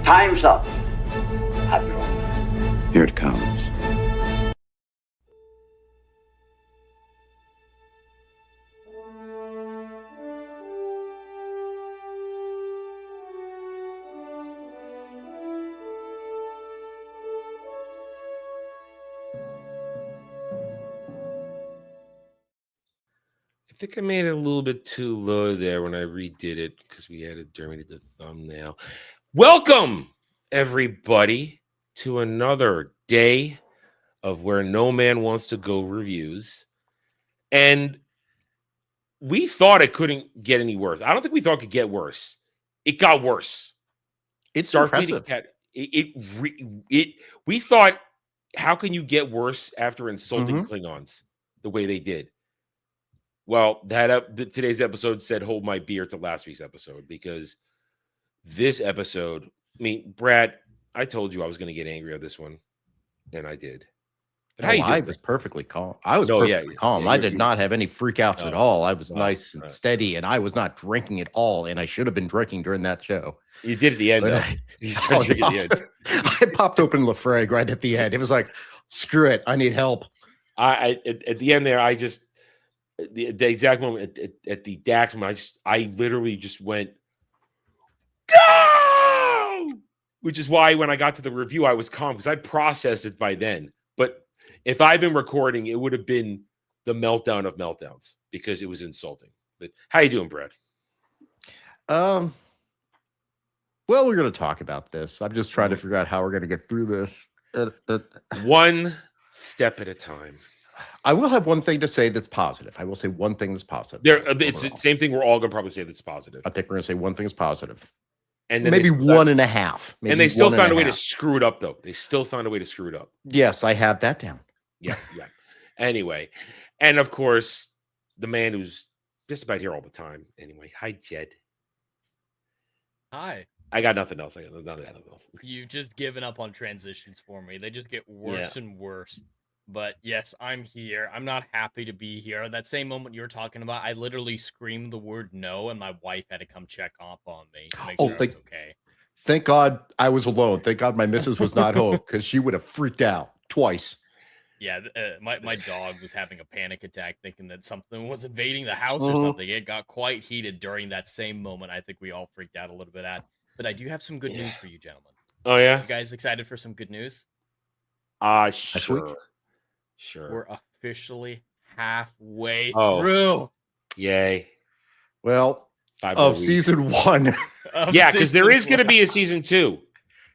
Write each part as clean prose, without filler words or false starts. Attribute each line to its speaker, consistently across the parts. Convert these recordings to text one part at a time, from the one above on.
Speaker 1: Time's up, Admiral.
Speaker 2: Here it comes.
Speaker 3: I think I made it a little bit too low there when I redid it because we added Jeremy to the thumbnail. Welcome, everybody, to another day of Where No Man Wants to Go reviews. And we thought it couldn't get any worse. I don't think we thought it could get worse. It got worse.
Speaker 4: It's
Speaker 3: Starfleet
Speaker 4: impressive.
Speaker 3: We thought, how can you get worse after insulting
Speaker 4: Mhm.
Speaker 3: Klingons the way they did? Well, today's episode said hold my beer to last week's episode, because this episode, I mean, Brad, I told you I was going to get angry at this one, and I did. But how you doing,
Speaker 4: I
Speaker 3: Brad?
Speaker 4: was perfectly calm. I was
Speaker 3: No, yeah,
Speaker 4: perfectly calm.
Speaker 3: yeah,
Speaker 4: I
Speaker 3: you-
Speaker 4: did
Speaker 3: you-
Speaker 4: not have any freakouts at all. I was
Speaker 3: no,
Speaker 4: nice and
Speaker 3: no.
Speaker 4: steady, and I was not drinking at all. And I should have been drinking during that show.
Speaker 3: You did at the end,
Speaker 4: But
Speaker 3: though.
Speaker 4: I-
Speaker 3: You started drinking at the end.
Speaker 4: I popped open Lafrague right at the end. It was like, screw it, I need help.
Speaker 3: At the end there, I just the exact moment at the Dax moment, I literally just went go, which is why when I got to the review, I was calm because I processed it by then. But if I'd been recording, it would have been the meltdown of meltdowns because it was insulting. But how you doing, Brad?
Speaker 4: Well, we're going to talk about this. I'm just trying to figure out how we're going to get through this.
Speaker 3: One step at a time.
Speaker 4: I will have one thing to say that's positive. I will say one thing that's positive.
Speaker 3: It's the
Speaker 4: overall.
Speaker 3: same thing we're all going to probably say that's positive.
Speaker 4: I think we're going to say one thing is positive.
Speaker 3: And then
Speaker 4: Maybe
Speaker 3: they still
Speaker 4: one and a half.
Speaker 3: and they still
Speaker 4: one
Speaker 3: found
Speaker 4: and
Speaker 3: a way to
Speaker 4: half.
Speaker 3: screw it up, though. They still found a way to screw it up.
Speaker 4: Yes, I have that down.
Speaker 3: Yeah. Anyway, and of course, the man who's just about here all the time. Anyway, hi, Jed.
Speaker 5: Hi.
Speaker 3: I got nothing else. Nothing else.
Speaker 5: You've just given up on transitions for me. They just get worse and worse. But yes, I'm here. I'm not happy to be here. That same moment you were talking about, I literally screamed the word no, and my wife had to come check up on me to make sure I was okay.
Speaker 4: Thank God I was alone. Thank God my missus was not home, because she would have freaked out twice.
Speaker 5: Yeah, my dog was having a panic attack thinking that something was invading the house or something. It got quite heated during that same moment. I think we all freaked out a little bit at. But I do have some good news for you, gentlemen.
Speaker 3: Oh, yeah?
Speaker 5: You guys excited for some good news?
Speaker 3: Sure. Sure.
Speaker 5: We're officially halfway
Speaker 3: Oh.
Speaker 5: through.
Speaker 3: Yay.
Speaker 4: Well,
Speaker 3: 5 more
Speaker 4: of
Speaker 3: weeks.
Speaker 4: season 1.
Speaker 3: Yeah, because there is going to be a season 2.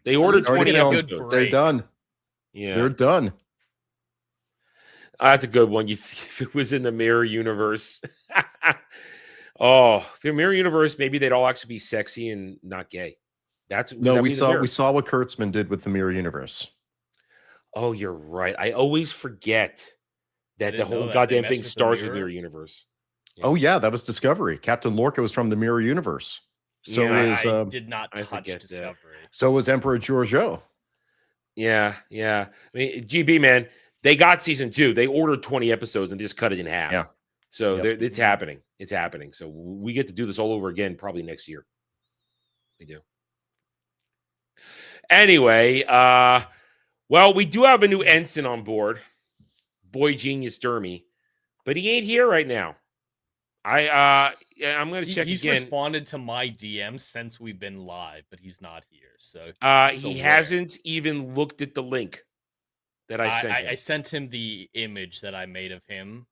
Speaker 3: They ordered
Speaker 4: Already
Speaker 3: 20
Speaker 4: filmed.
Speaker 3: episodes.
Speaker 4: They're done.
Speaker 3: Yeah.
Speaker 4: They're done.
Speaker 3: That's a good one. If it was in the mirror universe. Oh, the mirror universe, maybe they'd all actually be sexy and not gay.
Speaker 4: We saw what Kurtzman did with the mirror universe.
Speaker 3: Oh, you're right. I always forget that the
Speaker 5: didn't know
Speaker 3: whole
Speaker 5: that.
Speaker 3: goddamn
Speaker 5: They
Speaker 3: thing
Speaker 5: messed with the
Speaker 3: starts with
Speaker 5: mirror?
Speaker 3: mirror universe. Yeah.
Speaker 4: Oh yeah, that was Discovery. Captain Lorca was from the mirror universe. So
Speaker 3: Yeah,
Speaker 4: is
Speaker 5: I did not
Speaker 3: I
Speaker 5: touch
Speaker 3: forget that.
Speaker 5: Discovery.
Speaker 4: so was Emperor Giorgio.
Speaker 3: Yeah. I mean, GB, man, they got season 2. They ordered 20 episodes and just cut it in half.
Speaker 4: Yeah.
Speaker 3: So
Speaker 4: Yep.
Speaker 3: it's happening. It's happening. So we get to do this all over again probably next year. We do. Anyway, well, we do have a new ensign on board, Boy Genius Dermy, but he ain't here right now. I'm going to check
Speaker 5: He's
Speaker 3: again.
Speaker 5: responded to my DM since we've been live, but he's not here. So
Speaker 3: He
Speaker 5: where?
Speaker 3: hasn't even looked at the link that I sent him.
Speaker 5: I sent him the image that I made of him.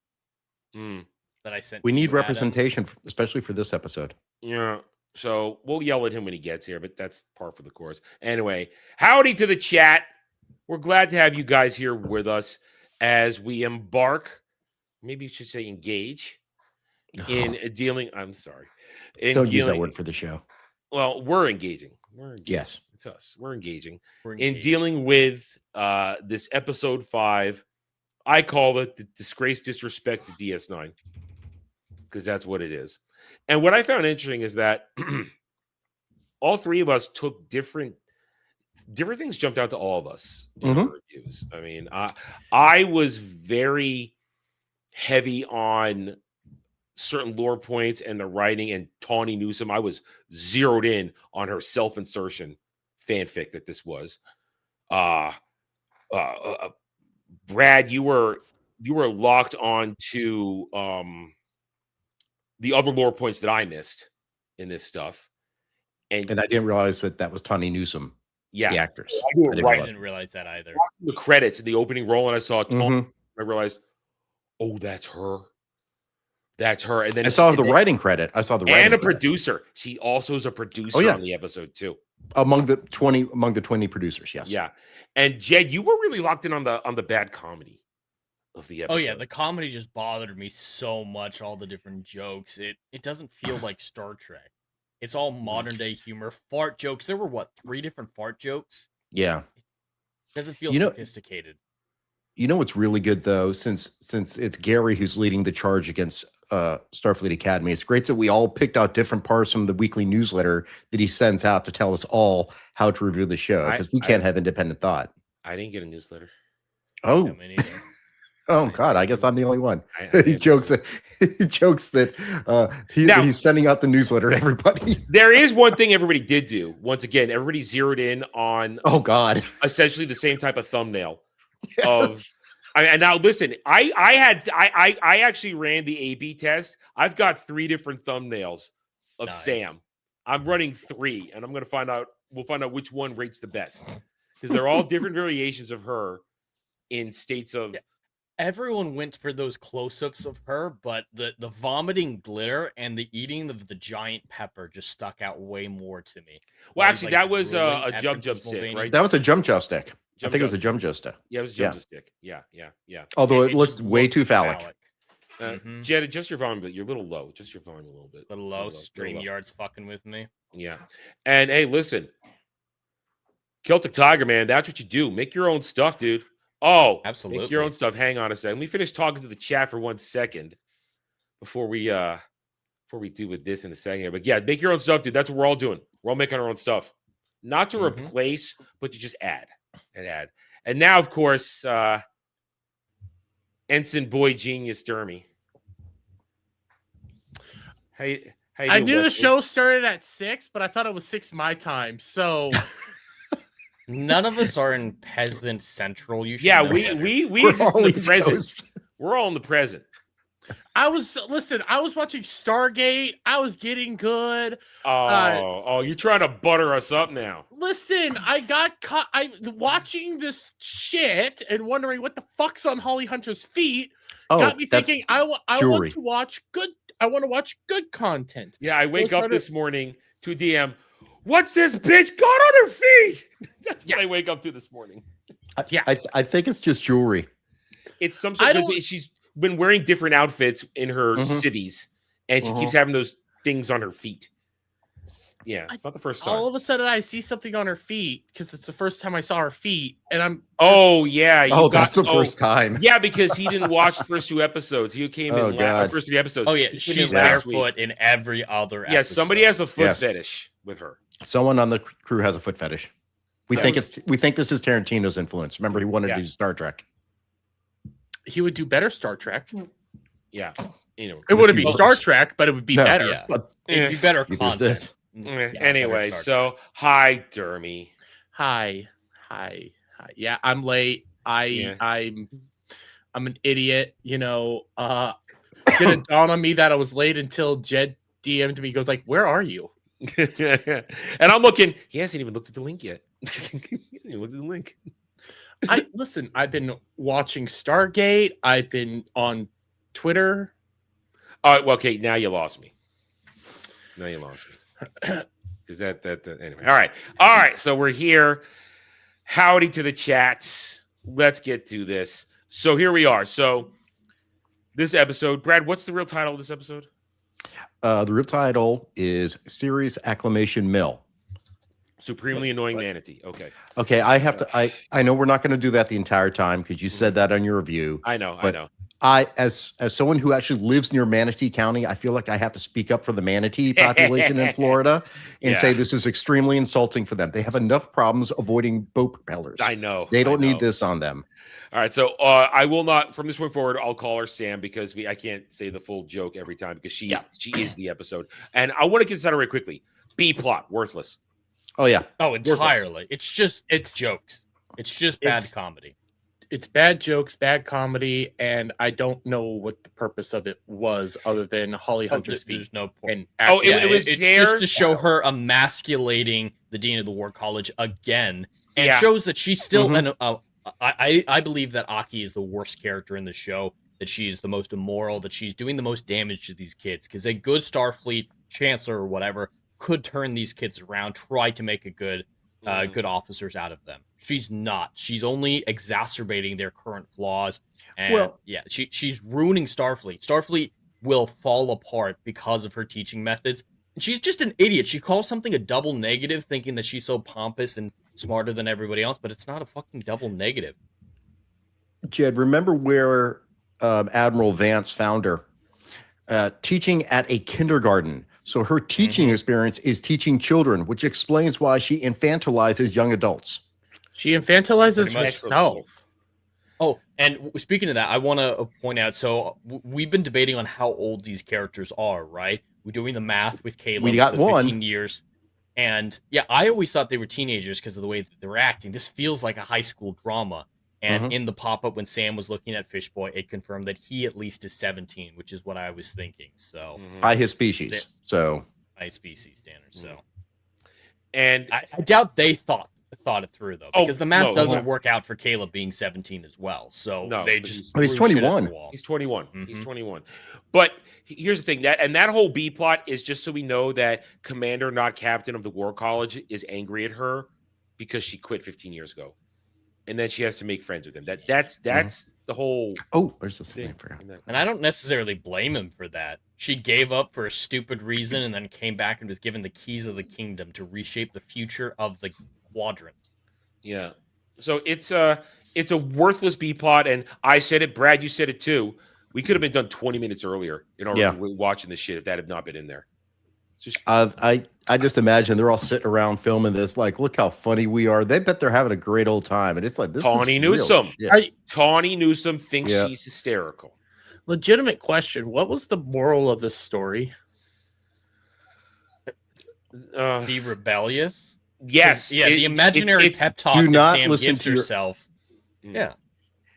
Speaker 5: That I sent.
Speaker 4: We
Speaker 5: to
Speaker 4: need
Speaker 5: you, Adam.
Speaker 4: representation, especially for this episode.
Speaker 3: Yeah. So we'll yell at him when he gets here, but that's par for the course. Anyway, howdy to the chat. We're glad to have you guys here with us as we embark. Maybe you should say engage in dealing. I'm sorry.
Speaker 4: Don't use that word for the show.
Speaker 3: Well, we're engaging.
Speaker 4: Yes.
Speaker 3: It's us. We're engaging
Speaker 5: We're
Speaker 3: in
Speaker 5: engaged.
Speaker 3: dealing with this episode 5. I call it the disgrace, disrespect to DS9 because that's what it is. And what I found interesting is that all three of us took different things jumped out to all of us in our reviews. I mean, I was very heavy on certain lore points and the writing, and Tawny Newsome, I was zeroed in on her self-insertion fanfic that this was. Brad, you were locked on to the other lore points that I missed in this stuff, and
Speaker 4: I didn't realize that was Tawny Newsome, the actress.
Speaker 5: I didn't realize that either.
Speaker 3: The credits in the opening roll, and I saw Tom. I realized, oh, that's her. That's her. And then
Speaker 4: I saw the writing credit. I saw the writing
Speaker 3: and a
Speaker 4: credit.
Speaker 3: producer. She also is a producer on the episode too.
Speaker 4: Among the 20 producers, yes.
Speaker 3: Yeah. And Jed, you were really locked in on the bad comedy of the episode.
Speaker 5: Oh yeah, the comedy just bothered me so much. All the different jokes. It doesn't feel like Star Trek. It's all modern day humor. Fart jokes. There were 3 different fart jokes.
Speaker 4: Yeah.
Speaker 5: It doesn't feel sophisticated.
Speaker 4: You know what's really good though, since it's Gary who's leading the charge against Starfleet Academy, it's great that we all picked out different parts from the weekly newsletter that he sends out to tell us all how to review the show, because we can't have independent thought.
Speaker 3: I didn't get a newsletter.
Speaker 4: Oh,
Speaker 5: yeah, me neither.
Speaker 4: Oh God, I guess I'm the only one. He jokes that he's sending out the newsletter to everybody.
Speaker 3: There is one thing everybody did do. Once again, everybody zeroed in on essentially the same type of thumbnail. Yes. And now listen, I actually ran the A/B test. I've got 3 different thumbnails of Sam. I'm running 3, and we'll find out which one rates the best, because they're all different variations of her in states of.
Speaker 5: Everyone went for those close-ups of her, but the vomiting glitter and the eating of the giant pepper just stuck out way more to me.
Speaker 3: Well, actually, that was a jump stick, right?
Speaker 4: That was a jump stick. I think it was a jump stick.
Speaker 3: Yeah, it was a jump stick. Yeah.
Speaker 4: Although it looked way too phallic.
Speaker 3: Jed, adjust your volume, but you're a little low. Just your volume a little bit.
Speaker 5: A little low. StreamYard's fucking with me.
Speaker 3: Yeah. And hey, listen, Celtic Tiger, man, that's what you do. Make your own stuff, dude. Oh,
Speaker 5: absolutely.
Speaker 3: Make your own stuff. Hang on a second. Let me finish talking to the chat for 1 second before we do with this in a second here. But yeah, make your own stuff, dude. That's what we're all doing. We're all making our own stuff. Not to replace, but to just add. And now, of course, Ensign Boy Genius Dermy. Hey,
Speaker 1: I knew the show started at 6, but I thought it was 6 my time. So
Speaker 5: none of us are in Peasant Central. You
Speaker 3: we exist in the present. We're all in the present.
Speaker 1: I was watching Stargate. I was getting good.
Speaker 3: You're trying to butter us up now.
Speaker 1: Listen, I got caught. I watching this shit and wondering what the fuck's on Holly Hunter's feet. Got me thinking. I want to watch good. I want to watch good content.
Speaker 3: Yeah, I wake up this morning to DM. What's this bitch got on her feet? That's what I wake up to this morning.
Speaker 4: I think it's just jewelry.
Speaker 3: It's some sort of. She's been wearing different outfits in her cities, and she keeps having those things on her feet. Yeah, it's not the first time.
Speaker 1: All of a sudden, I see something on her feet because it's the first time I saw her feet, and I'm.
Speaker 3: Oh yeah!
Speaker 4: That's the first time.
Speaker 3: Yeah, because he didn't watch the first 2 episodes. He came in the first 3 episodes.
Speaker 5: Oh yeah, she's barefoot in every other.
Speaker 3: Yeah, somebody has a foot fetish with her.
Speaker 4: Someone on the crew has a foot fetish. We think this is Tarantino's influence. Remember, he wanted to do Star Trek.
Speaker 1: He would do better Star Trek.
Speaker 3: Yeah,
Speaker 1: it wouldn't be Star Trek, but it would be better.
Speaker 5: Yeah. It'd be better content.
Speaker 3: Anyway, so hi, Dermy.
Speaker 1: Hi. Yeah, I'm late. I'm an idiot. It didn't dawn on me that I was late until Jed DM'd me. He goes like, "Where are you?"
Speaker 3: And I'm looking. He hasn't even looked at the link yet. He hasn't even looked at the link.
Speaker 1: I've been watching Stargate. I've been on Twitter.
Speaker 3: Well, okay, now you lost me. Because that anyway. All right. So we're here. Howdy to the chats. Let's get to this. So here we are. So this episode, Brad, what's the real title of this episode?
Speaker 4: The real title is Series Acclamation Mill.
Speaker 3: Supremely annoying manatee.
Speaker 4: Okay. I know we're not going to do that the entire time because you said that on your review.
Speaker 3: I know.
Speaker 4: I, as someone who actually lives near Manatee County, I feel like I have to speak up for the manatee population in Florida and say this is extremely insulting for them. They have enough problems avoiding boat propellers.
Speaker 3: I know.
Speaker 4: They don't need this on them.
Speaker 3: All right, so I will not, from this point forward, I'll call her Sam because I can't say the full joke every time because she is the episode. And I want to get this out of the way quickly. B plot, worthless.
Speaker 4: Oh yeah.
Speaker 5: Oh, entirely. It's jokes. It's just bad comedy.
Speaker 1: It's bad jokes, bad comedy, and I don't know what the purpose of it was other than Holly Hunter's feet.
Speaker 5: There's no point.
Speaker 3: It was
Speaker 5: it's
Speaker 3: there
Speaker 5: just to show her emasculating the dean of the War College again, and
Speaker 3: Yeah.
Speaker 5: shows that she's still I believe that Aki is the worst character in the show, that she's the most immoral, that she's doing the most damage to these kids, because a good Starfleet chancellor or whatever could turn these kids around, try to make a good officers out of them. She's not. She's only exacerbating their current flaws. And she's ruining Starfleet. Starfleet will fall apart because of her teaching methods. And she's just an idiot. She calls something a double negative, thinking that she's so pompous and smarter than everybody else, but it's not a fucking double negative.
Speaker 4: Jed, remember where Admiral Vance found her? Teaching at a kindergarten. So her teaching experience is teaching children, which explains why she infantilizes young adults.
Speaker 1: She infantilizes herself.
Speaker 5: Oh, and speaking of that, I want to point out, so we've been debating on how old these characters are, right? We're doing the math with Caleb.
Speaker 4: We got
Speaker 5: 15 years. And yeah, I always thought they were teenagers because of the way that they're acting. This feels like a high school drama. And in the pop-up when Sam was looking at Fishboy, it confirmed that he at least is 17, which is what I was thinking. So
Speaker 4: by his species.
Speaker 5: By species standards. So
Speaker 3: and
Speaker 5: I doubt they thought it through though, because the math doesn't work out for Caleb being 17 as well. So they just
Speaker 4: he's 21.
Speaker 3: He's 21. He's 21. But here's the thing, that whole B plot is just so we know that Commander, not Captain of the War College, is angry at her because she quit 15 years ago. And then she has to make friends with him. That's the whole.
Speaker 4: Oh, there's this thing I forgot.
Speaker 5: And I don't necessarily blame him for that. She gave up for a stupid reason and then came back and was given the keys of the kingdom to reshape the future of the quadrant.
Speaker 3: Yeah. So it's a worthless B plot, and I said it, Brad, you said it too. We could have been done 20 minutes earlier watching this shit if that had not been in there.
Speaker 4: I just imagine they're all sitting around filming this, like, look how funny we are. They bet they're having a great old time, and it's like this.
Speaker 3: Tawny Newsome. Tawny Newsome thinks she's hysterical.
Speaker 1: Legitimate question: what was the moral of this story?
Speaker 5: Be rebellious.
Speaker 3: Yes.
Speaker 5: The imaginary pep talk
Speaker 4: do not
Speaker 5: that Sam
Speaker 4: listen
Speaker 5: gives
Speaker 4: to
Speaker 5: herself. Yeah.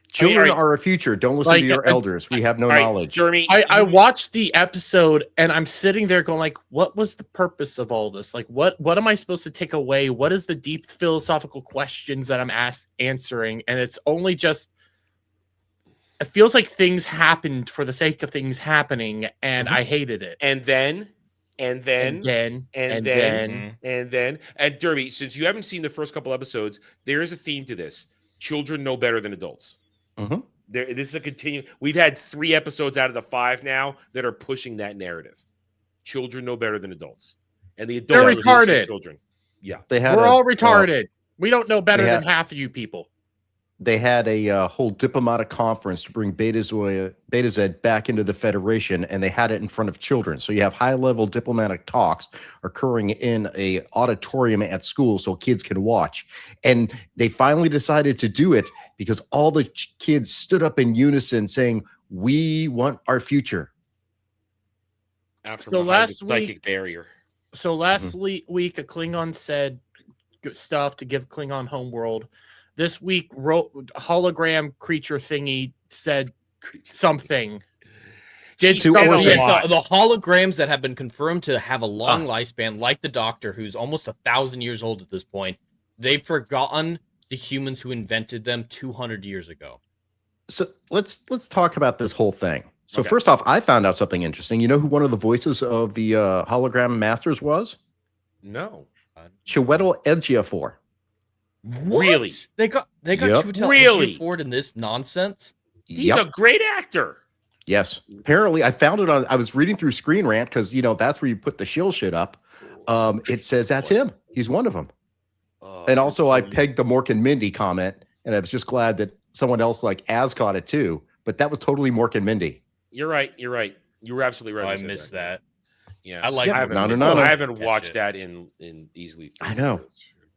Speaker 4: Children are a future. Don't listen to your elders. We have no knowledge.
Speaker 3: Jeremy,
Speaker 1: I watched the episode and I'm sitting there going like, what was the purpose of all this? Like, what am I supposed to take away? What is the deep philosophical questions that I'm answering? And it's only just, it feels like things happened for the sake of things happening, and I hated it.
Speaker 3: And Derby, since you haven't seen the first couple episodes, there is a theme to this. Children know better than adults. This is a continue. We've had 3 episodes out of the 5 now that are pushing that narrative. Children know better than adults, and the adults
Speaker 1: are retarded.
Speaker 3: Children, yeah,
Speaker 1: we're all retarded. We don't know better than half of you people.
Speaker 4: They had a whole diplomatic conference to bring Beta Z back into the Federation, and they had it in front of children. So you have high-level diplomatic talks occurring in a auditorium at school so kids can watch. And they finally decided to do it because all the kids stood up in unison saying, "We want our future."
Speaker 3: After last psychic barrier.
Speaker 1: So last week, a Klingon said stuff to give Klingon homeworld. This week, hologram creature thingy said something.
Speaker 5: The holograms that have been confirmed to have a long lifespan, like the Doctor, who's almost 1,000 years old at this point, they've forgotten the humans who invented them 200 years ago.
Speaker 4: So let's talk about this whole thing. So first off, I found out something interesting. You know who one of the voices of the hologram masters was?
Speaker 3: No.
Speaker 4: Chiwetel Ejiofor.
Speaker 5: What? Really? They got Chiwetel Ejiofor in this nonsense?
Speaker 3: He's a great actor.
Speaker 4: Yes. Apparently, I found it on. I was reading through Screen Rant because that's where you put the shill shit up. It says that's him. He's one of them. And also, I pegged the Mork and Mindy comment, and I was just glad that someone else like Az caught it too. But that was totally Mork and Mindy.
Speaker 3: You're right. You were absolutely right.
Speaker 5: I missed that.
Speaker 3: Yeah,
Speaker 5: I like.
Speaker 3: I haven't watched that in easily.
Speaker 4: I know.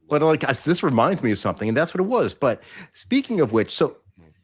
Speaker 4: But this reminds me of something, and that's what it was. But speaking of which, so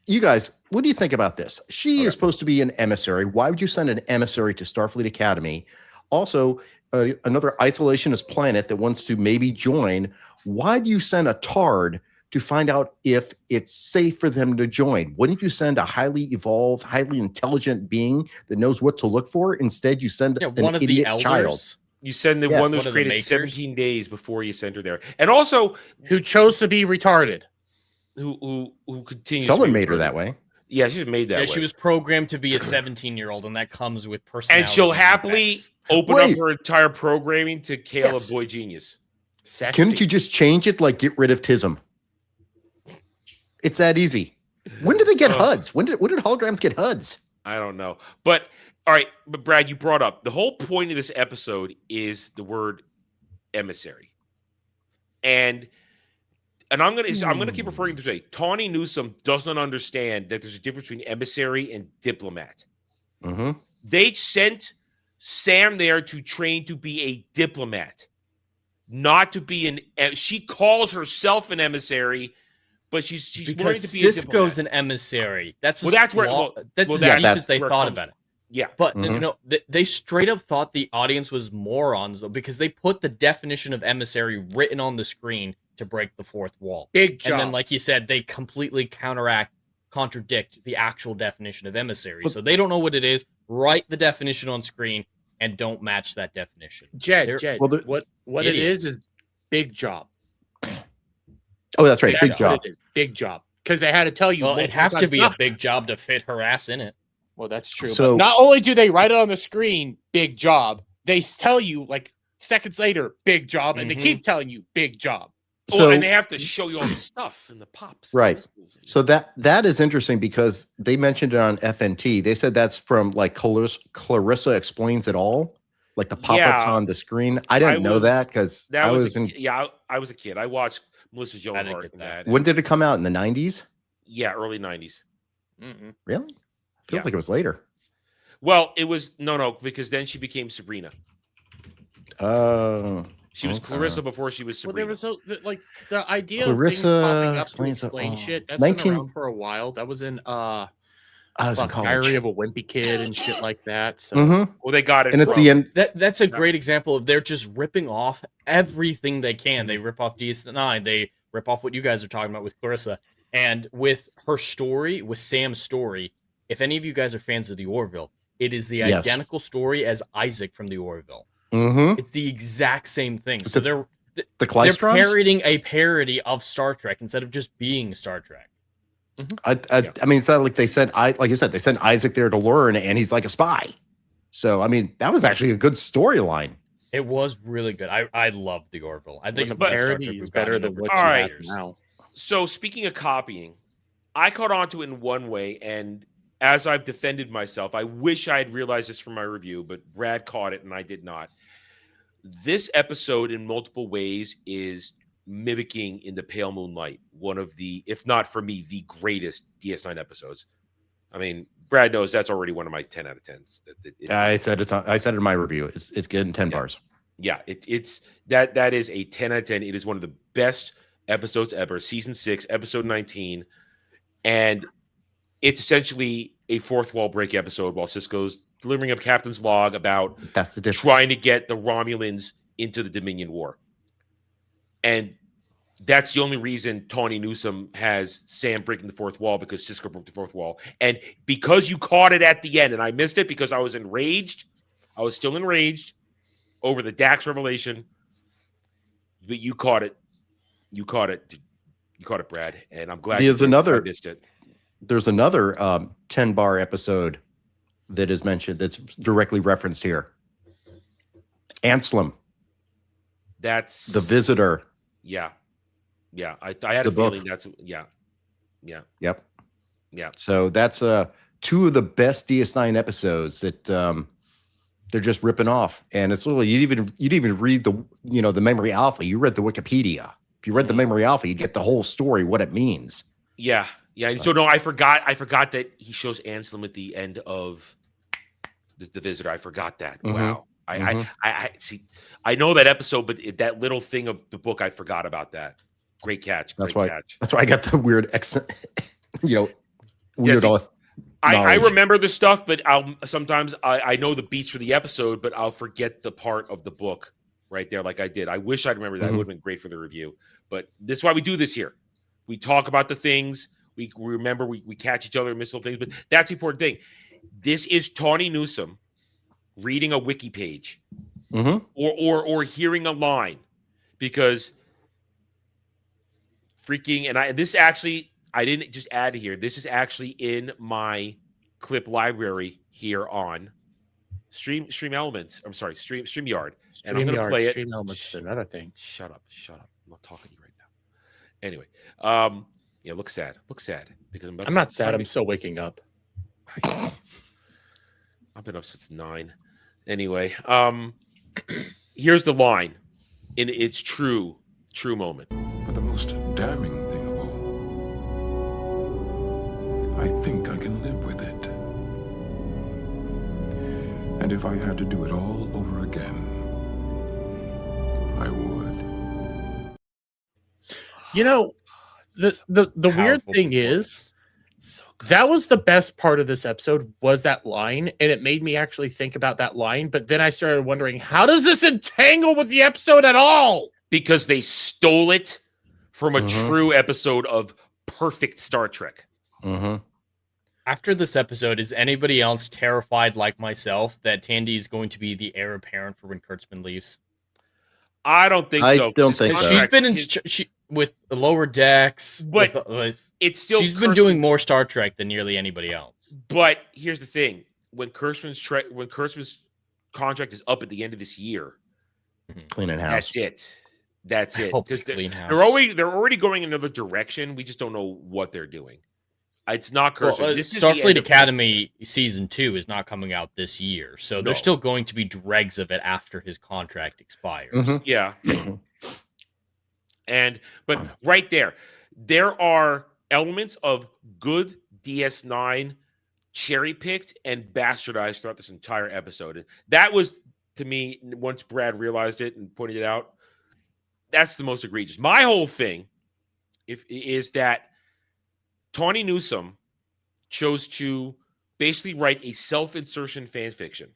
Speaker 4: you guys, what do you think about this? She is supposed to be an emissary. Why would you send an emissary to Starfleet Academy? Also, another isolationist planet that wants to maybe join, why do you send a TARD to find out if it's safe for them to join? Wouldn't you send a highly evolved, highly intelligent being that knows what to look for? Instead, you send
Speaker 5: one
Speaker 4: an
Speaker 5: of
Speaker 4: idiot
Speaker 5: the elders.
Speaker 4: child.
Speaker 3: You send the
Speaker 4: Yes.
Speaker 3: one that was created 17 days before you sent her there, and also
Speaker 1: who chose to be retarded.
Speaker 3: Who continues?
Speaker 4: Someone
Speaker 3: to be
Speaker 4: made her
Speaker 3: retarded.
Speaker 4: that way.
Speaker 3: Yeah, she's made that way.
Speaker 5: She was programmed to be a 17-year-old, and that comes with personality.
Speaker 3: And she'll happily open up her entire programming to Caleb Boy Genius.
Speaker 1: Sexy.
Speaker 4: Couldn't you just change it, like get rid of Tism? It's that easy. When did they get HUDs? When did holograms get HUDs?
Speaker 3: I don't know. But all right, but Brad, you brought up the whole point of this episode is the word emissary. And I'm gonna keep referring to say Tawny Newsome doesn't understand that there's a difference between emissary and diplomat.
Speaker 4: Mm-hmm.
Speaker 3: They sent Sam there to train to be a diplomat, not to be she calls herself an emissary, but she's learning to be a diplomat.
Speaker 5: Cisco's an emissary. That's
Speaker 3: the
Speaker 5: deepest they thought about it.
Speaker 3: Yeah,
Speaker 5: but they straight up thought the audience was morons though, because they put the definition of emissary written on the screen to break the fourth wall.
Speaker 1: Big job.
Speaker 5: And then, like you said, they completely contradict the actual definition of emissary. So they don't know what it is. Write the definition on screen and don't match that definition.
Speaker 1: Jed, what it is big job.
Speaker 4: Oh, that's right, big job.
Speaker 1: Big job. Because they had to tell you.
Speaker 5: Well, it'd have to be a big job to fit her ass in it.
Speaker 1: Well, that's true.
Speaker 4: So,
Speaker 1: but not only do they write it on the screen, big job, they tell you like seconds later, big job, and they keep telling you big job.
Speaker 3: So, and they have to show you all the stuff and the pops.
Speaker 4: Right. So that is interesting because they mentioned it on FNT. They said that's from like Clarissa Explains It All, like the pop-ups on the screen. I didn't know that because I was
Speaker 3: a kid. I watched Melissa Joan Hart.
Speaker 4: When did it come out? In the 90s?
Speaker 3: Yeah, early 90s.
Speaker 4: Mm-hmm. Really? Feels like it was later.
Speaker 3: Well, it was no, because then she became Sabrina. She was Clarissa before she was Sabrina.
Speaker 1: Well, there was like the idea
Speaker 4: Clarissa
Speaker 1: of things popping up to explain shit. That's been around for a while. That was in Diary of a Wimpy Kid and shit like that. So
Speaker 3: well, they got it.
Speaker 4: And it's the end.
Speaker 5: That's a great example of they're just ripping off everything they can. They rip off DS9. They rip off what you guys are talking about with Clarissa. And with her story, with Sam's story, if any of you guys are fans of the Orville, it is the identical story as Isaac from the Orville.
Speaker 4: Mm-hmm.
Speaker 5: It's the exact same thing.
Speaker 4: It's
Speaker 5: so they're parodying a parody of Star Trek instead of just being Star Trek.
Speaker 4: I mean, it's not like they sent like you said, they sent Isaac there to learn, and he's like a spy. So I mean, that was actually a good storyline.
Speaker 5: It was really good. I love the Orville. I think
Speaker 1: the parody is better than what you have now.
Speaker 3: So speaking of copying, I caught on to it in one way, and as I've defended myself, I wish I had realized this from my review, but Brad caught it and I did not. This episode, in multiple ways, is mimicking In the Pale Moonlight one of the, if not for me, the greatest DS9 episodes. I mean, Brad knows that's already one of my 10 out of 10s.
Speaker 4: I said it in my review. It's getting 10 bars.
Speaker 3: Yeah, it's that is a 10 out of 10. It is one of the best episodes ever. Season 6, episode 19, and it's essentially a fourth wall break episode while Cisco's delivering a captain's log about trying to get the Romulans into the Dominion War. And that's the only reason Tawny Newsome has Sam breaking the fourth wall, because Cisco broke the fourth wall. And because you caught it at the end, and I missed it because I was enraged. I was still enraged over the Dax revelation. But you caught it. You caught it. You caught it, Brad. And I'm glad I missed it.
Speaker 4: There's another 10-bar episode that is mentioned that's directly referenced here. Anselm.
Speaker 3: That's
Speaker 4: The Visitor.
Speaker 3: Yeah. Yeah. I had a feeling that's yeah.
Speaker 4: Yep.
Speaker 3: Yeah.
Speaker 4: So that's two of the best DS9 episodes that they're just ripping off. And it's literally you didn't even read the memory alpha. You read the Wikipedia. If you read the memory alpha, you get the whole story, what it means.
Speaker 3: Yeah. Yeah. So no, I forgot that he shows Anselm at the end of the Visitor. I forgot that.
Speaker 4: Mm-hmm.
Speaker 3: Wow. I see. I know that episode, but that little thing of the book, I forgot about that. Great catch.
Speaker 4: That's why I got the weird accent. Weird.
Speaker 3: I remember the stuff, but I'll sometimes I know the beats for the episode, but I'll forget the part of the book right there, like I did. I wish I'd remember that. It would have been great for the review. But this is why we do this here. We talk about the things. We remember, we catch each other and miss little things, but that's the important thing. This is Tawny Newsome reading a wiki page or hearing a line, because freaking, and this actually, I didn't just add here. This is actually in my clip library here on StreamYard. And I'm going to play it.
Speaker 1: Stream Elements is another thing.
Speaker 3: Shut up. I'm not talking to you right now. Anyway, yeah, look sad because
Speaker 1: I'm not sad. I'm still waking up.
Speaker 3: I've been up since 9. Anyway, here's the line in its true moment.
Speaker 2: But the most damning thing of all, I think I can live with it. And if I had to do it all over again, I would.
Speaker 1: You know, the weird thing is, that was the best part of this episode, was that line, and it made me actually think about that line. But then I started wondering, how does this entangle with the episode at all?
Speaker 3: Because they stole it from a true episode of perfect Star Trek.
Speaker 5: After this episode, is anybody else terrified, like myself, that Tandy is going to be the heir apparent for when Kurtzman leaves?
Speaker 3: I don't think so.
Speaker 4: I don't think so.
Speaker 5: She's been in with the lower decks,
Speaker 3: but it's still
Speaker 5: she's been doing more Star Trek than nearly anybody else. But
Speaker 3: here's the thing: when Kurtzman's contract is up at the end of this year,
Speaker 4: cleaning house.
Speaker 3: That's it. Because they're already going another direction. We just don't know what they're doing. It's not Kurtzman.
Speaker 5: Well, Starfleet Academy season 2 is not coming out this year, so there's still going to be dregs of it after his contract expires.
Speaker 3: Yeah. But right there are elements of good DS9 cherry-picked and bastardized throughout this entire episode. And that was, to me, once Brad realized it and pointed it out, that's the most egregious. My whole thing is that Tawny Newsome chose to basically write a self-insertion fan fiction,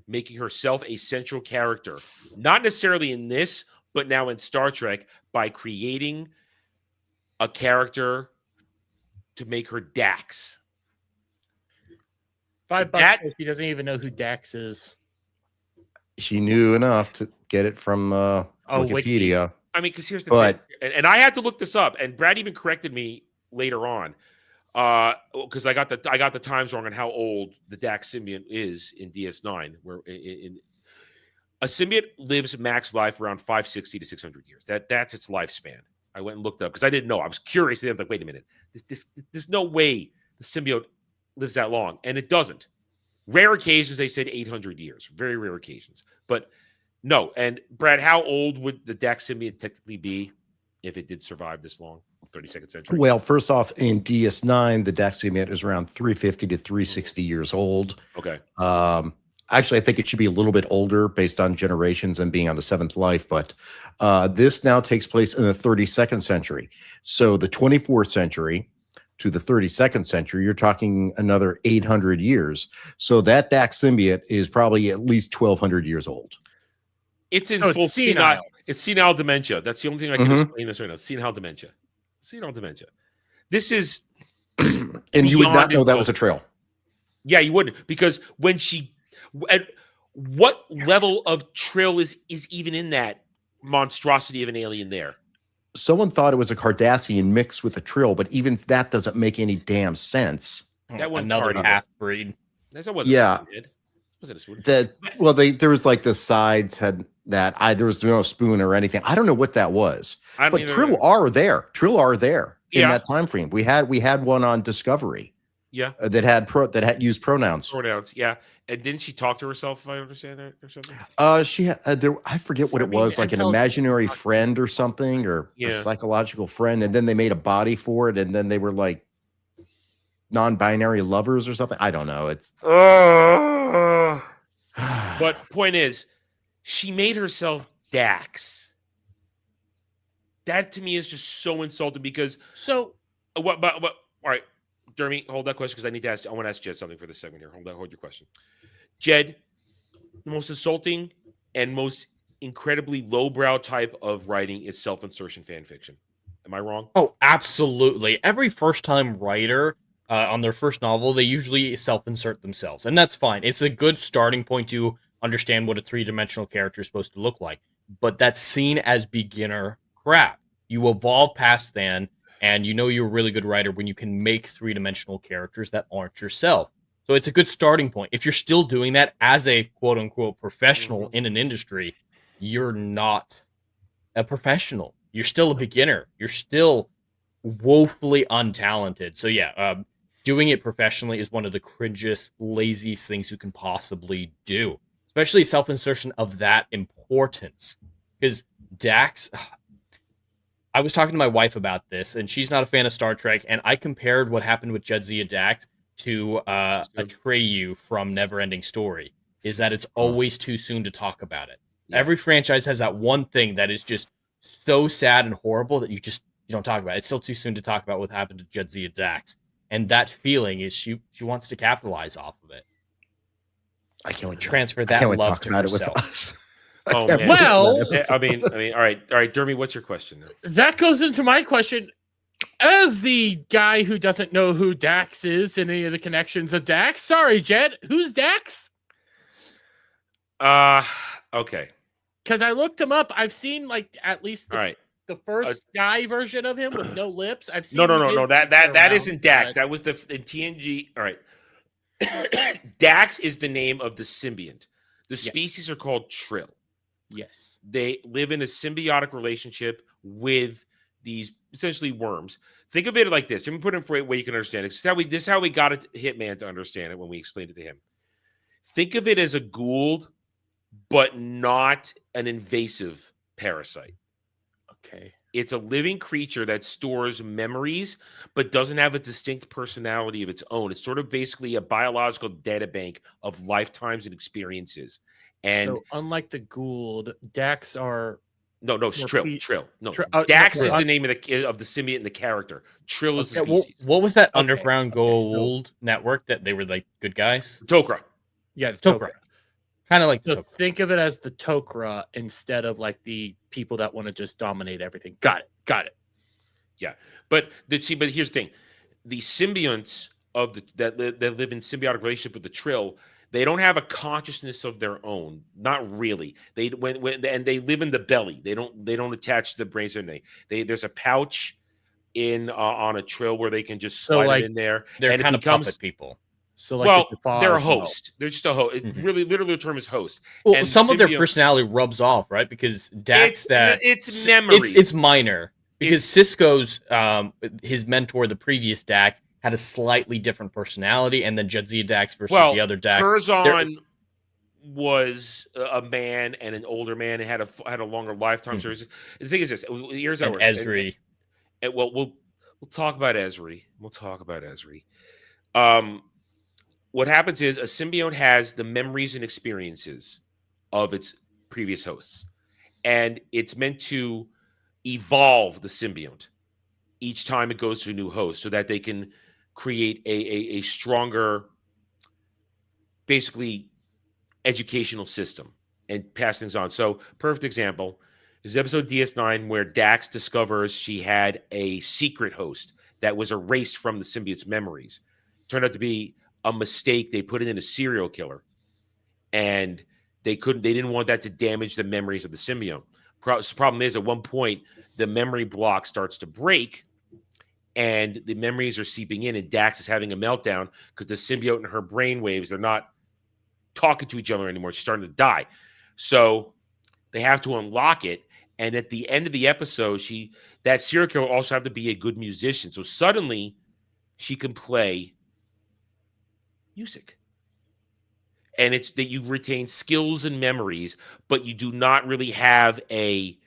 Speaker 3: making herself a central character, not necessarily in this, but now in Star Trek, by creating a character to make her Dax.
Speaker 1: $5 if she doesn't even know who Dax is.
Speaker 4: She knew enough to get it from Wikipedia.
Speaker 3: I mean, because here's the thing, and I had to look this up, and Brad even corrected me later on, because I got the times wrong on how old the Dax symbiont is in DS9, where a symbiote lives max life around 560 to 600 years. That's its lifespan. I went and looked up because I didn't know. I was curious. I was like, wait a minute, there's no way the symbiote lives that long, and it doesn't. Rare occasions they said 800 years, very rare occasions, but no. And Brad, how old would the Dax symbiont technically be if it did survive this long? 32nd century.
Speaker 4: Well, first off, in DS9, the Dax symbiont is around 350 to 360 years old.
Speaker 3: Okay.
Speaker 4: Actually, I think it should be a little bit older based on generations and being on the 7th life, but this now takes place in the 32nd century. So the 24th century to the 32nd century, you're talking another 800 years. So that Dax symbiote is probably at least 1,200 years old.
Speaker 3: It's in full senile. It's senile dementia. That's the only thing I can explain this right now. Senile dementia. This is,
Speaker 4: and you would not know that was a trail.
Speaker 3: Yeah, you wouldn't, because when she, at what level of trail is even in that monstrosity of an alien there?
Speaker 4: Someone thought it was a Cardassian mixed with a trill, but even that doesn't make any damn sense.
Speaker 3: That one
Speaker 5: another half breed.
Speaker 3: That wasn't a spoon. Was it a spoon?
Speaker 4: There was like the sides had that. There was no spoon or anything. I don't know what that was. But Trill are there. In that time frame. We had one on Discovery.
Speaker 3: Yeah.
Speaker 4: That had used pronouns.
Speaker 3: Pronouns. Yeah. And didn't she talk to herself, if I understand that, or something?
Speaker 4: She had I forget what it was, like an imaginary friend or something, or a psychological friend, and then they made a body for it, and then they were like non-binary lovers or something. I don't know. It's
Speaker 3: but point is, she made herself Dax. That to me is just so insulting, because
Speaker 1: but
Speaker 3: all right, Jeremy, hold that question because I want to ask Jed something for this segment here. Hold your question. Jed, the most insulting and most incredibly lowbrow type of writing is self-insertion fan fiction. Am I wrong?
Speaker 5: Oh, absolutely. Every first-time writer on their first novel, they usually self-insert themselves, and that's fine. It's a good starting point to understand what a three-dimensional character is supposed to look like, but that's seen as beginner crap. You evolve past then, and you know you're a really good writer when you can make three-dimensional characters that aren't yourself. So it's a good starting point. If you're still doing that as a quote-unquote professional in an industry, you're not a professional. You're still a beginner. You're still woefully untalented. So yeah, doing it professionally is one of the cringiest, laziest things you can possibly do, especially self-insertion of that importance. Because Dax, I was talking to my wife about this, and she's not a fan of Star Trek, and I compared what happened with Jadzia Dax to Atreyu from Neverending Story, is that it's always too soon to talk about it. Yeah. Every franchise has that one thing that is just so sad and horrible that you don't talk about it. It's still too soon to talk about what happened to Jadzia Dax. And that feeling is she wants to capitalize off of it.
Speaker 4: I can't wait to
Speaker 5: transfer that love to
Speaker 4: about
Speaker 5: herself.
Speaker 4: It with us.
Speaker 3: Oh man. Well, I mean, all right, Dermy, what's your question?
Speaker 1: That goes into my question. As the guy who doesn't know who Dax is and any of the connections of Dax, sorry, Jed, who's Dax?
Speaker 3: Okay.
Speaker 1: Because I looked him up. I've seen like at least the first guy version of him with no lips. I've seen
Speaker 3: no. That isn't Dax. That was in TNG. All right. Dax is the name of the symbiont. The species are called Trill.
Speaker 1: Yes.
Speaker 3: They live in a symbiotic relationship with these essentially worms. Think of it like this. Let me put it in a way you can understand it. This is how we got Hitman to understand it when we explained it to him. Think of it as a Goa'uld, but not an invasive parasite.
Speaker 1: Okay.
Speaker 3: It's a living creature that stores memories, but doesn't have a distinct personality of its own. It's sort of basically a biological databank of lifetimes and experiences. And
Speaker 1: so unlike the Goa'uld, Dax are
Speaker 3: no, Trill. No, Dax is the name of the symbiont and the character. Trill is the species.
Speaker 5: What was that underground Goa'uld network that they were like good guys?
Speaker 3: Tok'ra.
Speaker 1: Yeah, Tok'ra.
Speaker 5: Kind of like
Speaker 1: so think of it as the Tok'ra instead of like the people that want to just dominate everything. Got it.
Speaker 3: Yeah, but here's the thing: the symbionts that live in symbiotic relationship with the Trill, they don't have a consciousness of their own. Not really. They they live in the belly. They don't attach to the brains or anything. There's a pouch on a Trill where they can just slide it in there.
Speaker 5: They're kind of puppet people.
Speaker 1: So like
Speaker 3: they're a host. They're just a host. Really, literally, the term is host.
Speaker 5: Well, and some of their personality rubs off, right? Because Dax,
Speaker 3: it's memory.
Speaker 5: It's minor because Sisko's his mentor, the previous Dax, had a slightly different personality, and then Jadzia Dax versus the other Dax.
Speaker 3: Curzon was a man and an older man and had a longer lifetime. The thing is this: here's how it works.
Speaker 5: Ezri.
Speaker 3: We'll talk about Ezri. What happens is a symbiont has the memories and experiences of its previous hosts, and it's meant to evolve the symbiont each time it goes to a new host so that they can create a stronger, basically, educational system and pass things on. So, perfect example is episode DS9 where Dax discovers she had a secret host that was erased from the symbiote's memories. Turned out to be a mistake. They put it in a serial killer, and they didn't want that to damage the memories of the symbiote. The problem is, at one point, the memory block starts to break, and the memories are seeping in, and Dax is having a meltdown because the symbiote and her brain waves, they're not talking to each other anymore. She's starting to die. So they have to unlock it. And at the end of the episode, that serial killer also have to be a good musician. So suddenly she can play music. And it's that you retain skills and memories, but you do not really have a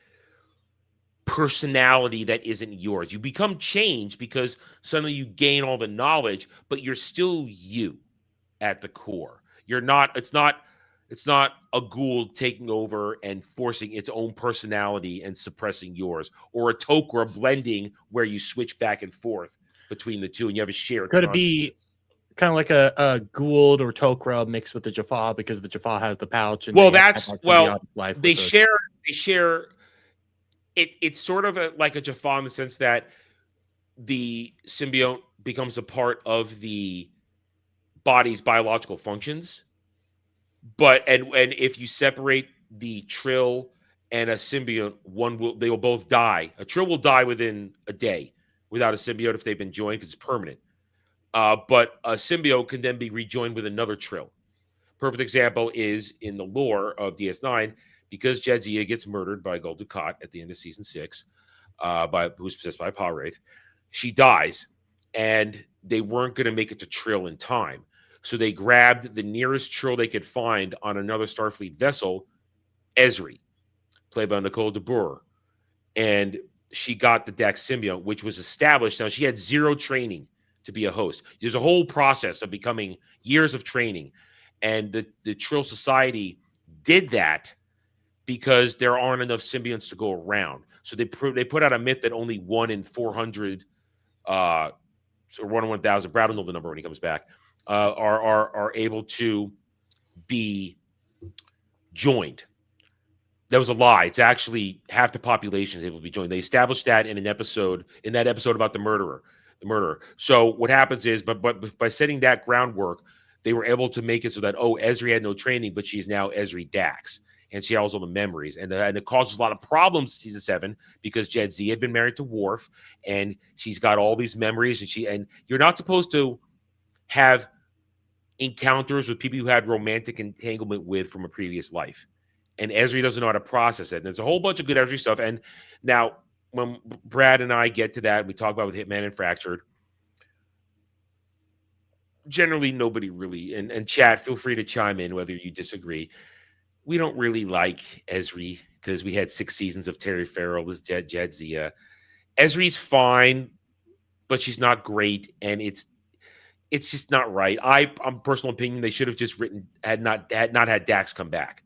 Speaker 3: personality that isn't yours. You become changed because suddenly you gain all the knowledge, but you're still you at the core. It's not a Goa'uld taking over and forcing its own personality and suppressing yours, or a Tok'ra blending where you switch back and forth. between the two, and you have a shared.
Speaker 1: Could it be kind of like a Gould or Tok'ra mixed with the Jaffa, because the Jaffa has the pouch? And
Speaker 3: they share. It's sort of like a Jaffa in the sense that the symbiote becomes a part of the body's biological functions, but and if you separate the Trill and a symbiote, they will both die. A Trill will die within a day without a symbiote if they've been joined, because it's permanent. But a symbiote can then be rejoined with another Trill. Perfect example is in the lore of DS9, because Jadzia gets murdered by Gul Dukat at the end of season 6, who's possessed by Palwraith. She dies, and they weren't going to make it to Trill in time. So they grabbed the nearest Trill they could find on another Starfleet vessel, Ezri, played by Nicole de Boer. And she got the Dax symbiote, which was established. Now, she had 0 training to be a host. There's a whole process of becoming years of training. And the Trill Society did that because there aren't enough symbionts to go around. So they put out a myth that only 1 in 400, or 1 in 1,000, Brad will know the number when he comes back, are able to be joined. That was a lie. It's actually half the population is able to be joined. They established that in that episode about the murderer. So what happens is, but by setting that groundwork, they were able to make it so that, Ezri had no training, but she's now Ezri Dax, and she has all the memories, and it causes a lot of problems in season 7 because Jadzia had been married to Worf, and she's got all these memories, and you're not supposed to have encounters with people who had romantic entanglement with from a previous life. And Ezri doesn't know how to process it. And there's a whole bunch of good Ezri stuff. And now, when Brad and I get to that, we talk about with Hitman and Fractured. Generally, nobody really, and chat, feel free to chime in whether you disagree. We don't really like Ezri because we had 6 seasons of Terry Farrell as Jadzia. Ezri's fine, but she's not great, and it's just not right. I'm personal opinion, they should have just had not had Dax come back.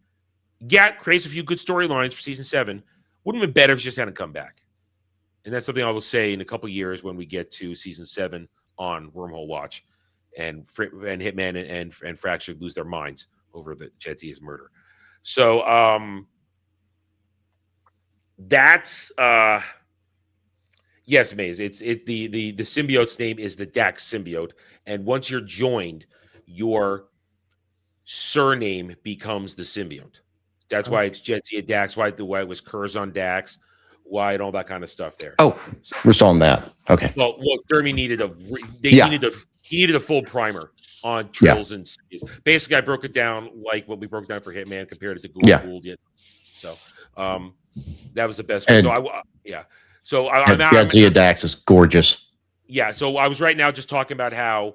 Speaker 3: Yeah, creates a few good storylines for season 7. Wouldn't have been better if she just hadn't come back. And that's something I will say in a couple years when we get to season 7 on Wormhole Watch, and Hitman and Fractured lose their minds over the Jadzia's murder. So that's yes, Maze. The symbiote's name is the Dax symbiote, and once you're joined, your surname becomes the symbiote. That's why it's Jadzia Dax, why it was Curzon Dax, why and all that kind of stuff there.
Speaker 4: Oh, so, we're still on that. Okay.
Speaker 3: Well, Jeremy needed he needed a full primer on Trills and Symbios. Basically, I broke it down like what we broke down for Hitman, compared it to Gould. So that was the best one. So
Speaker 4: Jadzia Dax is gorgeous.
Speaker 3: Yeah, so I was right now just talking about how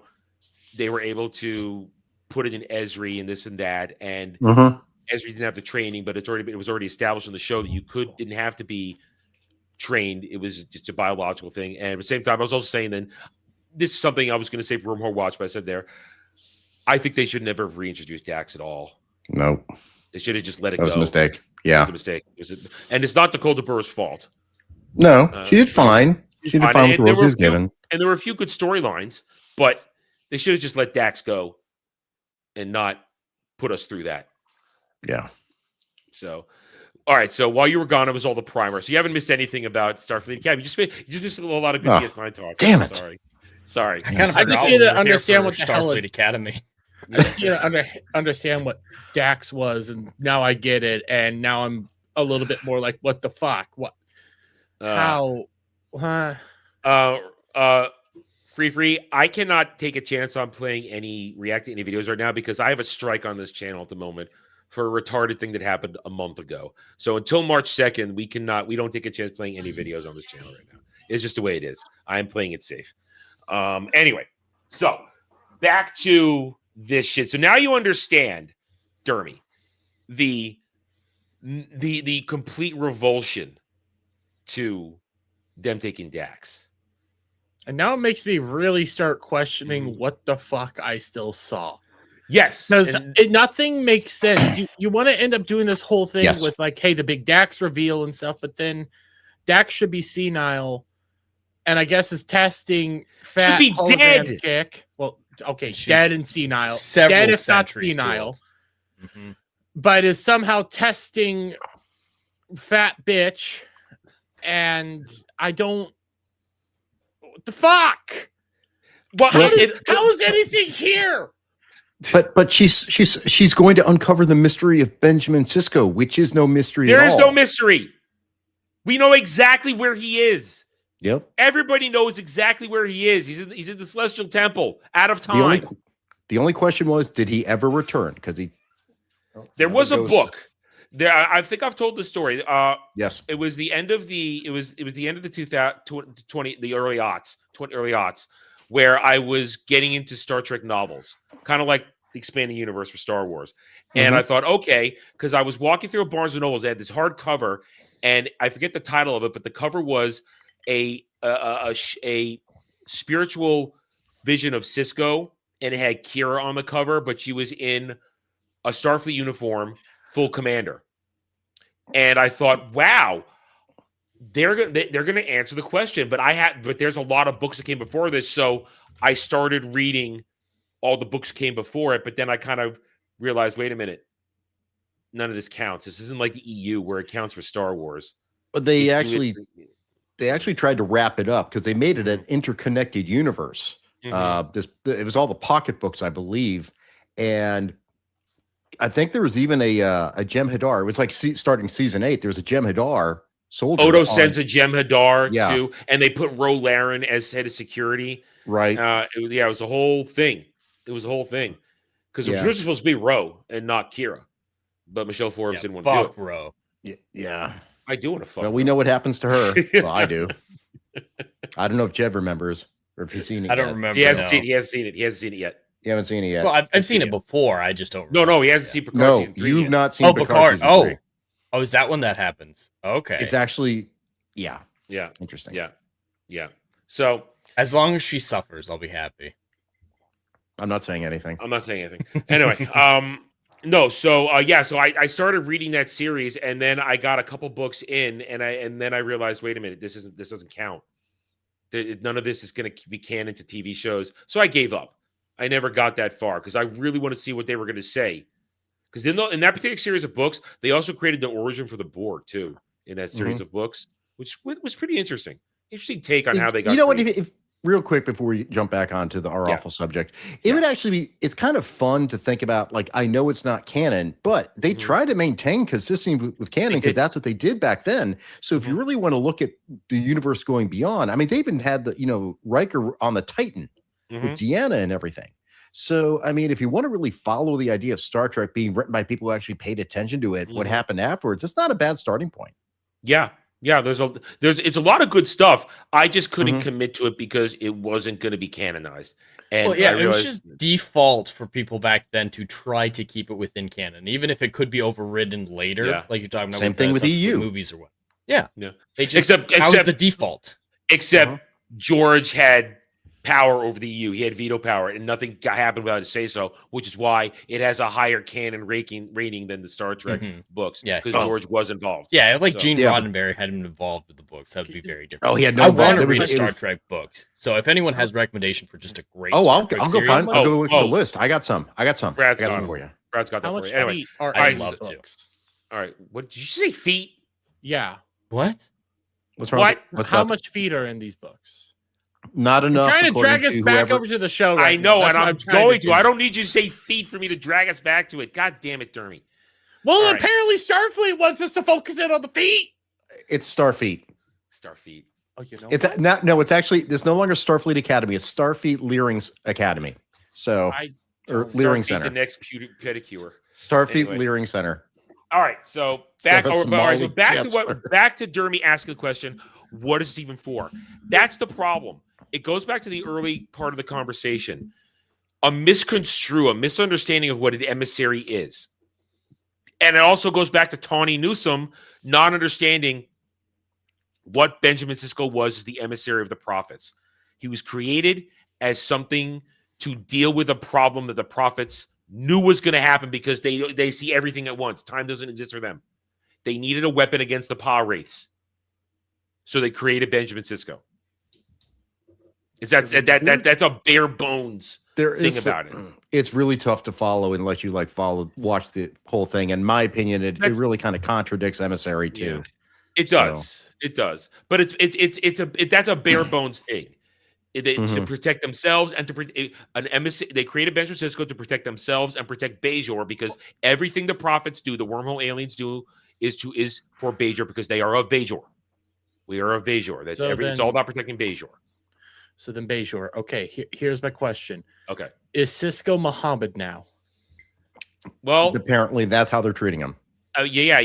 Speaker 3: they were able to put it in Ezri and this and that, and Ezri didn't have the training, but it was already established on the show that you didn't have to be trained. It was just a biological thing. And at the same time, I was also saying then, this is something I was going to say for Wormhole Watch, but I said there, I think they should never have reintroduced Dax at all.
Speaker 4: No.
Speaker 3: They should have just let it go.
Speaker 4: That was a mistake. Yeah.
Speaker 3: It was a mistake. And it's not Nicole de Boer's fault.
Speaker 4: No, she did fine. She did fine with the roles she was given.
Speaker 3: And there were a few good storylines, but they should have just let Dax go and not put us through that.
Speaker 4: Yeah.
Speaker 3: So, all right. So while you were gone, it was all the primer. So you haven't missed anything about Starfleet Academy. You just missed a lot of good DS9 talk.
Speaker 4: Damn it.
Speaker 3: Sorry.
Speaker 1: I just need to understand what the
Speaker 5: Starfleet Academy.
Speaker 1: I just need to understand what Dax was, and now I get it. And now I'm a little bit more like, what the fuck? What? How?
Speaker 3: Free. I cannot take a chance on reacting to any videos right now because I have a strike on this channel at the moment for a retarded thing that happened a month ago. So until March 2nd, we don't take a chance playing any videos on this channel right now. It's just the way it is. I am playing it safe. Anyway, so back to this shit. So now you understand, Dermy, the complete revulsion to them taking Dax.
Speaker 1: And now it makes me really start questioning what the fuck I still saw.
Speaker 3: Yes.
Speaker 1: Because nothing makes sense. You want to end up doing this whole thing with like, hey, the big Dax reveal and stuff, but then Dax should be senile and I guess is testing fat
Speaker 3: be
Speaker 1: hologram
Speaker 3: dead.
Speaker 1: chick. Well, okay,
Speaker 5: She's
Speaker 1: dead and senile.
Speaker 5: several
Speaker 1: Dead if not
Speaker 5: centuries too
Speaker 1: senile.
Speaker 5: old. Mm-hmm.
Speaker 1: But is somehow testing fat bitch, and I don't. What the fuck?
Speaker 3: Well,
Speaker 1: How is anything here?
Speaker 4: But she's going to uncover the mystery of Benjamin Sisko, which is no mystery.
Speaker 3: There
Speaker 4: at
Speaker 3: is
Speaker 4: all.
Speaker 3: no mystery. We know exactly where he is.
Speaker 4: Yep.
Speaker 3: Everybody knows exactly where he is. He's in the Celestial Temple, out of time.
Speaker 4: The only question was, did he ever return? Because
Speaker 3: there was a book. There, I think I've told the story.
Speaker 4: Yes,
Speaker 3: it was the end of the the end of the 2020, the early aughts, where I was getting into Star Trek novels, kind of like the expanding universe for Star Wars. And I thought, okay, because I was walking through Barnes and Nobles, they had this hardcover, and I forget the title of it, but the cover was a spiritual vision of Sisko, and it had Kira on the cover, but she was in a Starfleet uniform, full commander. And I thought, wow, they're gonna answer the question. But there's a lot of books that came before this, so I started reading all the books came before it. But then I kind of realized, wait a minute, none of this counts. This isn't like the EU where it counts for Star Wars.
Speaker 4: But they actually tried to wrap it up because they made it an interconnected universe. It was all the pocket books, I believe, and I think there was even a Jem'Hadar. It was like starting season 8. There was a Jem'Hadar soldier.
Speaker 3: Odo sends a Jem'Hadar
Speaker 4: too,
Speaker 3: and they put Ro Laren as head of security.
Speaker 4: Right.
Speaker 3: It was a whole thing. It was a whole thing because it was originally supposed to be Ro and not Kira, but Michelle Forbes didn't want to do it.
Speaker 5: Ro.
Speaker 4: Yeah.
Speaker 3: I do want to fuck.
Speaker 4: Well, we know what happens to her. Well, I do. I don't know if Jed remembers or if he's seen it.
Speaker 5: I don't remember.
Speaker 3: He hasn't seen it. He hasn't seen it yet.
Speaker 4: You haven't seen it yet.
Speaker 5: Well, I've seen it before. I just don't remember.
Speaker 3: No, he hasn't seen Picard
Speaker 4: No,
Speaker 3: season 3
Speaker 4: you've
Speaker 3: yet.
Speaker 4: not seen Picard season 3.
Speaker 5: Oh, is that when that happens? Okay.
Speaker 4: It's actually,
Speaker 3: Yeah.
Speaker 4: interesting.
Speaker 3: Yeah. So
Speaker 5: as long as she suffers, I'll be happy.
Speaker 4: I'm not saying anything.
Speaker 3: I'm not saying anything. Anyway, no. So I started reading that series, and then I got a couple books in, and then I realized, wait a minute, this doesn't count. None of this is going to be canon to TV shows. So I gave up. I never got that far because I really want to see what they were going to say. Because in that particular series of books, they also created the origin for the Borg too in that series of books, which was pretty interesting. Interesting take on how they got.
Speaker 4: You know what? If real quick before we jump back onto our awful subject, it would actually be. It's kind of fun to think about. Like, I know it's not canon, but they try to maintain consistency with canon because that's what they did back then. So if you really want to look at the universe going beyond, I mean, they even had the Riker on the Titan with Deanna and everything. So, I mean, if you want to really follow the idea of Star Trek being written by people who actually paid attention to it, what happened afterwards, it's not a bad starting point.
Speaker 3: Yeah. It's a lot of good stuff. I just couldn't commit to it because it wasn't going to be canonized. And
Speaker 5: it was just default for people back then to try to keep it within canon, even if it could be overridden later. Like you're talking about.
Speaker 4: Same thing with EU
Speaker 5: movies or what? Yeah. They just,
Speaker 3: except
Speaker 5: the default.
Speaker 3: Except George had power over the EU. He had veto power, and nothing happened without his say so, which is why it has a higher canon rating than the Star Trek books. Yeah, because George was involved.
Speaker 5: Yeah, like Gene Roddenberry had him involved with the books. That would be very different.
Speaker 4: Oh, he had no.
Speaker 5: I want to read the Star Trek books. So if anyone has recommendation for just a great,
Speaker 4: I'll go find. I'll go look at the list. I got some.
Speaker 3: Brad's got
Speaker 4: some for you.
Speaker 3: Brad's got that for you. Anyway,
Speaker 5: I love to.
Speaker 3: All right, what did you say? Feet?
Speaker 1: Yeah.
Speaker 5: What?
Speaker 4: What's wrong?
Speaker 1: How much feet are in these books?
Speaker 4: Not enough.
Speaker 1: I'm trying to drag us back over to the show.
Speaker 3: I know, and I'm going to. I don't need you to say feet for me to drag us back to it. God damn it, Dermy.
Speaker 1: Well, apparently Starfleet wants us to focus in on the feet.
Speaker 4: It's Starfleet.
Speaker 3: Starfleet.
Speaker 1: Oh, you know.
Speaker 4: It's not. No, it's actually. There's no longer Starfleet Academy. It's Starfleet Leering Academy. So, or Leering Center.
Speaker 3: The next pedicure.
Speaker 4: Starfleet Leering Center.
Speaker 3: All right. So back to Dermy asking the question. What is this even for? That's the problem. It goes back to the early part of the conversation. A misunderstanding of what an emissary is. And it also goes back to Tawny Newsome not understanding what Benjamin Sisko was as the emissary of the prophets. He was created as something to deal with a problem that the prophets knew was going to happen because they see everything at once. Time doesn't exist for them. They needed a weapon against the Pa race. So they created Benjamin Sisko. Is that's a bare bones thing about it.
Speaker 4: It's really tough to follow unless you watch the whole thing. In my opinion, it really kind of contradicts Emissary too.
Speaker 3: Yeah. It does. But that's a bare bones thing. To protect themselves and to an emissary. They created Ben Francisco to protect themselves and protect Bajor, because everything the prophets do, the wormhole aliens do, is for Bajor, because they are of Bajor. We are of Bajor. It's all about protecting Bajor.
Speaker 1: So then Bajor. Okay, here's my question.
Speaker 3: Okay.
Speaker 1: Is Cisco Muhammad now?
Speaker 3: Well,
Speaker 4: apparently that's how they're treating him.
Speaker 3: Yeah.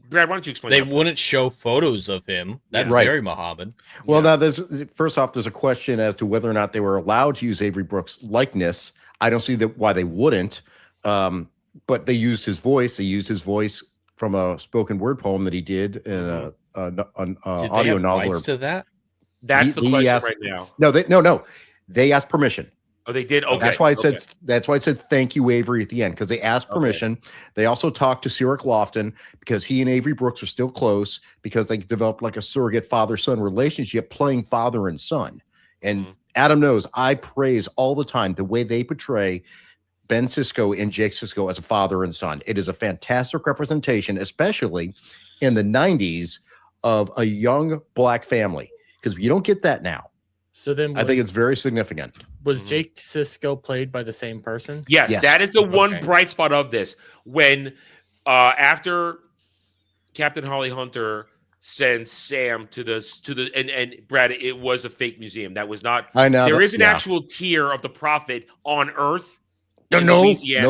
Speaker 3: Brad, why don't you explain?
Speaker 5: They wouldn't show photos of him. That's very Muhammad.
Speaker 4: Well, now there's a question as to whether or not they were allowed to use Avery Brooks' likeness. I don't see why they wouldn't. But they used his voice. They used his voice from a spoken word poem that he did in an audio novel.
Speaker 5: Rights to that?
Speaker 3: That's the question right now.
Speaker 4: No. They asked permission.
Speaker 3: Oh, they did. Okay,
Speaker 4: that's why it said thank you, Avery, at the end, because they asked permission. They also talked to Cyril Lofton because he and Avery Brooks are still close, because they developed like a surrogate father-son relationship, playing father and son. And Adam knows I praise all the time the way they portray Ben Sisko and Jake Sisko as a father and son. It is a fantastic representation, especially in the 90s, of a young black family, because you don't get that now.
Speaker 1: So then
Speaker 4: I think it's very significant.
Speaker 1: Was Jake Sisko played by the same person?
Speaker 3: Yes. That is the one bright spot of this. When after Captain Holly Hunter sends Sam to the and Brad, it was a fake museum. That was not.
Speaker 4: I know
Speaker 3: there is an actual tier of the Prophet on Earth.
Speaker 4: No,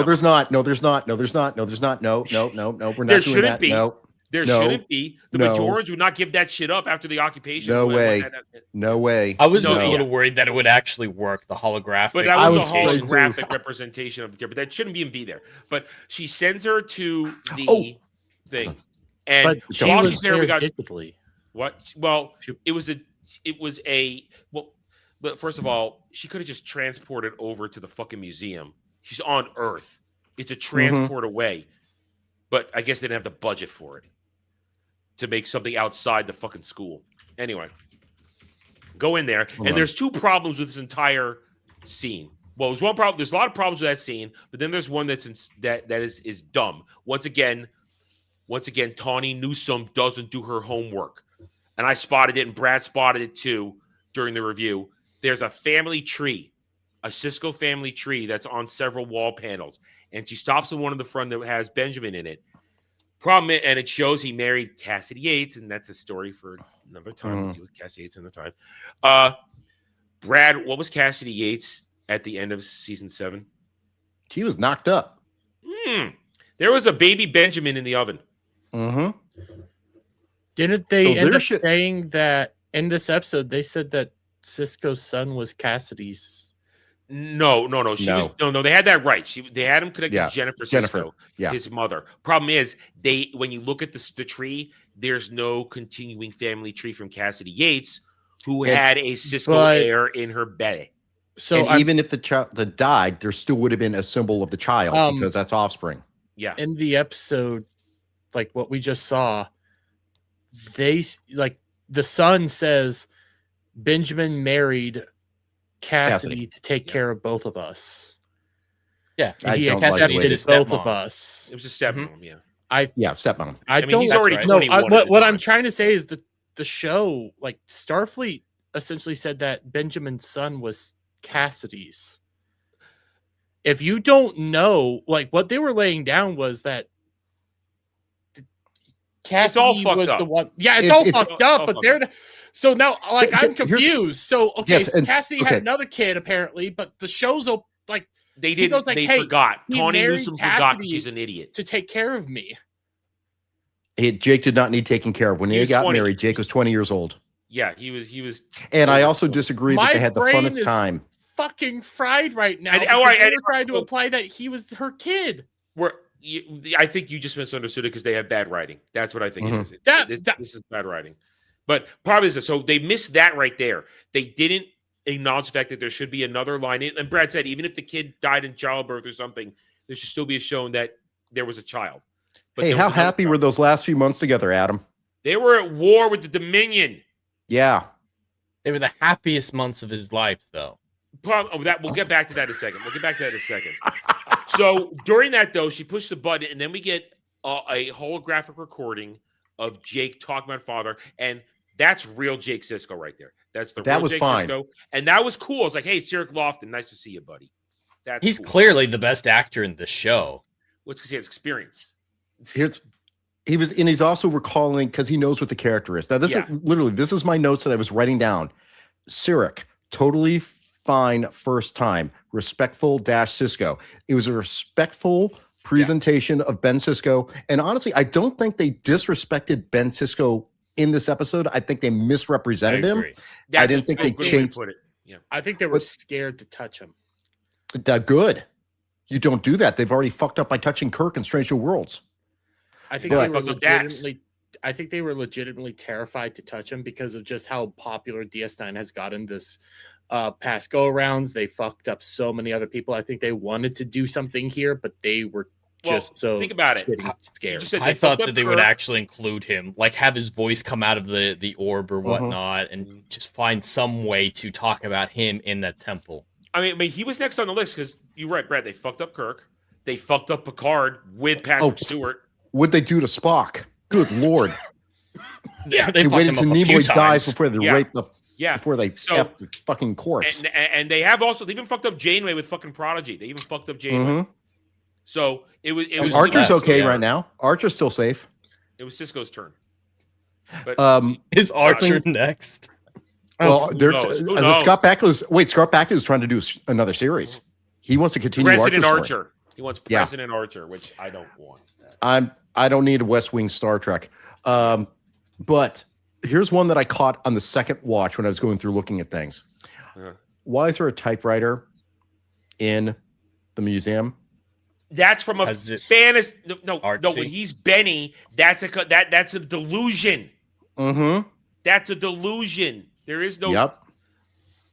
Speaker 4: there's not. No, there's not. No, there's not. No, there's not. No. We're not doing that. No.
Speaker 3: There shouldn't be. The Bajorans would not give that shit up after the occupation.
Speaker 4: No way. No way.
Speaker 5: I was a little worried that it would actually work, the holographic.
Speaker 3: But that was a holographic representation of the but that shouldn't even be there. But she sends her to the thing. And while she's there, we got what? Well, it was but first of all, she could have just transported over to the fucking museum. She's on Earth. It's a transport away. But I guess they didn't have the budget for it to make something outside the fucking school. Anyway, go in there. There's two problems with this entire scene. Well, there's one problem. There's a lot of problems with that scene, but then there's one that is dumb. Once again, Tawny Newsome doesn't do her homework. And I spotted it, and Brad spotted it too during the review. There's a family tree, a Sisko family tree that's on several wall panels. And she stops in one of the front that has Benjamin in it. Problem, and it shows he married Cassidy Yates, and that's a story for another time. We'll deal with Cassidy Yates another time. Brad, what was Cassidy Yates at the end of season 7?
Speaker 4: She was knocked up.
Speaker 3: There was a baby Benjamin in the oven.
Speaker 1: Didn't they end up saying that in this episode? They said that Sisko's son was Cassidy's.
Speaker 3: No. They had that right. They had him connected to Jennifer Sisko, his mother. Problem is, when you look at the tree, there's no continuing family tree from Cassidy Yates, who had a Sisko heir in her belly.
Speaker 4: So even if the child that died, there still would have been a symbol of the child, because that's offspring.
Speaker 3: Yeah.
Speaker 1: In the episode, like what we just saw, they the son says Benjamin married Cassidy to take care of both of us.
Speaker 5: Yeah,
Speaker 1: he accepted both of us.
Speaker 3: It was a stepmom.
Speaker 4: Stepmom.
Speaker 1: I don't.
Speaker 3: He's already 21.
Speaker 1: What I'm trying to say is the show, like Starfleet, essentially said that Benjamin's son was Cassidy's. If you don't know, like what they were laying down was that Cassidy was the one. Yeah, it's all fucked up. But they're. So now, I'm confused. So Cassidy had another kid apparently, but the show's like
Speaker 3: they didn't. They forgot. Tawny Newsome forgot she's an idiot
Speaker 1: to take care of me.
Speaker 4: Jake did not need taking care of when they got married. Jake was 20 years old.
Speaker 3: Yeah, he was.
Speaker 4: And I also disagree that they had the funnest time.
Speaker 1: Fucking fried right now. They were trying to imply that he was her kid.
Speaker 3: I think you just misunderstood it because they have bad writing. That's what I think it is. This is bad writing. But probably is so they missed that right there. They didn't acknowledge the fact that there should be another line. And Brad said, even if the kid died in childbirth or something, there should still be shown that there was a child. But
Speaker 4: hey, how happy were those last few months together, Adam?
Speaker 3: They were at war with the Dominion.
Speaker 4: Yeah.
Speaker 5: They were the happiest months of his life, though.
Speaker 3: We'll get back to that in a second. So during that, though, she pushed the button, and then we get a holographic recording of Jake talking about father, and that's real Jake Sisko right there. That real
Speaker 4: was
Speaker 3: Jake
Speaker 4: fine.
Speaker 3: Sisko, and that was cool. It's like, hey, Cyril Lofton, nice to see you, buddy.
Speaker 5: He's
Speaker 3: cool.
Speaker 5: clearly the best actor in the show.
Speaker 3: What's because he has experience.
Speaker 4: He's also recalling because he knows what the character is. Now, this is my notes that I was writing down. Cyric, totally fine first time, respectful Sisko. It was a respectful presentation of Ben Sisko. And honestly, I don't think they disrespected Ben Sisko in this episode. I think they misrepresented him. I didn't think they changed
Speaker 3: it. Yeah.
Speaker 1: I think they were scared to touch him.
Speaker 4: Good. You don't do that. They've already fucked up by touching Kirk in Strange New Worlds.
Speaker 1: I think they were legitimately terrified to touch him because of just how popular DS9 has gotten this past go-arounds. They fucked up so many other people. I think they wanted to do something here, but they were just
Speaker 3: think about it.
Speaker 1: Scared.
Speaker 5: I thought that they would actually include him, like have his voice come out of the orb or whatnot, and just find some way to talk about him in that temple.
Speaker 3: I mean, he was next on the list because you're right, Brad. They fucked up Kirk. They fucked up Picard with Patrick Stewart.
Speaker 4: What'd they do to Spock? Good Lord.
Speaker 5: They
Speaker 4: waited until Nimoy dies before they rape the before they F the fucking corpse.
Speaker 3: And they have also they even fucked up Janeway with fucking Prodigy. They even fucked up Janeway. So it was
Speaker 4: Archer's okay right now. Archer's still safe.
Speaker 3: It was Sisko's turn. But
Speaker 5: is Archer next?
Speaker 4: Well, Scott Bakula is trying to do another series. He wants to continue
Speaker 3: President Archer. He wants President Archer, which I don't want.
Speaker 4: I don't need a West Wing Star Trek. But here's one that I caught on the second watch when I was going through looking at things. Why is there a typewriter in the museum?
Speaker 3: That's from a fantasy. No. When he's Benny, that's a delusion. That's a delusion. There is no.
Speaker 4: Yep.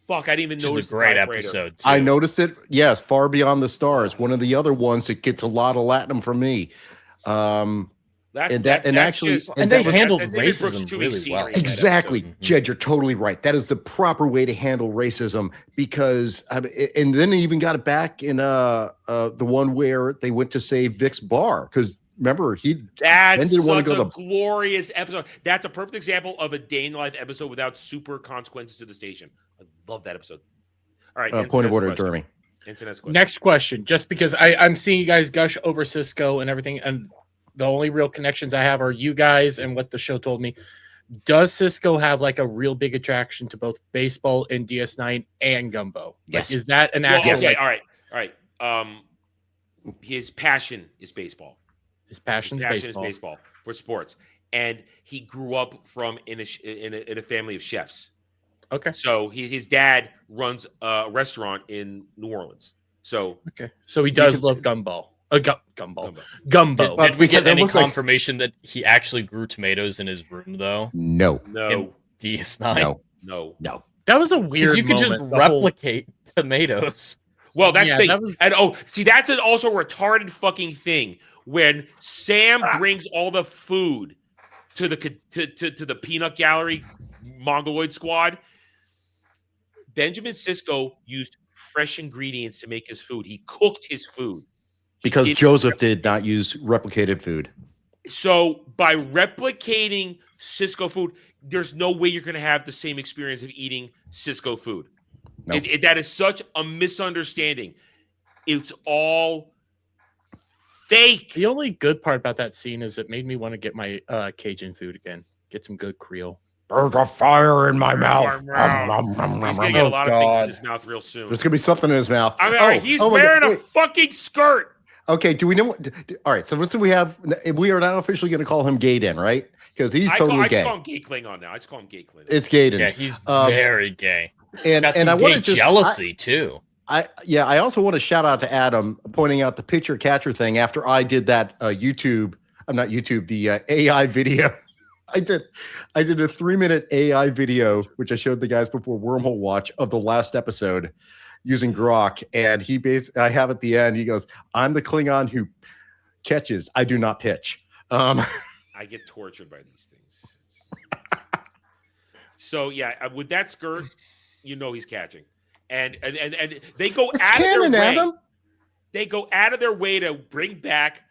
Speaker 3: Fuck, I didn't even notice.
Speaker 5: It's a great episode. Too.
Speaker 4: I noticed it. Yes, Far Beyond the Stars. One of the other ones that gets a lot of Latinum from me.
Speaker 5: They handled racism really well.
Speaker 4: Exactly, Jed, you're totally right. That is the proper way to handle racism because, and then they even got it back in the one where they went to save Vic's bar because remember
Speaker 3: that's such a glorious episode. That's a perfect example of a day in the life episode without super consequences to the station. I love that episode. All right,
Speaker 4: point of order, Jeremy.
Speaker 1: Next question. Just because I'm seeing you guys gush over Sisko and everything, and the only real connections I have are you guys and what the show told me. Does Sisko have like a real big attraction to both baseball and DS9 and Gumbo?
Speaker 4: Yes.
Speaker 1: Like, is that an actual?
Speaker 3: Okay, all right. His passion is baseball.
Speaker 1: His passion is
Speaker 3: baseball for sports, and he grew up in a family of chefs.
Speaker 1: Okay.
Speaker 3: So his dad runs a restaurant in New Orleans. So
Speaker 1: he does love Gumbo. Gumbo.
Speaker 5: Did we get any confirmation that he actually grew tomatoes in his room, though?
Speaker 4: No.
Speaker 5: In DS9?
Speaker 3: No.
Speaker 1: That was a weird.
Speaker 5: You could just replicate tomatoes.
Speaker 3: Well, that's that's also a retarded fucking thing. When Sam brings all the food to the peanut gallery Mongoloid squad, Benjamin Sisko used fresh ingredients to make his food. He cooked his food.
Speaker 4: Because Joseph did not use replicated food.
Speaker 3: So by replicating Sisko food, there's no way you're going to have the same experience of eating Sisko food. No. That is such a misunderstanding. It's all fake.
Speaker 1: The only good part about that scene is it made me want to get my Cajun food again. Get some good Creole.
Speaker 4: There's a fire in my mouth.
Speaker 3: He's gonna get a lot of things in his mouth real soon.
Speaker 4: There's gonna be something in his mouth.
Speaker 3: He's wearing a fucking skirt.
Speaker 4: Okay, do we know what? All right, so what do we have? We are now officially going to call him Gaiden, right? Because he's totally gay.
Speaker 3: I just call him Gay Klingon now. I just call him Gay Klingon.
Speaker 4: It's Gaiden.
Speaker 5: Yeah, he's very gay.
Speaker 4: And
Speaker 5: I want to jealousy too.
Speaker 4: I also want to shout out to Adam pointing out the pitcher catcher thing after I did that the AI video. I did a 3-minute AI video which I showed the guys before Wormhole Watch of the last episode using Grok, and I have at the end, he goes, "I'm the Klingon who catches, I do not pitch."
Speaker 3: I get tortured by these things. So yeah, with that skirt, you know he's catching, and they go
Speaker 4: It's
Speaker 3: out of
Speaker 4: canon,
Speaker 3: their way.
Speaker 4: Adam.
Speaker 3: They go out of their way to bring back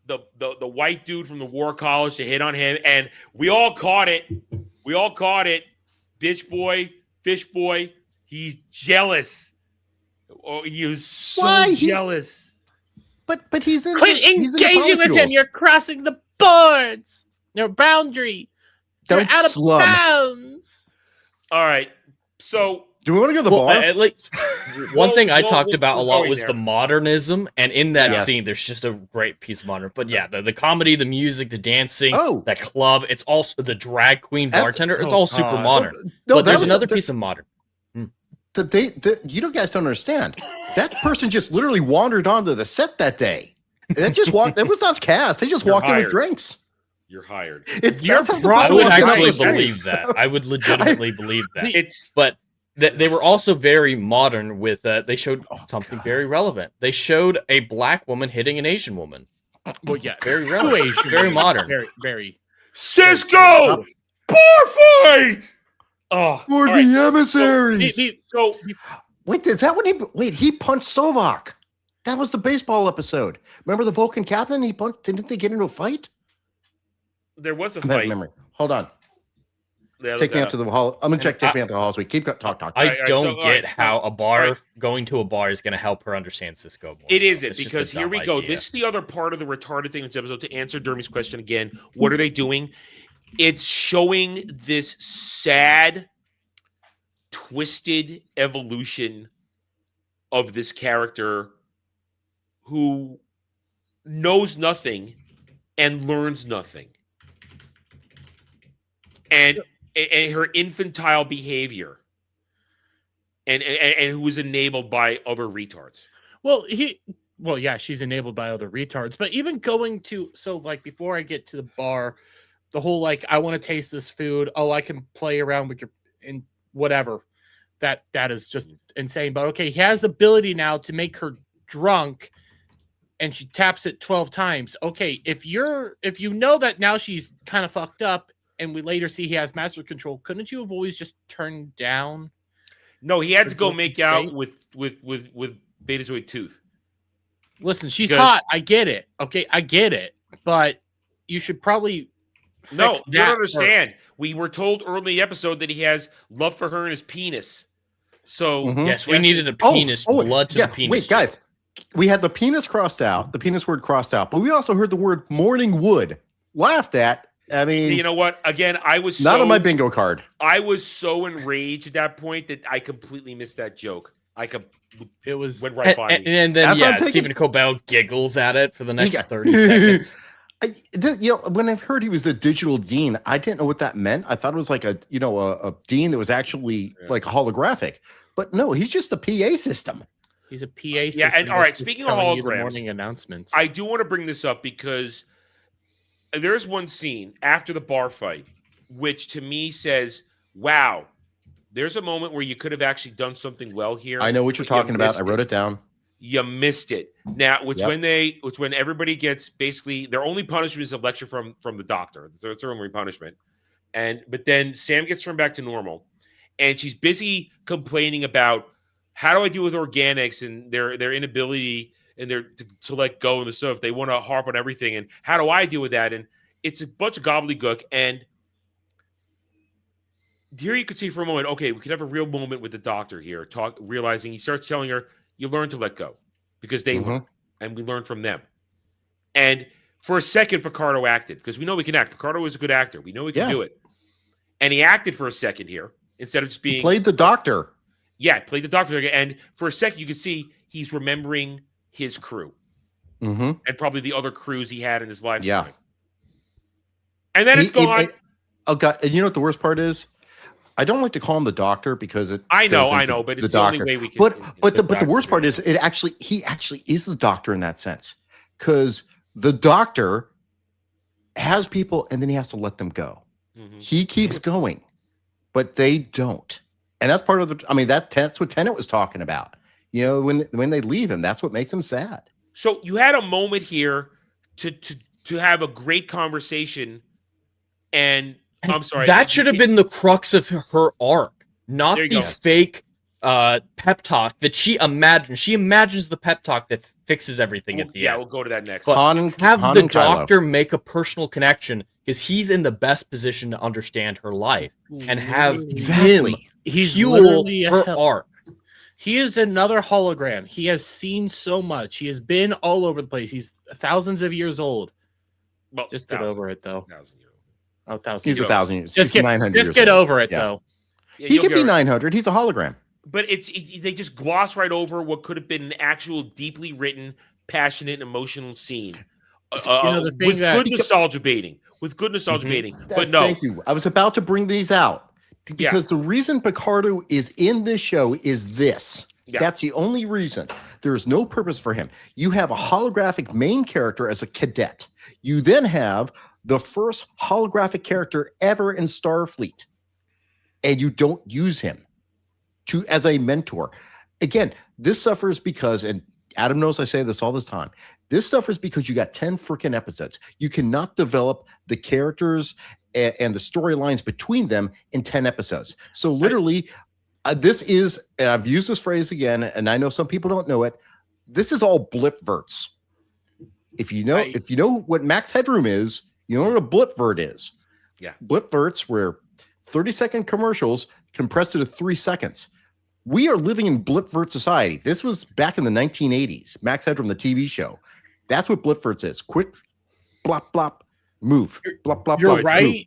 Speaker 3: the white dude from the War College to hit on him, and we all caught it. We all caught it. Bitch boy, fish boy, he's jealous. Oh, he was so jealous.
Speaker 4: But he's in.
Speaker 1: Quit engaging with him. You're crossing the boards. Your boundary. You're out of bounds.
Speaker 3: All right. So
Speaker 4: do we want to go to the bar?
Speaker 5: At least one thing I talked about a lot was the modernism, and in that scene, there's just a great piece of modernism. But yeah, the comedy, the music, the dancing, that club. It's also the drag queen bartender. It's all super modern. No, but there's another piece of modern.
Speaker 4: You guys don't understand. That person just literally wandered onto the set that day. That just walked. That was not cast. They just walked in with drinks.
Speaker 3: You're hired.
Speaker 5: I would actually believe that. I would legitimately believe that. But they were also very modern with they showed something very relevant. They showed a black woman hitting an Asian woman.
Speaker 1: Well, yeah,
Speaker 5: very relevant, very modern,
Speaker 1: very.
Speaker 3: Cisco, bar fight.
Speaker 4: Oh, for the emissaries.
Speaker 3: So
Speaker 4: wait, is that what he? Wait, he punched S.U.A.C. That was the baseball episode. Remember the Vulcan captain? He punched. Didn't they get into a fight?
Speaker 3: There was a fight.
Speaker 4: Memory. Hold on. Take me out to the hall. I'm gonna take me out to the hall. So we keep talk.
Speaker 5: I don't get how a bar going to a bar is going to help her understand Cisco more.
Speaker 3: It isn't, because here we go. This is the other part of the retarded thing in this episode. To answer Dermy's question again, what are they doing? It's showing this sad, twisted evolution of this character who knows nothing and learns nothing. And her infantile behavior, and who was enabled by other retards.
Speaker 1: Well, yeah, she's enabled by other retards. But even going to, so like before I get to the bar, the whole like I want to taste this food. Oh, I can play around with your and whatever. That is just insane. But okay, he has the ability now to make her drunk, and she taps it 12 times. Okay, if you know that now she's kind of fucked up, and we later see he has master control, couldn't you have always just turned down?
Speaker 3: No, he had to go make out with Betazoid Tooth.
Speaker 1: Listen, she's hot. I get it. Okay, I get it. But you should probably
Speaker 3: you don't understand. First. We were told early in the episode that he has love for her in his penis. So
Speaker 5: yes, we needed a penis, blood to the penis.
Speaker 4: Wait, guys, we had the penis crossed out, the penis word crossed out, but we also heard the word morning wood laughed at. I mean,
Speaker 3: you know what? Again, I was
Speaker 4: not on my bingo card.
Speaker 3: I was so enraged at that point that I completely missed that joke.
Speaker 1: It was
Speaker 3: went right by me.
Speaker 5: And then Stephen Colbell giggles at it for the next 30 seconds.
Speaker 4: When I heard he was a digital dean, I didn't know what that meant. I thought it was like a dean that was actually like holographic, but no, he's just a PA system.
Speaker 1: He's a PA system.
Speaker 3: Yeah, and all right. Speaking of holograms,
Speaker 1: morning announcements,
Speaker 3: I do want to bring this up because there's one scene after the bar fight, which to me says, "Wow, there's a moment where you could have actually done something well here."
Speaker 4: I know what you're talking about. I wrote it down.
Speaker 3: You missed it. Now, when everybody gets basically their only punishment is a lecture from the doctor. So it's their only punishment. But then Sam gets turned back to normal, and she's busy complaining about how do I deal with organics and their inability and to let go and the stuff. They want to harp on everything, and how do I deal with that? And it's a bunch of gobbledygook. And here you could see for a moment, okay, we could have a real moment with the doctor here, realizing he starts telling her, you learn to let go because they learn, and we learn from them. And for a second, Picardo acted because we know we can act. Picardo is a good actor. We know we can do it. And he acted for a second here instead of just being...
Speaker 4: He played the doctor.
Speaker 3: Yeah, played the doctor. And for a second, you could see he's remembering his crew and probably the other crews he had in his lifetime.
Speaker 4: Yeah.
Speaker 3: And then it's gone.
Speaker 4: Oh, God. And you know what the worst part is? I don't like to call him the doctor because
Speaker 3: I know, but it's the only way we can.
Speaker 4: But the worst part is he actually is the doctor in that sense, because the doctor has people and then he has to let them go. He keeps going, but they don't, and that's part of the. I mean, that's what Tennant was talking about. You know, when they leave him, that's what makes him sad.
Speaker 3: So you had a moment here to have a great conversation, and I'm sorry.
Speaker 5: That should have been the crux of her arc, not the fake pep talk that she imagined. She imagines the pep talk that fixes everything at the end.
Speaker 3: Yeah, we'll go to that next.
Speaker 5: But have the doctor make a personal connection because he's in the best position to understand her life and have him fuel her arc.
Speaker 1: He is another hologram. He has seen so much. He has been all over the place. He's thousands of years old.
Speaker 3: Well,
Speaker 1: just get over it, though.
Speaker 3: 1,000 years.
Speaker 1: Oh, 1,000.
Speaker 4: He's 1,000 years.
Speaker 1: Just get 900. Just get over it, though.
Speaker 3: Yeah,
Speaker 4: he could be 900. He's a hologram.
Speaker 3: But they just gloss right over what could have been an actual deeply written, passionate, emotional scene. With good nostalgia baiting. But no.
Speaker 4: Thank you. I was about to bring these out. Because the reason Picardo is in this show is this. Yeah. That's the only reason. There is no purpose for him. You have a holographic main character as a cadet. You then have the first holographic character ever in Starfleet. And you don't use him as a mentor. Again, this suffers because, and Adam knows I say this all this time, this suffers because you got 10 freaking episodes. You cannot develop the characters and the storylines between them in 10 episodes. So literally, this is, and I've used this phrase again, and I know some people don't know it, this is all blipverts. If you know what max headroom is, you know what a blipvert is.
Speaker 3: Yeah.
Speaker 4: Blipverts were 30-second commercials compressed into 3 seconds. We are living in blipvert society. This was back in the 1980s. Max Headroom, the TV show. That's what blipverts is. Quick, blop, blop, move. Blop, blop,
Speaker 1: You're
Speaker 4: blop,
Speaker 1: right.
Speaker 4: move.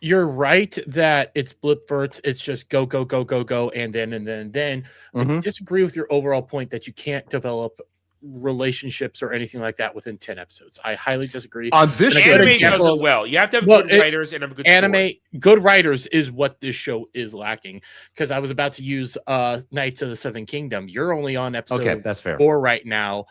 Speaker 1: You're right that it's blipverts. It's just go, go, go, go, go, and then. I disagree with your overall point that you can't develop relationships or anything like that within 10 episodes. I highly disagree.
Speaker 4: On this show,
Speaker 3: anime does it well. You have to have good writers and have a good story.
Speaker 1: Good writers is what this show is lacking. Because I was about to use Knights of the Seven Kingdom. You're only on episode
Speaker 4: that's fair.
Speaker 1: 4 right now,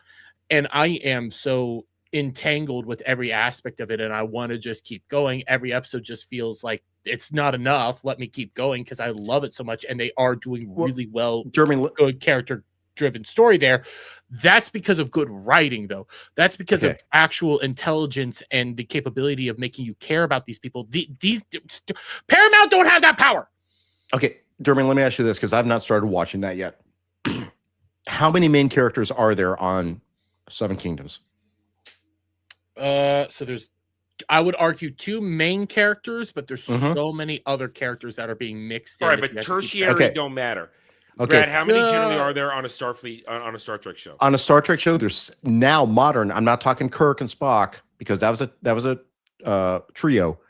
Speaker 1: and I am so entangled with every aspect of it, and I want to just keep going. Every episode just feels like it's not enough. Let me keep going because I love it so much, and they are doing really well. Good character-driven story there. That's because of good writing, though. That's because of actual intelligence and the capability of making you care about these people. These Paramount don't have that power.
Speaker 4: Okay, Dermot, let me ask you this because I've not started watching that yet. How many main characters are there on Seven Kingdoms?
Speaker 1: So there's, I would argue, 2 main characters, but there's so many other characters that are being mixed in.
Speaker 3: All right, but tertiary don't matter. Okay. Brad, how many generally are there on a Starfleet on a Star Trek show?
Speaker 4: On a Star Trek show, there's now modern. I'm not talking Kirk and Spock because that was a trio.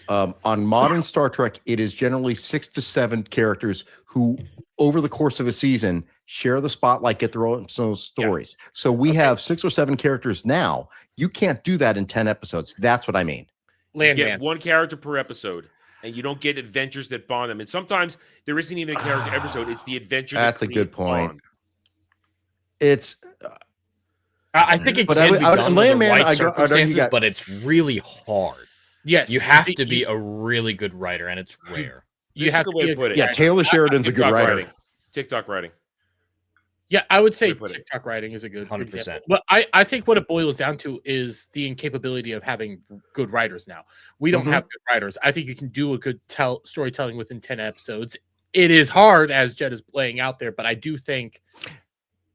Speaker 4: On modern Star Trek, it is generally 6 to 7 characters who, over the course of a season, share the spotlight, get their own stories. Yeah. So we have 6 or 7 characters now. You can't do that in 10 episodes. That's what I mean.
Speaker 3: You get 1 character per episode. And you don't get adventures that bond them. And sometimes there isn't even a character episode. It's the adventure.
Speaker 4: That's a good point. Bond. It's.
Speaker 5: I think it can be done under the right circumstances, but it's really hard.
Speaker 1: Yes,
Speaker 5: you have to be a really good writer, and it's rare.
Speaker 1: You have to be
Speaker 3: put it.
Speaker 4: Yeah, Taylor Sheridan's a good writer.
Speaker 3: TikTok writing.
Speaker 1: Yeah, I would say TikTok writing is a good 100%. But I think what it boils down to is the incapability of having good writers now. We don't have good writers. I think you can do a good storytelling within 10 episodes. It is hard, as Jed is playing out there, but I do think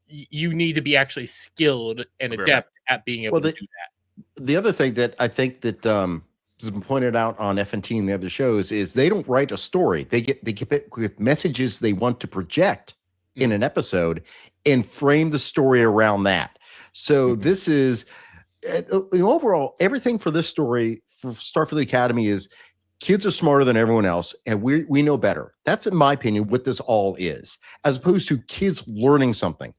Speaker 1: you need to be actually skilled and adept at being able to do that.
Speaker 4: The other thing that I think that has been pointed out on FNT and the other shows is they don't write a story. They get messages they want to project in an episode and frame the story around that. So this is overall everything for this story for Starfleet Academy is kids are smarter than everyone else and we know better. That's in my opinion what this all is, as opposed to kids learning something.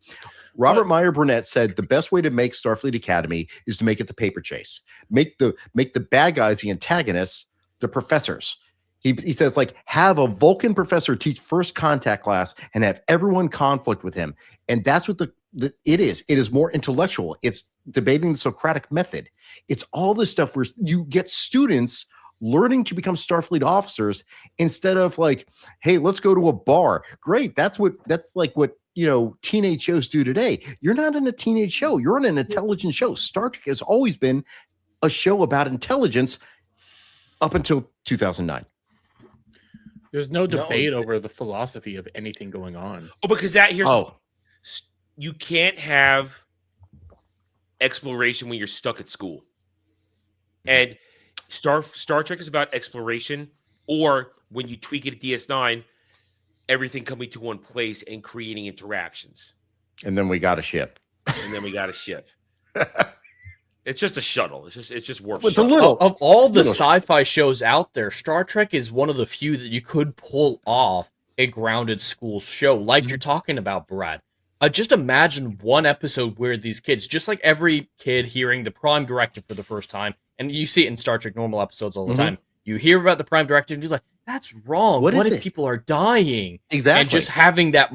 Speaker 4: Robert Meyer Burnett said the best way to make Starfleet Academy is to make it the paper chase. Make the bad guys the antagonists, the professors. He says, like, have a Vulcan professor teach first contact class and have everyone conflict with him. And that's what it is. It is more intellectual. It's debating the Socratic method. It's all this stuff where you get students learning to become Starfleet officers instead of like, hey, let's go to a bar. Great. That's like what, teenage shows do today. You're not in a teenage show. You're in an intelligent show. Star Trek has always been a show about intelligence up until 2009.
Speaker 1: There's no debate over the philosophy of anything going on.
Speaker 3: Oh, because you can't have exploration when you're stuck at school. And Star Trek is about exploration, or when you tweak it at DS9, everything coming to one place and creating interactions.
Speaker 4: And then we got a ship.
Speaker 3: It's just a shuttle. It's just warp.
Speaker 4: It's a little
Speaker 5: of all the sci-fi shows out there, Star Trek is one of the few that you could pull off a grounded school show, like you're talking about, Brad. Just imagine one episode where these kids, just like every kid hearing the Prime Directive for the first time, and you see it in Star Trek normal episodes all the time. You hear about the Prime Directive, and you're like, "That's wrong. What if people are dying?"
Speaker 4: Exactly,
Speaker 5: and just having that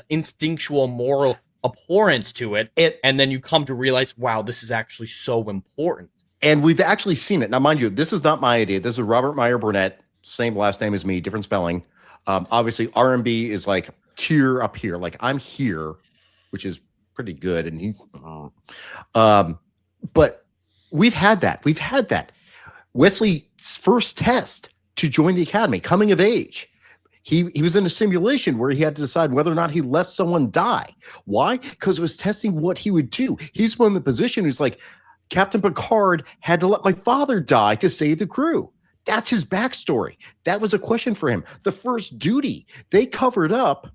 Speaker 5: instinctual moral abhorrence to it, and then you come to realize, wow, this is actually so important.
Speaker 4: And we've actually seen it. Now, mind you, this is not my idea. This is Robert Meyer Burnett, same last name as me, different spelling. Obviously, RMB is like tier up here, like I'm here, which is pretty good. And but we've had that. Wesley's first test to join the academy, coming of age. He was in a simulation where he had to decide whether or not he let someone die. Why? Because it was testing what he would do. He's in the position who's like, Captain Picard had to let my father die to save the crew. That's his backstory. That was a question for him. The first duty, they covered up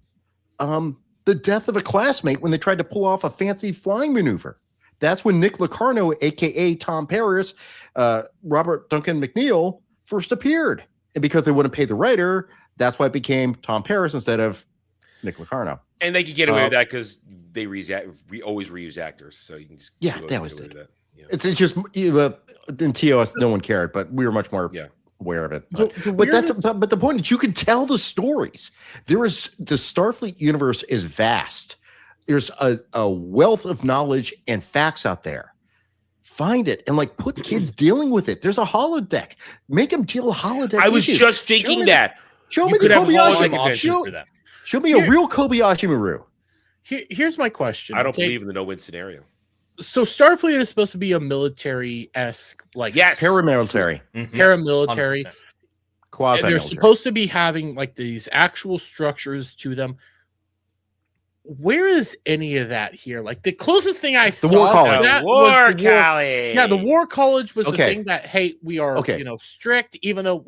Speaker 4: the death of a classmate when they tried to pull off a fancy flying maneuver. That's when Nick Locarno, a.k.a. Tom Paris, Robert Duncan McNeil, first appeared. And because they wouldn't pay the writer, that's why it became Tom Paris instead of Nick Locarno.
Speaker 3: And they could get away with that because they always reuse actors. So you can just
Speaker 4: they always did. That, you know. It's just in TOS, no one cared, but we were much more aware of it. But the point is, you can tell the stories. The Starfleet universe is vast. There's a wealth of knowledge and facts out there. Find it and put kids dealing with it. There's a holodeck. Make them deal with holodeck.
Speaker 3: I was just thinking that.
Speaker 4: Show me the Kobayashi. Show me a real Kobayashi Maru.
Speaker 1: Here's my question.
Speaker 3: I don't believe in the no-win scenario.
Speaker 1: So Starfleet is supposed to be a military-esque,
Speaker 4: paramilitary.
Speaker 1: Paramilitary.
Speaker 4: Quasi-military.
Speaker 1: They're supposed to be having these actual structures to them. Where is any of that here? The closest thing I saw,
Speaker 3: the War College.
Speaker 1: Yeah, the War College was the thing that, hey, we are, strict, even though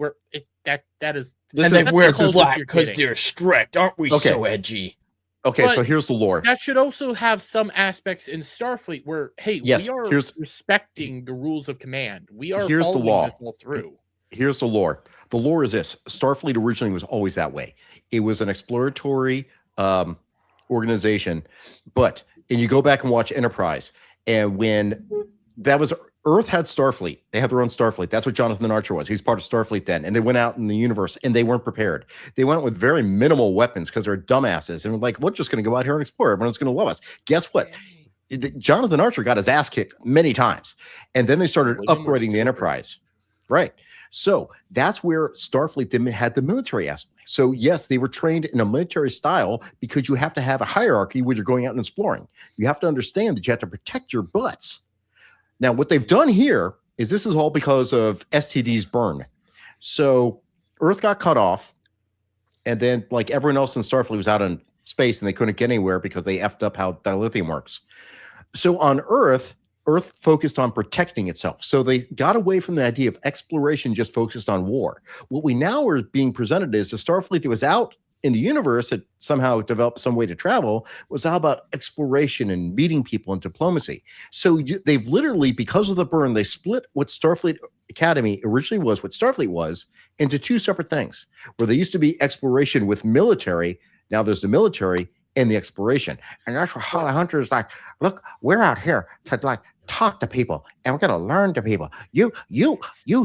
Speaker 1: that is.
Speaker 5: And they wear black because they're strict, aren't we? So edgy.
Speaker 4: Okay, so here's the lore.
Speaker 1: That should also have some aspects in Starfleet where, hey, we are respecting the rules of command. We are following this all through.
Speaker 4: Here's the lore. The lore is this: Starfleet originally was always that way. It was an exploratory organization, and you go back and watch Enterprise, and when that was Earth had Starfleet, they had their own Starfleet. That's what Jonathan Archer was. He's part of Starfleet then, and they went out in the universe and they weren't prepared. They went with very minimal weapons because they're dumbasses and we're just going to go out here and explore. Everyone's going to love us. Guess what? Jonathan Archer got his ass kicked many times, and then they started upgrading the Enterprise. Right. So that's where Starfleet had the military aspect. So yes, they were trained in a military style because you have to have a hierarchy when you're going out and exploring. You have to understand that you have to protect your butts. Now, what they've done here is this is all because of STD's burn. So Earth got cut off, and then everyone else in Starfleet was out in space and they couldn't get anywhere because they effed up how dilithium works. So on Earth focused on protecting itself. So they got away from the idea of exploration, just focused on war. What we now are being presented is a Starfleet that was out in the universe that somehow developed some way to travel was all about exploration and meeting people and diplomacy. So they've literally, because of the burn, they split what Starfleet Academy originally was, what Starfleet was, into two separate things, where there used to be exploration with military. Now there's the military and the exploration. And that's where Holly Hunter is look, we're out here to talk to people, and we're going to learn to people. You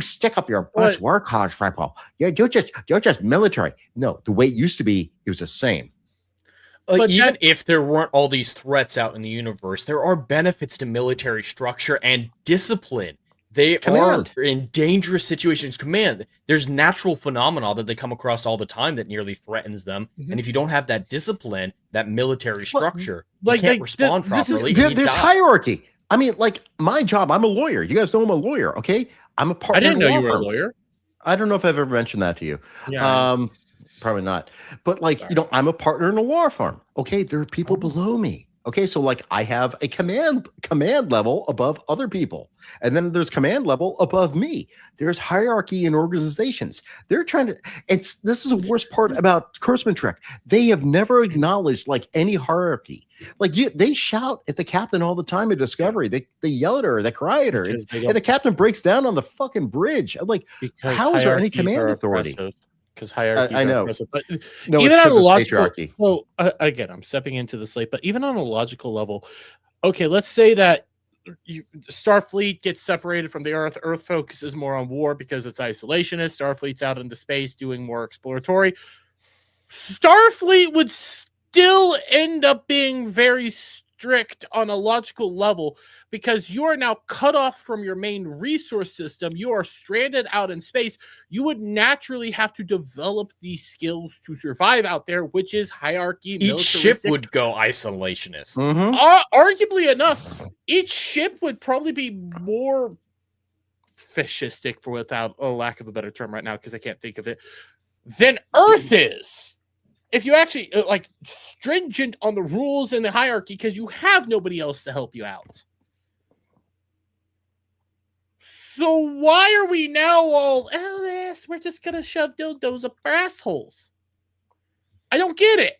Speaker 4: stick up your butts, work hard, people. You're just military. No, the way it used to be, it was the same.
Speaker 5: But even if there weren't all these threats out in the universe, there are benefits to military structure and discipline. They are in dangerous situations. There's natural phenomena that they come across all the time that nearly threatens them. Mm-hmm. And if you don't have that discipline, that military structure, you can't respond properly.
Speaker 4: There's hierarchy. I mean, my job, I'm a lawyer. You guys know I'm a lawyer, okay? I'm a partner.
Speaker 1: I didn't know you were a lawyer.
Speaker 4: I don't know if I've ever mentioned that to you.
Speaker 1: Yeah.
Speaker 4: Probably not. But like, I'm a partner in a law firm. Okay, there are people below me. Okay, so like I have a command level above other people. And then there's command level above me. There's hierarchy in organizations. They're trying to this is the worst part about Kurtzman Trek. They have never acknowledged like any hierarchy. Like they shout at the captain all the time at Discovery. They yell at her, they cry at her. And the captain breaks down on the fucking bridge. I'm like, how is there any command authority?
Speaker 1: Because hierarchy,
Speaker 4: I know,
Speaker 1: but
Speaker 4: no,
Speaker 1: even on a logical,
Speaker 4: patriarchy.
Speaker 1: So again, I'm stepping into this late, but even on a logical level, okay, let's say that Starfleet gets separated from the Earth. Earth focuses more on war because it's isolationist. Starfleet's out into space doing more exploratory. Starfleet would still end up being very strict on a logical level because you are now cut off from your main resource system. You are stranded out in space. You would naturally have to develop these skills to survive out there, which is hierarchy.
Speaker 5: Each ship would go isolationist.
Speaker 4: Mm-hmm.
Speaker 1: Arguably enough, each ship would probably be more fascistic, for without a lack of a better term right now, because I can't think of it, than Earth is. If you actually like stringent on the rules and the hierarchy, because you have nobody else to help you out. So why are we now all, we're just going to shove dildos up our assholes? I don't get it.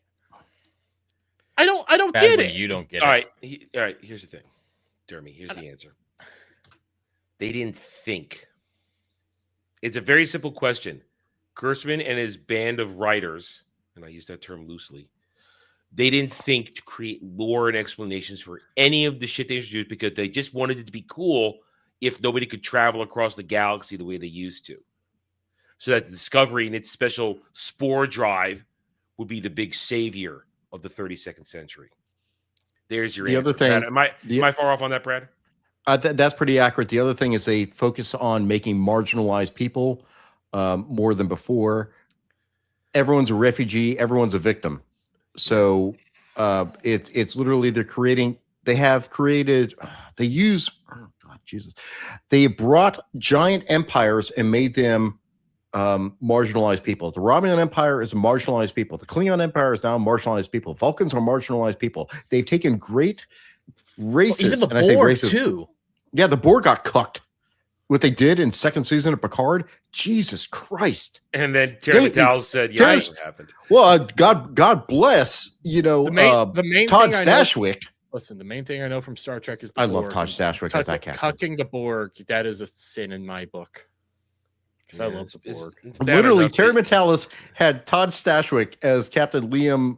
Speaker 1: I don't get it.
Speaker 5: You don't get
Speaker 3: All
Speaker 5: it.
Speaker 3: All right. Here's the thing. Jeremy, here's the answer. They didn't think. It's a very simple question. Kurtzman and his band of writers, and I use that term loosely, they didn't think to create lore and explanations for any of the shit they introduced because they just wanted it to be cool if nobody could travel across the galaxy the way they used to. So that the Discovery and its special spore drive would be the big savior of the 32nd century. There's your answer.
Speaker 4: Other thing.
Speaker 3: Brad. Am I far off on that, Brad?
Speaker 4: That's pretty accurate. The other thing is they focus on making marginalized people more than before. Everyone's a refugee. Everyone's a victim. So it's literally they brought giant empires and made them marginalized people. The Romulan Empire is a marginalized people. The Klingon Empire is now marginalized people. Vulcans are marginalized people. They've taken great races.
Speaker 5: Even the Borg too.
Speaker 4: Yeah, the Borg got cucked. What they did in second season of Picard, Jesus Christ!
Speaker 3: And then Terry Mattel said, "Yeah, that's what happened."
Speaker 4: Well, God bless the main Todd Stashwick.
Speaker 1: Listen, the main thing I know from Star Trek is
Speaker 4: I love Todd Stashwick as that captain.
Speaker 1: Cucking the Borg, that is a sin in my book. Because I love the Borg.
Speaker 4: Literally, Terry Matalas had Todd Stashwick as Captain Liam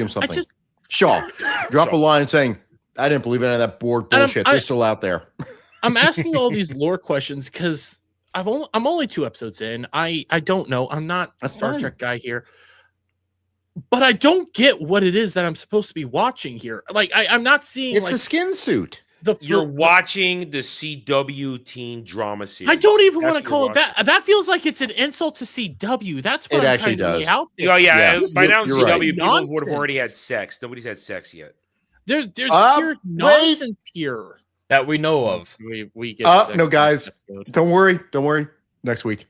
Speaker 4: something. Shaw. Drop a line saying, I didn't believe any of that Borg bullshit. They're still out there.
Speaker 1: I'm asking all these lore questions because I'm only 2 episodes in. I don't know. I'm not a Star Trek guy here. But I don't get what it is that I'm supposed to be watching here. Like I'm not seeing.
Speaker 4: It's a skin suit.
Speaker 3: You're watching the CW teen drama series.
Speaker 1: I don't even want to call it that. That feels like it's an insult to CW. That's what I'm trying to lay out there.
Speaker 3: Oh yeah. By now CW people would have already had sex. Nobody's had sex yet.
Speaker 1: There's pure nonsense here
Speaker 5: that we know of.
Speaker 1: We get
Speaker 4: no, guys. Don't worry. Next week.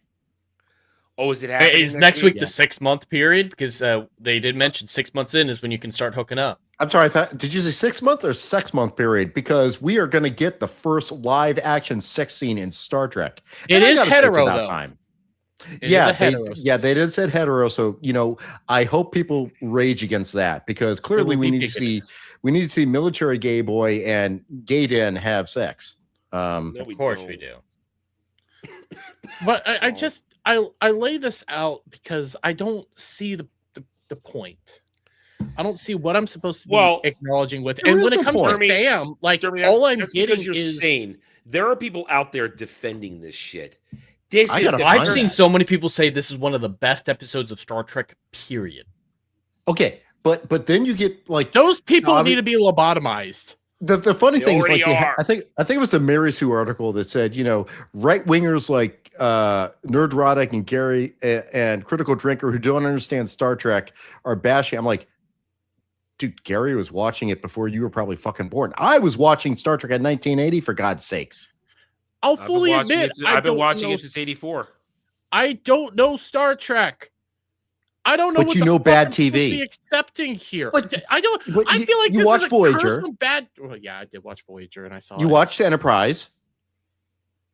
Speaker 3: Oh, is it happening?
Speaker 5: Is next week the 6-month period? Because they did mention 6 months in is when you can start hooking up.
Speaker 4: I'm sorry. Did you say 6 month or 6 month period? Because we are going to get the first live action sex scene in Star Trek.
Speaker 1: It is hetero though.
Speaker 4: Time. They did say hetero. So I hope people rage against that because clearly we need to see military gay boy and gay den have sex.
Speaker 5: Of course we do.
Speaker 1: But I lay this out because I don't see the point. I don't see what I'm supposed to be acknowledging with. And when it comes to Sam, like all I'm getting is
Speaker 3: sane. There are people out there defending this shit.
Speaker 5: I've seen so many people say this is one of the best episodes of Star Trek, period.
Speaker 4: Okay, but then you get like
Speaker 1: those people need to be lobotomized.
Speaker 4: The funny thing is, like, I think it was the Mary Sue article that said, right wingers like Nerdrotic and Gary and Critical Drinker who don't understand Star Trek are bashing. I'm like, dude, Gary was watching it before you were probably fucking born. I was watching Star Trek in 1980, for God's sakes.
Speaker 1: I'll fully admit,
Speaker 3: I've been watching it since '84.
Speaker 1: I don't know Star Trek. I don't know.
Speaker 4: But
Speaker 1: what
Speaker 4: you
Speaker 1: the
Speaker 4: know
Speaker 1: fuck
Speaker 4: bad
Speaker 1: I'm supposed to
Speaker 4: TV.
Speaker 1: be accepting here.
Speaker 4: But-
Speaker 1: I don't.
Speaker 4: but
Speaker 1: I feel like
Speaker 4: you
Speaker 1: this
Speaker 4: watch
Speaker 1: is a
Speaker 4: Voyager.
Speaker 1: curse from bad. Well, yeah, I did watch Voyager, and I saw.
Speaker 4: You
Speaker 1: it.
Speaker 4: watched Enterprise.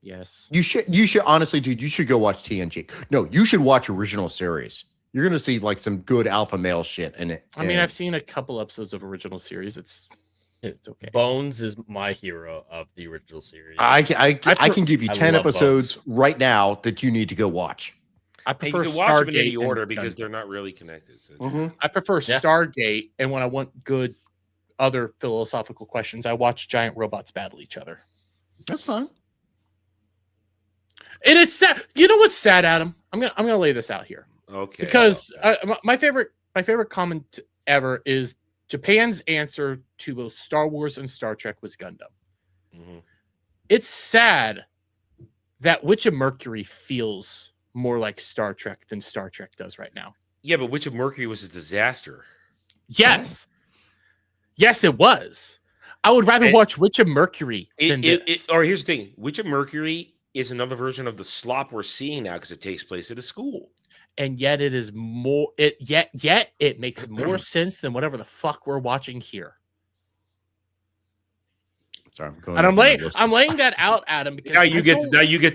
Speaker 1: Yes.
Speaker 4: You should honestly, dude. You should go watch TNG. No, you should watch original series. You're gonna see like some good alpha male shit in it.
Speaker 1: I mean, I've seen a couple episodes of original series. It's okay.
Speaker 5: Bones is my hero of the original series.
Speaker 4: I can give you
Speaker 5: I
Speaker 4: 10
Speaker 5: love
Speaker 4: episodes
Speaker 5: Bones.
Speaker 4: right now that you need to go watch.
Speaker 1: I
Speaker 3: And
Speaker 1: prefer
Speaker 3: you can watch them in any
Speaker 1: Stargate and
Speaker 3: order because
Speaker 1: Gundam.
Speaker 3: they're not really connected. So
Speaker 1: I prefer
Speaker 5: Yeah.
Speaker 1: Stargate, and when I want good other philosophical questions, I watch giant robots battle each other.
Speaker 4: That's fine.
Speaker 1: And it's sad. You know what's sad, Adam? I'm gonna lay this out here
Speaker 3: okay.
Speaker 1: because my favorite comment ever is Japan's answer to both Star Wars and Star Trek was Gundam.
Speaker 3: Mhm.
Speaker 1: It's sad that Witch of Mercury feels more like Star Trek than Star Trek does right now.
Speaker 3: Yeah, but Witch of Mercury was a disaster.
Speaker 1: Yes. Yes, it was. I would rather
Speaker 3: And
Speaker 1: watch Witch of Mercury than this.
Speaker 3: Or here's the thing: Witch of Mercury is another version of the slop we're seeing now because it takes place at a school.
Speaker 1: And yet it is more yet it makes more sense than whatever the fuck we're watching here.
Speaker 4: Sorry, I'm going.
Speaker 1: And
Speaker 4: over my list.
Speaker 1: I'm laying that out, Adam, because
Speaker 3: Now you get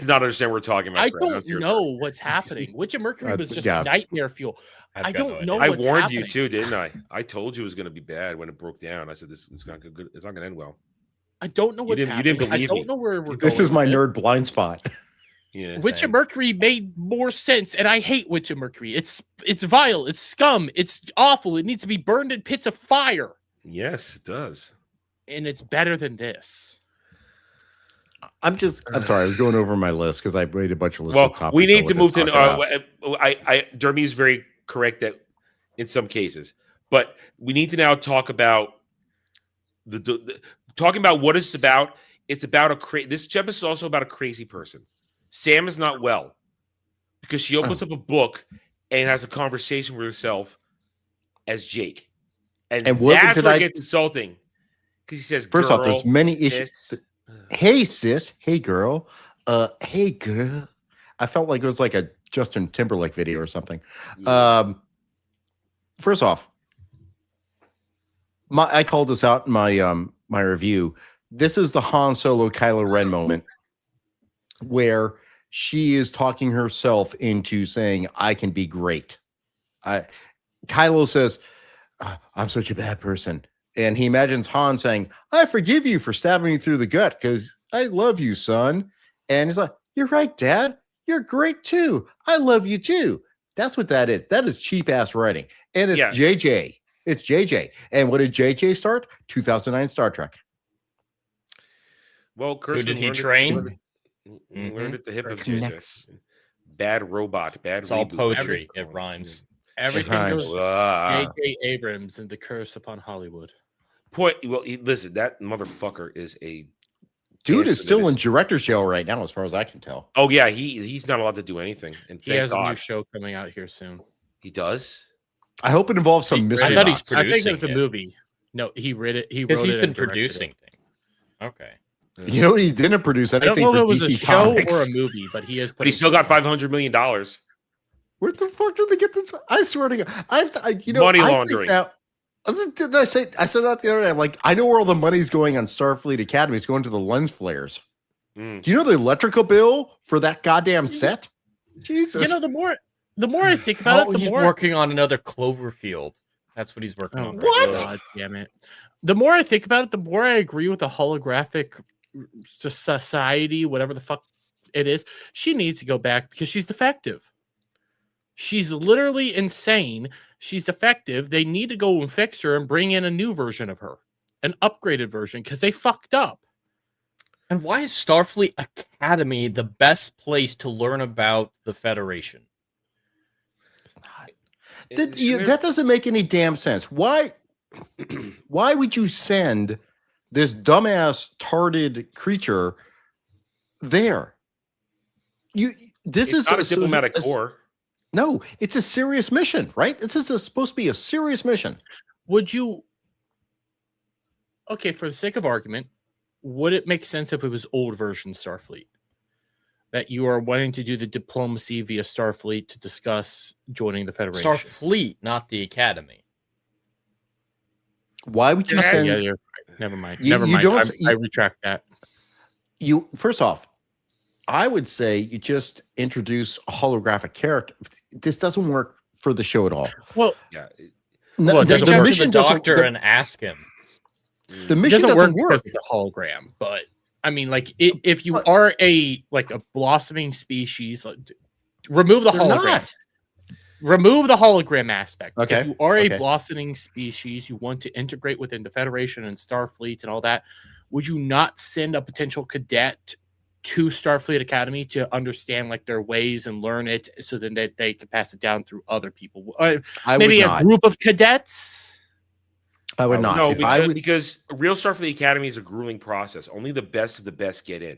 Speaker 3: to not understand what we're talking about.
Speaker 1: I
Speaker 3: Brad.
Speaker 1: don't
Speaker 3: That's your
Speaker 1: know
Speaker 3: turn.
Speaker 1: what's happening. Witch of Mercury was just
Speaker 4: yeah.
Speaker 1: nightmare fuel. I
Speaker 5: I've got
Speaker 1: don't
Speaker 5: no
Speaker 1: know
Speaker 3: I
Speaker 1: what's
Speaker 3: warned
Speaker 1: happening.
Speaker 3: you too, didn't I? I told you it was going to be bad when it broke down. I said it's not good. It's not going to end well.
Speaker 1: I don't know what's
Speaker 3: You
Speaker 1: happening.
Speaker 3: didn't believe
Speaker 1: I
Speaker 3: me.
Speaker 1: don't know where we're going.
Speaker 4: This is my
Speaker 1: with
Speaker 4: nerd blind spot.
Speaker 3: Yeah.
Speaker 1: it. Witch of Mercury made more sense, and I hate Witch of Mercury. It's vile. It's scum. It's awful. It needs to be burned in pits of fire.
Speaker 3: Yes, it does.
Speaker 1: And it's better than this.
Speaker 4: I'm sorry. I was going over my list because I made a bunch of lists.
Speaker 3: Well,
Speaker 4: of topics
Speaker 3: we
Speaker 4: I
Speaker 3: need to
Speaker 4: wanted
Speaker 3: move to.
Speaker 4: talk about.
Speaker 3: Dermy is very correct that in some cases, but we need to now talk about talking about what it's about. It's about this episode is also about a crazy person. Sam is not well because she opens up a book and has a conversation with herself as Jake, and
Speaker 4: what
Speaker 3: that's
Speaker 4: did
Speaker 3: where
Speaker 4: I-
Speaker 3: it gets insulting because he says,
Speaker 4: First off, there's
Speaker 3: "Girl,
Speaker 4: many issues.
Speaker 3: this."
Speaker 4: Hey sis, hey girl, hey girl. I felt like it was like a Justin Timberlake video or something.
Speaker 3: Yeah.
Speaker 4: First off, I called this out in my review. This is the Han Solo Kylo Ren moment where she is talking herself into saying, "I can be great." Kylo says, "I'm such a bad person." And he imagines Han saying, "I forgive you for stabbing me through the gut because I love you, son." And he's like, "You're right, Dad. You're great too. I love you too." That's what that is. That is cheap ass writing. And it's JJ. It's JJ. And what did JJ start? 2009 Star Trek.
Speaker 3: Well,
Speaker 5: Who did he train?
Speaker 3: Learned at the hip of
Speaker 4: Connects.
Speaker 3: JJ. Bad robot. Bad.
Speaker 5: It's all
Speaker 3: reboot.
Speaker 5: poetry. It rhymes.
Speaker 1: Everything
Speaker 4: Right.
Speaker 1: goes
Speaker 3: Ah.
Speaker 1: J.J. Abrams and the curse upon Hollywood.
Speaker 3: Well, listen, that motherfucker is a
Speaker 4: Dude
Speaker 3: cancer
Speaker 4: is still
Speaker 3: that
Speaker 4: in director's jail right now, as far as I can tell.
Speaker 3: Oh yeah, he's not allowed to do anything. And
Speaker 1: He
Speaker 3: thank
Speaker 1: has a new
Speaker 3: God.
Speaker 1: show coming out here soon.
Speaker 3: He does.
Speaker 4: I hope it involves some
Speaker 5: See,
Speaker 4: mystery.
Speaker 5: I thought he's
Speaker 4: box.
Speaker 1: I think
Speaker 5: producing
Speaker 1: it's a
Speaker 5: it.
Speaker 1: movie. No, he read it. He
Speaker 5: Because
Speaker 1: wrote
Speaker 5: he's
Speaker 1: it
Speaker 5: been
Speaker 1: and directed
Speaker 5: producing
Speaker 1: it.
Speaker 5: things. Okay.
Speaker 4: You know, he didn't produce
Speaker 1: I don't
Speaker 4: anything
Speaker 1: know if
Speaker 4: for
Speaker 1: it was
Speaker 4: DC
Speaker 1: a show
Speaker 4: Comics.
Speaker 1: or a movie, but he is.
Speaker 3: But he still got $500 million.
Speaker 4: Where the fuck did they get this? I swear to God,
Speaker 3: Money
Speaker 4: I think
Speaker 3: laundering.
Speaker 4: Now, didn't I say? I said that the other day. I'm like, I know where all the money's going on Starfleet Academy. It's going to the lens flares.
Speaker 3: Mm.
Speaker 4: Do you know the electrical bill for that goddamn set? Jesus.
Speaker 1: You know, the more I think about it, the
Speaker 5: he's
Speaker 1: more
Speaker 5: working on another Cloverfield. That's what he's working on.
Speaker 4: What?
Speaker 1: God damn it! The more I think about it, the more I agree with the holographic society, whatever the fuck it is. She needs to go back because she's defective. She's literally insane. She's defective. They need to go and fix her and bring in a new version of her, an upgraded version, because they fucked up.
Speaker 5: And why is Starfleet Academy the best place to learn about the Federation?
Speaker 4: That doesn't make any damn sense. Why would you send this dumbass tarded creature there? This is
Speaker 3: not a diplomatic corps.
Speaker 4: No, it's a serious mission, right? This is supposed to be a serious mission.
Speaker 1: Would you? Okay, for the sake of argument, would it make sense if it was old version Starfleet? that you are wanting to do the diplomacy via Starfleet to discuss joining the Federation.
Speaker 5: Starfleet, not the Academy.
Speaker 4: Why would you send?
Speaker 1: Yeah, never mind.
Speaker 4: You-
Speaker 1: Never
Speaker 4: you
Speaker 1: mind.
Speaker 4: don't-
Speaker 1: I retract that.
Speaker 4: You first off, I would say you just introduce a holographic character. This doesn't work for the show at all.
Speaker 1: Well,
Speaker 3: Yeah.
Speaker 4: No,
Speaker 1: Well, it
Speaker 5: Reach
Speaker 1: doesn't
Speaker 5: out
Speaker 1: work.
Speaker 5: to the doctor and ask him.
Speaker 4: The
Speaker 1: it
Speaker 4: mission
Speaker 1: doesn't work
Speaker 4: work.
Speaker 1: because it's a hologram. But I mean, like, if you are a blossoming species, like, remove the
Speaker 4: They're
Speaker 1: hologram.
Speaker 4: not.
Speaker 1: Remove the hologram aspect.
Speaker 4: Okay,
Speaker 1: If you are a
Speaker 4: okay.
Speaker 1: blossoming species, you want to integrate within the Federation and Starfleet and all that, would you not send a potential cadet to Starfleet Academy to understand like their ways and learn it, so then that they can pass it down through other people?
Speaker 4: I
Speaker 1: Maybe
Speaker 4: would
Speaker 1: a
Speaker 4: not.
Speaker 1: group of cadets.
Speaker 4: I would not.
Speaker 3: No,
Speaker 4: If I would,
Speaker 3: because real Starfleet Academy is a grueling process. Only the best of the best get in.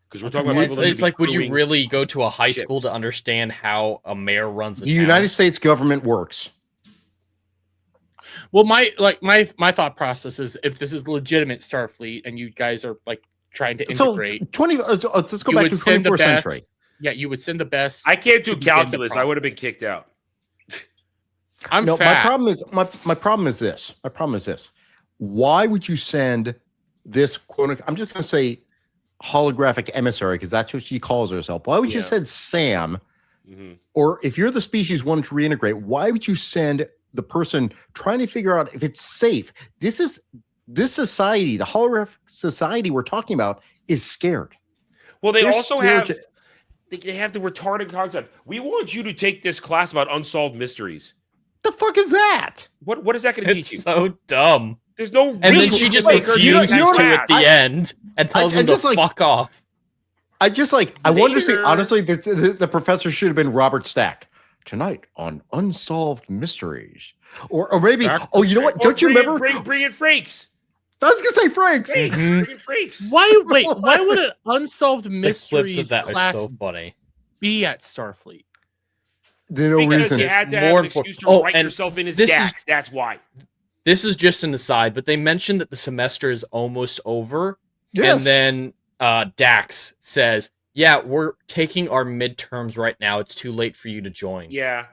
Speaker 3: Because we're talking
Speaker 4: Yeah,
Speaker 3: about
Speaker 5: It's,
Speaker 3: people that
Speaker 5: it's
Speaker 3: be
Speaker 5: like, would you
Speaker 3: crewing
Speaker 5: really go to a high school
Speaker 3: ships.
Speaker 5: to understand how a mayor runs a
Speaker 4: the
Speaker 5: town?
Speaker 4: United States government works.
Speaker 1: Well, my thought process is, if this is legitimate Starfleet and you guys are like trying to
Speaker 4: So
Speaker 1: integrate,
Speaker 4: 20. Let's go
Speaker 1: you
Speaker 4: back
Speaker 1: would
Speaker 4: to
Speaker 1: send the
Speaker 4: 24th
Speaker 1: best.
Speaker 4: century.
Speaker 1: Yeah, you would send the best.
Speaker 3: I can't do
Speaker 1: to begin the
Speaker 3: calculus. I would have been
Speaker 1: process.
Speaker 3: kicked out.
Speaker 1: I'm
Speaker 4: No,
Speaker 1: fat.
Speaker 4: my problem is my problem is this. My problem is this. Why would you send this quote? I'm just going to say holographic emissary because that's what she calls herself. Why would you
Speaker 3: Yeah.
Speaker 4: send Sam?
Speaker 3: Mhm.
Speaker 4: Or if you're the species wanting to reintegrate, why would you send the person trying to figure out if it's safe? This society, the holographic society we're talking about, is scared.
Speaker 3: Well, they
Speaker 4: They're
Speaker 3: also
Speaker 4: scared
Speaker 3: have they have the retarded concept. We want you to take this class about unsolved mysteries.
Speaker 4: The fuck is that?
Speaker 3: What is that going to teach
Speaker 5: It's
Speaker 3: you?
Speaker 5: so dumb.
Speaker 3: There's no
Speaker 5: And then
Speaker 3: reason
Speaker 5: she
Speaker 3: to
Speaker 5: just
Speaker 3: make her do
Speaker 5: refuses
Speaker 3: that
Speaker 5: to at the
Speaker 3: class.
Speaker 5: end and tells
Speaker 4: I
Speaker 5: him to
Speaker 4: just, like-
Speaker 5: fuck off.
Speaker 4: I wanted to say,
Speaker 3: Later.
Speaker 4: honestly, the professor should have been Robert Stack. Tonight on Unsolved Mysteries. Or maybe, oh, you know what?
Speaker 3: Or
Speaker 4: Don't you remember?
Speaker 3: Bring in Frakes.
Speaker 4: I was going to say Franks.
Speaker 3: Frakes.
Speaker 5: Mhm.
Speaker 3: Bring in Frakes.
Speaker 1: Why would an unsolved
Speaker 5: The clips
Speaker 1: mysteries
Speaker 5: of that are
Speaker 1: class
Speaker 5: so funny.
Speaker 1: be at Starfleet?
Speaker 4: There's no
Speaker 3: Because
Speaker 4: reason.
Speaker 3: you had to
Speaker 5: More
Speaker 3: have an
Speaker 5: important-
Speaker 3: excuse to
Speaker 5: Oh,
Speaker 3: write
Speaker 5: and
Speaker 3: yourself in as
Speaker 5: this is-
Speaker 3: Dax. That's why.
Speaker 5: This is just an aside, but they mentioned that the semester is almost over.
Speaker 4: Yes.
Speaker 5: And then Dax says, yeah, we're taking our midterms right now. It's too late for you to join.
Speaker 3: Yeah.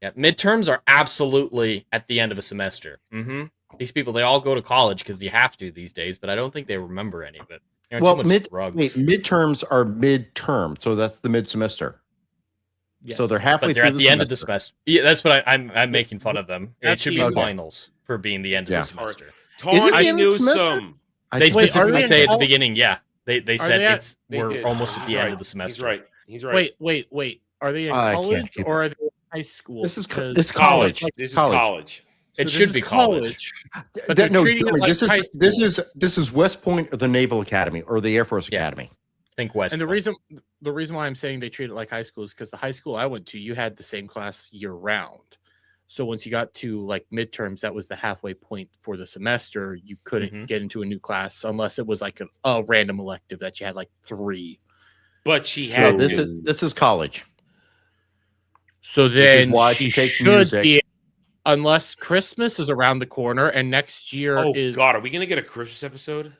Speaker 5: Yeah, midterms are absolutely at the end of a semester. These people, they all go to college because you have to these days, but I don't think they remember any of it. They're on
Speaker 4: Well,
Speaker 5: too much drugs.
Speaker 4: midterms are midterm, so that's the mid semester.
Speaker 1: Yes.
Speaker 4: So they're halfway
Speaker 5: But they're
Speaker 4: through
Speaker 5: at the end of the semester. Yeah, that's what I'm making fun of them. It
Speaker 1: That's
Speaker 5: should
Speaker 1: the
Speaker 5: be
Speaker 1: end.
Speaker 5: finals for being the end
Speaker 4: Yeah.
Speaker 5: of the semester.
Speaker 4: Is it
Speaker 3: Tawny
Speaker 4: the end of the semester?
Speaker 3: Newsome.
Speaker 4: I
Speaker 5: They
Speaker 4: think-
Speaker 1: Wait, are
Speaker 5: specifically
Speaker 1: they in
Speaker 5: say at the
Speaker 1: col-
Speaker 5: beginning, yeah. They said
Speaker 1: they at-
Speaker 5: it's
Speaker 3: They
Speaker 5: we're
Speaker 3: did.
Speaker 5: almost at
Speaker 3: He's
Speaker 5: the end
Speaker 3: right.
Speaker 5: of the semester.
Speaker 3: He's right. He's right.
Speaker 1: Wait. Are they in
Speaker 4: I can't
Speaker 1: college
Speaker 4: keep
Speaker 1: or are they in high school?
Speaker 4: This is
Speaker 1: Because-
Speaker 4: this college.
Speaker 3: This is
Speaker 4: College.
Speaker 3: college.
Speaker 1: so
Speaker 5: It
Speaker 1: this
Speaker 5: should
Speaker 1: is
Speaker 5: be college.
Speaker 1: But they're
Speaker 4: No,
Speaker 1: treating it
Speaker 4: Jeremy,
Speaker 1: like
Speaker 4: this
Speaker 1: high
Speaker 4: is
Speaker 1: school.
Speaker 4: this is West Point or the Naval Academy or the Air Force
Speaker 5: Yeah.
Speaker 4: Academy.
Speaker 5: Think West.
Speaker 1: And the
Speaker 5: Point.
Speaker 1: reason why I'm saying they treat it like high school is because the high school I went to, you had the same class year round. So once you got to like midterms, that was the halfway point for the semester. You couldn't
Speaker 5: Mhm.
Speaker 1: get into a new class unless it was like a random elective that you had like 3.
Speaker 3: But she
Speaker 1: So
Speaker 4: No,
Speaker 3: had
Speaker 4: this is college.
Speaker 1: So
Speaker 4: is
Speaker 1: then
Speaker 4: why
Speaker 1: she
Speaker 4: she takes
Speaker 1: should
Speaker 4: music.
Speaker 1: be, unless Christmas is around the corner and next year
Speaker 3: Oh
Speaker 1: is
Speaker 3: God, are we gonna get a Christmas episode?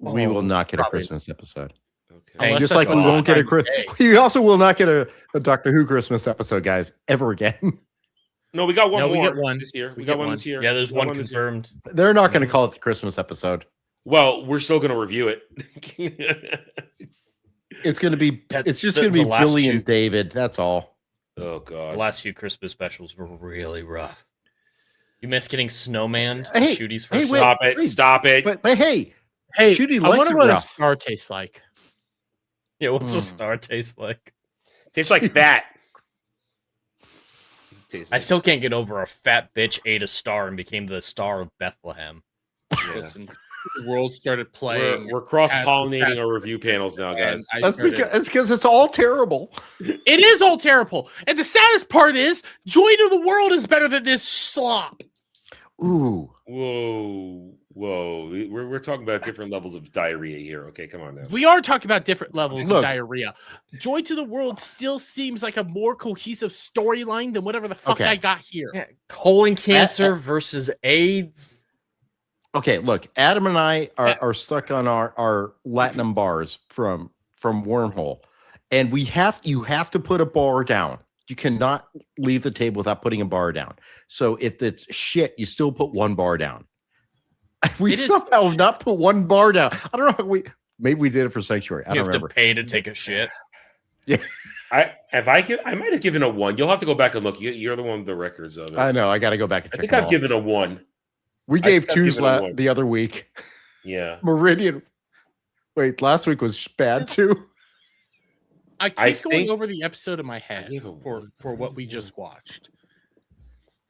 Speaker 4: We will not get a
Speaker 1: probably.
Speaker 4: Christmas episode.
Speaker 3: Okay.
Speaker 1: Unless
Speaker 4: Just
Speaker 1: that's
Speaker 4: like we
Speaker 1: a
Speaker 4: won't get a
Speaker 1: Valentine's Day.
Speaker 4: We also will not get a Doctor Who Christmas episode, guys, ever again.
Speaker 3: No, we got one
Speaker 1: No, we
Speaker 3: more
Speaker 1: get one.
Speaker 3: this year. We
Speaker 1: We
Speaker 3: got
Speaker 1: get
Speaker 3: one
Speaker 1: one.
Speaker 3: this year.
Speaker 5: Yeah, there's
Speaker 3: We got
Speaker 5: one
Speaker 3: this year.
Speaker 5: confirmed.
Speaker 4: They're not going to call it the Christmas episode.
Speaker 3: Well, we're still gonna review it.
Speaker 4: It's going to be.
Speaker 5: That-
Speaker 4: It's just
Speaker 5: the-
Speaker 4: going to be
Speaker 5: the last
Speaker 4: Billy
Speaker 5: two-
Speaker 4: and David. That's all.
Speaker 3: Oh
Speaker 5: The
Speaker 3: God.
Speaker 5: last few Christmas specials were really rough. You miss getting Snowman,
Speaker 4: Hey,
Speaker 5: Shooty's
Speaker 4: hey,
Speaker 5: first.
Speaker 4: wait.
Speaker 3: Stop it! Stop it!
Speaker 4: But hey,
Speaker 1: Hey,
Speaker 4: Shooty
Speaker 1: I
Speaker 4: likes
Speaker 1: wonder
Speaker 4: it
Speaker 1: what a
Speaker 4: rough.
Speaker 1: star tastes like.
Speaker 5: Yeah, what's a
Speaker 4: Hmm.
Speaker 5: star taste like?
Speaker 3: Tastes like that. Tastes
Speaker 5: I
Speaker 3: like-
Speaker 5: still can't get over a fat bitch ate a star and became the star of Bethlehem.
Speaker 3: yeah.
Speaker 1: Listen, the world started playing.
Speaker 3: We're cross pollinating our review panels now, guys.
Speaker 1: and I
Speaker 4: that's
Speaker 1: started-
Speaker 4: because it's all terrible.
Speaker 1: it is all terrible. And the saddest part is, Joy to the World is better than this slop.
Speaker 4: Ooh,
Speaker 3: Whoa, whoa! We're talking about different levels of diarrhea here. Okay, come on now.
Speaker 1: We are talking about different levels of
Speaker 4: Look.
Speaker 1: diarrhea. Joy to the World still seems like a more cohesive storyline than whatever the fuck
Speaker 4: Okay.
Speaker 1: I got here.
Speaker 5: Yeah, colon cancer versus AIDS.
Speaker 4: okay. Look, Adam and I are stuck on our Latinum bars from from Wormhole, and you have to put a bar down. You cannot leave the table without putting a bar down. So if it's shit, you still put one bar down. We somehow not put one bar down. I don't know how maybe we did it for Sanctuary. I don't remember.
Speaker 5: To pay to take a shit.
Speaker 4: Yeah.
Speaker 3: I might have given a 1. You'll have to go back and look. You're the one with the records of it.
Speaker 4: I know. I got to go back and check.
Speaker 3: I think I've given a 1.
Speaker 4: We gave 2s the other week.
Speaker 3: Yeah.
Speaker 4: Meridian. Wait, last week was bad too.
Speaker 1: I keep going over the episode in my head for what we just watched.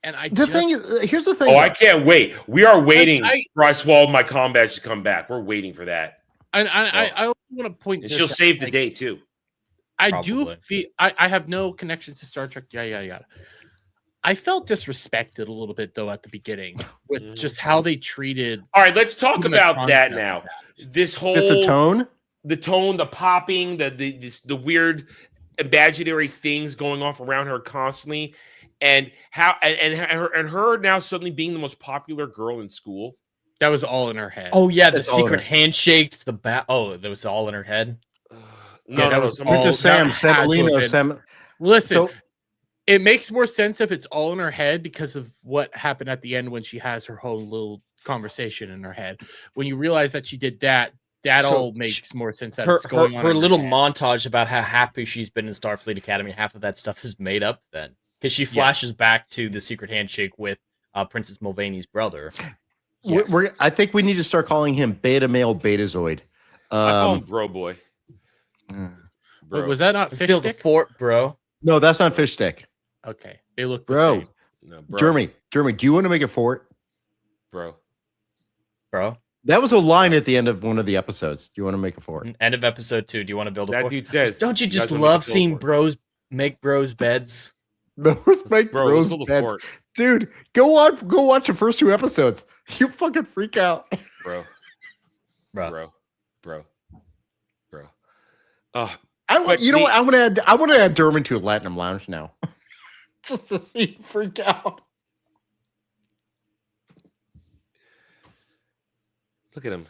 Speaker 1: And
Speaker 4: thing is, here's the thing.
Speaker 3: Oh, I can't wait. We are waiting for I swallowed my comm badge to come back. We're waiting for that.
Speaker 1: I want to point
Speaker 3: and
Speaker 1: this
Speaker 3: she'll
Speaker 1: out.
Speaker 3: save the date too.
Speaker 1: I do feel I have no connections to Star Trek. Yada. I felt disrespected a little bit though at the beginning with just how they treated.
Speaker 3: All right, let's talk about that now. This whole
Speaker 4: the tone,
Speaker 3: the popping, the weird imaginary things going off around her constantly, and how and her now suddenly being the most popular girl in school.
Speaker 1: That was all in her head.
Speaker 5: Oh yeah, the secret handshakes, the bat. Oh, that was all in her head.
Speaker 3: No.
Speaker 4: Just Sam Semolino.
Speaker 1: Listen, so, it makes more sense if it's all in her head because of what happened at the end when she has her whole little conversation in her head. When you realize that she did that all makes more sense. That it's going on
Speaker 5: her little montage about how happy she's been in Starfleet Academy. Half of that stuff is made up then because she flashes back to the secret handshake with Princess Mulvaney's brother.
Speaker 4: Yes. I think we need to start calling him Beta Male Betazoid.
Speaker 3: I call him Bro Boy.
Speaker 1: Bro. Was that not Fish
Speaker 5: Build
Speaker 1: Stick?
Speaker 5: a fort, bro.
Speaker 4: No, that's not Fish Stick.
Speaker 1: Okay, they look the same.
Speaker 3: No,
Speaker 4: bro. Jeremy, do you want to make a fort?
Speaker 3: Bro.
Speaker 4: That was a line at the end of one of the episodes. Do you want to make a fort?
Speaker 5: End of episode 2. Do you want to build a fort?
Speaker 3: That dude says.
Speaker 5: Don't you just love seeing bros make bros beds?
Speaker 4: Bros make bros beds. Dude, go watch the first 2 episodes. You fucking freak out.
Speaker 3: Bro.
Speaker 4: I want to add Dermot to a Latinum Lounge now. Just to see him freak out.
Speaker 3: Look at him.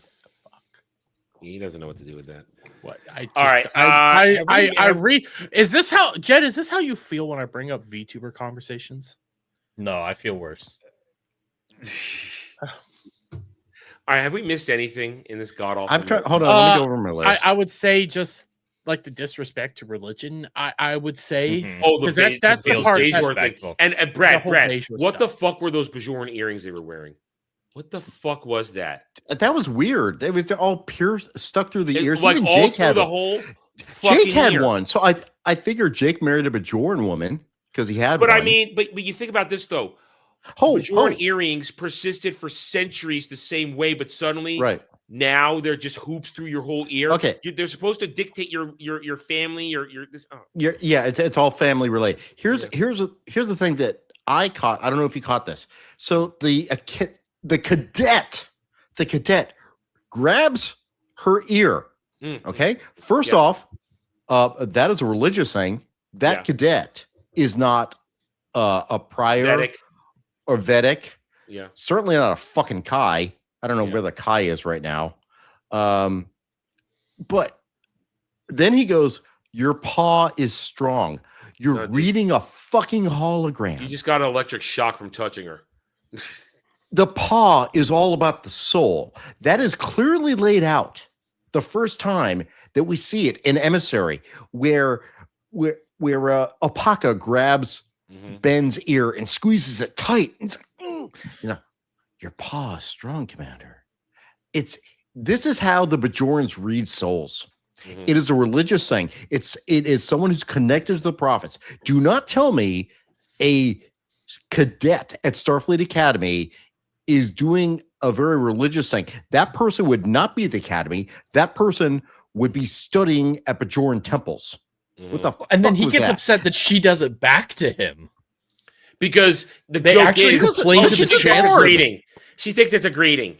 Speaker 3: He doesn't know what to do with that.
Speaker 1: What?
Speaker 3: All right.
Speaker 1: Is this how, Jed? Is this how you feel when I bring up VTuber conversations?
Speaker 5: No, I feel worse.
Speaker 3: All right. Have we missed anything in this god awful?
Speaker 4: I'm trying. Hold on. Let me go over my list.
Speaker 1: I would say just like the disrespect to religion. I would say.
Speaker 3: Mm-hmm. Oh, that's the part. And Brad, what the fuck were those Bajoran earrings they were wearing? What the fuck was that?
Speaker 4: That was weird. They were all pierced, stuck through the ears.
Speaker 3: Like
Speaker 4: even
Speaker 3: all
Speaker 4: Jake
Speaker 3: through
Speaker 4: had
Speaker 3: the whole.
Speaker 4: Jake had one, so I figured Jake married a Bajoran woman because he had.
Speaker 3: But
Speaker 4: one.
Speaker 3: I mean, but you think about this though. Bajoran earrings persisted for centuries the same way, but suddenly, now they're just hoops through your whole ear.
Speaker 4: Okay,
Speaker 3: they're supposed to dictate your family, your this. Oh.
Speaker 4: Yeah, it's all family related. Here's the thing that I caught. I don't know if you caught this. So the cadet grabs her ear. Okay, first off, that is a religious thing. That cadet is not a prior
Speaker 3: Vedic.
Speaker 4: Or Vedic.
Speaker 3: Yeah,
Speaker 4: certainly not a fucking Kai. I don't know where the Kai is right now. But then he goes, "Your paw is strong. You're reading a fucking hologram.
Speaker 3: You just got an electric shock from touching her."
Speaker 4: The paw is all about the soul. That is clearly laid out the first time that we see it in Emissary, where Opaka grabs Ben's ear and squeezes it tight. It's like, your paw is strong, Commander. This is how the Bajorans read souls. It is a religious thing. It is someone who's connected to the prophets. Do not tell me a cadet at Starfleet Academy is doing a very religious thing. That person would not be at the academy. That person would be studying at Bajoran temples. What the fuck?
Speaker 5: And then he gets upset that she does it back to him.
Speaker 3: Because
Speaker 5: they actually complain to the
Speaker 3: chancellor. She thinks it's a greeting.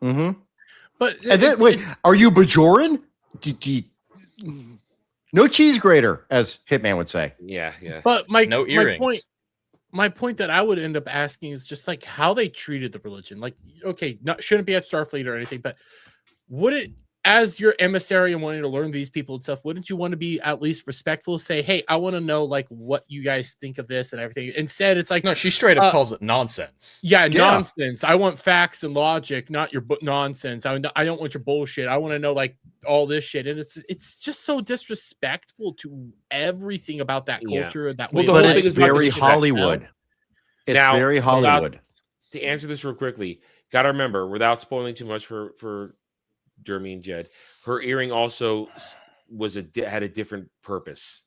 Speaker 1: But
Speaker 4: and then wait, are you Bajoran? No cheese grater, as Hitman would say.
Speaker 3: Yeah.
Speaker 1: But my point that I would end up asking is just like how they treated the religion. Like, okay, shouldn't be at Starfleet or anything, but would it as your emissary and wanting to learn these people and stuff, wouldn't you want to be at least respectful? Say, hey, I want to know like what you guys think of this and everything. Instead, it's like,
Speaker 5: no, she straight up calls it nonsense.
Speaker 1: Yeah, nonsense. I want facts and logic, not your nonsense. I don't want your bullshit. I want to know like all this shit, and it's just so disrespectful to everything about that culture. That way,
Speaker 4: but it's very Hollywood. It's very Hollywood.
Speaker 3: To answer this real quickly, got to remember, without spoiling too much for Jeremy and Jed, her earring also had a different purpose